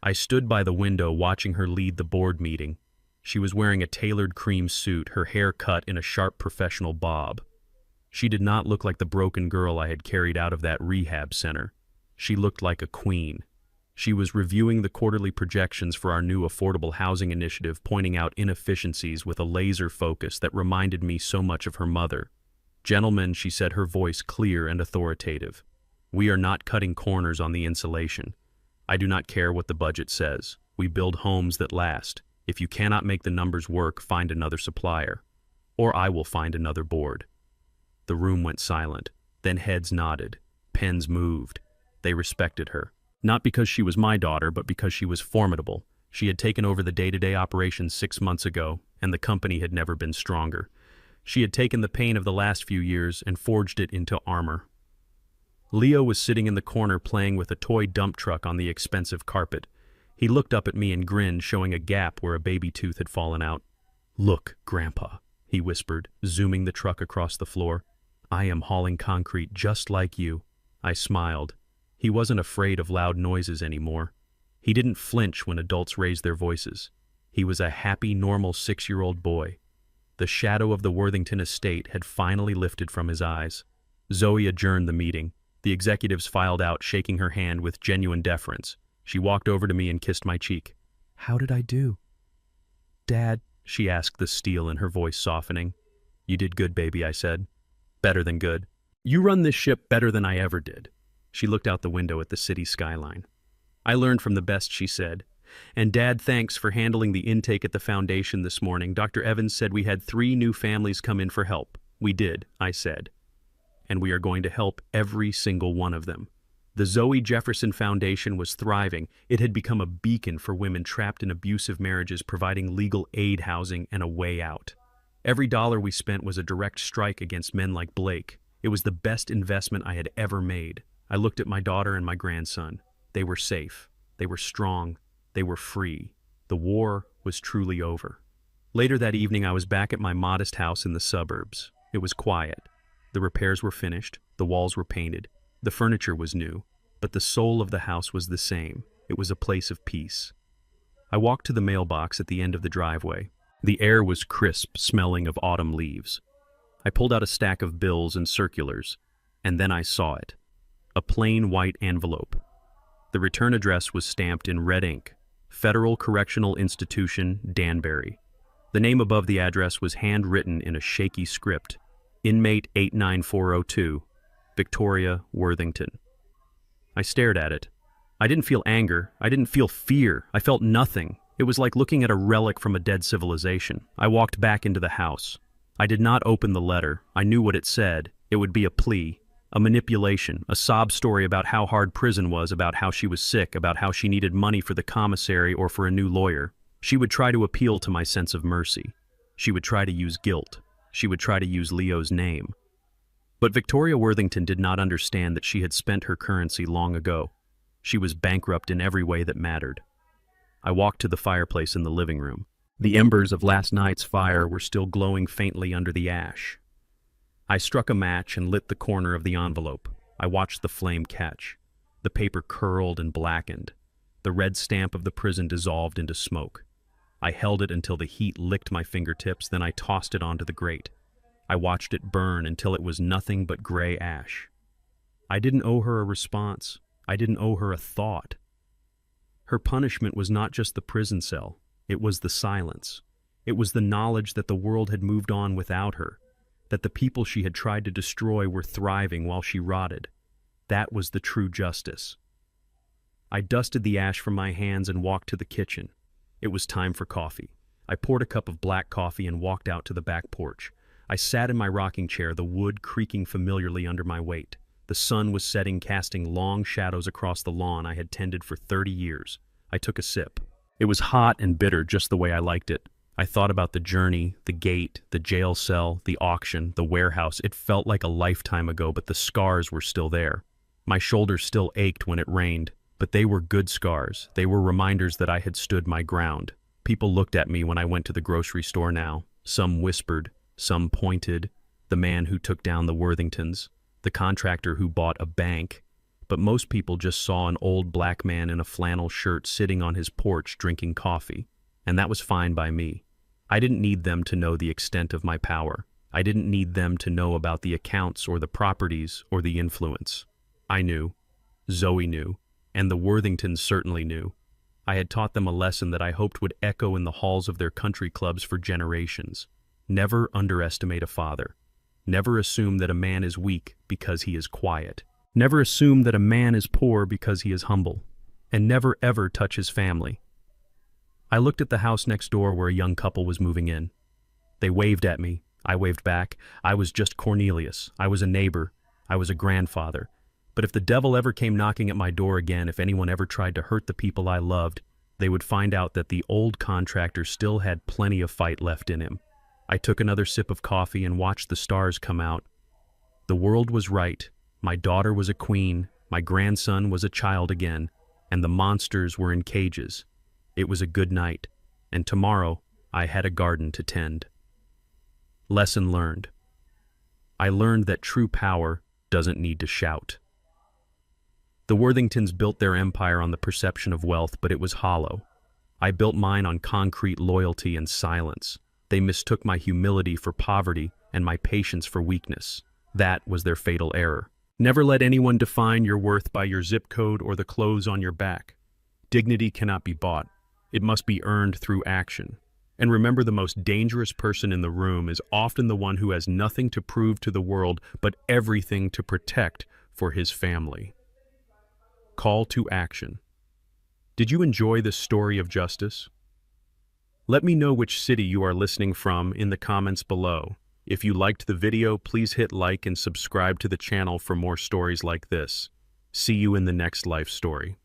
I stood by the window watching her lead the board meeting. She was wearing a tailored cream suit, her hair cut in a sharp professional bob. She did not look like the broken girl I had carried out of that rehab center. She looked like a queen. She was reviewing the quarterly projections for our new affordable housing initiative, pointing out inefficiencies with a laser focus that reminded me so much of her mother. "Gentlemen," she said, her voice clear and authoritative, "we are not cutting corners on the insulation. I do not care what the budget says. We build homes that last. If you cannot make the numbers work, find another supplier. Or I will find another board." The room went silent. Then heads nodded. Pens moved. They respected her. Not because she was my daughter, but because she was formidable. She had taken over the day-to-day operations 6 months ago, and the company had never been stronger. She had taken the pain of the last few years and forged it into armor. Leo was sitting in the corner playing with a toy dump truck on the expensive carpet. He looked up at me and grinned, showing a gap where a baby tooth had fallen out. "Look, Grandpa," he whispered, zooming the truck across the floor. "I am hauling concrete just like you." I smiled. He wasn't afraid of loud noises anymore. He didn't flinch when adults raised their voices. He was a happy, normal 6-year-old boy. The shadow of the Worthington estate had finally lifted from his eyes. Zoe adjourned the meeting. The executives filed out, shaking her hand with genuine deference. She walked over to me and kissed my cheek. "How did I do?" "Dad," she asked, the steel in her voice softening. "You did good, baby," I said. "Better than good. You run this ship better than I ever did." She looked out the window at the city skyline. "I learned from the best," she said. "And Dad, thanks for handling the intake at the foundation this morning. Dr. Evans said we had 3 new families come in for help." "We did," I said. "And we are going to help every single one of them." The Zoe Jefferson Foundation was thriving. It had become a beacon for women trapped in abusive marriages, providing legal aid, housing, and a way out. Every dollar we spent was a direct strike against men like Blake. It was the best investment I had ever made. I looked at my daughter and my grandson. They were safe. They were strong. They were free. The war was truly over. Later that evening, I was back at my modest house in the suburbs. It was quiet. The repairs were finished. The walls were painted. The furniture was new. But the soul of the house was the same. It was a place of peace. I walked to the mailbox at the end of the driveway. The air was crisp, smelling of autumn leaves. I pulled out a stack of bills and circulars, and then I saw it. A plain white envelope. The return address was stamped in red ink. Federal Correctional Institution, Danbury. The name above the address was handwritten in a shaky script. Inmate 89402, Victoria Worthington. I stared at it. I didn't feel anger. I didn't feel fear. I felt nothing. It was like looking at a relic from a dead civilization. I walked back into the house. I did not open the letter. I knew what it said. It would be a plea, a manipulation, a sob story about how hard prison was, about how she was sick, about how she needed money for the commissary or for a new lawyer. She would try to appeal to my sense of mercy. She would try to use guilt. She would try to use Leo's name. But Victoria Worthington did not understand that she had spent her currency long ago. She was bankrupt in every way that mattered. I walked to the fireplace in the living room. The embers of last night's fire were still glowing faintly under the ash. I struck a match and lit the corner of the envelope. I watched the flame catch. The paper curled and blackened. The red stamp of the prison dissolved into smoke. I held it until the heat licked my fingertips, then I tossed it onto the grate. I watched it burn until it was nothing but gray ash. I didn't owe her a response. I didn't owe her a thought. Her punishment was not just the prison cell. It was the silence. It was the knowledge that the world had moved on without her, that the people she had tried to destroy were thriving while she rotted. That was the true justice. I dusted the ash from my hands and walked to the kitchen. It was time for coffee. I poured a cup of black coffee and walked out to the back porch. I sat in my rocking chair, the wood creaking familiarly under my weight. The sun was setting, casting long shadows across the lawn I had tended for 30 years. I took a sip. It was hot and bitter, just the way I liked it. I thought about the journey, the gate, the jail cell, the auction, the warehouse. It felt like a lifetime ago, but the scars were still there. My shoulders still ached when it rained, but they were good scars. They were reminders that I had stood my ground. People looked at me when I went to the grocery store now. Some whispered, some pointed. The man who took down the Worthingtons, the contractor who bought a bank. But most people just saw an old black man in a flannel shirt sitting on his porch drinking coffee. And that was fine by me. I didn't need them to know the extent of my power. I didn't need them to know about the accounts or the properties or the influence. I knew. Zoe knew. And the Worthingtons certainly knew. I had taught them a lesson that I hoped would echo in the halls of their country clubs for generations. Never underestimate a father. Never assume that a man is weak because he is quiet. Never assume that a man is poor because he is humble. And never ever touch his family. I looked at the house next door where a young couple was moving in. They waved at me. I waved back. I was just Cornelius. I was a neighbor. I was a grandfather. But if the devil ever came knocking at my door again, if anyone ever tried to hurt the people I loved, they would find out that the old contractor still had plenty of fight left in him. I took another sip of coffee and watched the stars come out. The world was right. My daughter was a queen. My grandson was a child again. And the monsters were in cages. It was a good night. And tomorrow, I had a garden to tend. Lesson learned. I learned that true power doesn't need to shout. The Worthingtons built their empire on the perception of wealth, but it was hollow. I built mine on concrete loyalty and silence. They mistook my humility for poverty and my patience for weakness. That was their fatal error. Never let anyone define your worth by your zip code or the clothes on your back. Dignity cannot be bought. It must be earned through action. And remember, the most dangerous person in the room is often the one who has nothing to prove to the world but everything to protect for his family. Call to action. Did you enjoy this story of justice? Let me know which city you are listening from in the comments below. If you liked the video, please hit like and subscribe to the channel for more stories like this. See you in the next life story.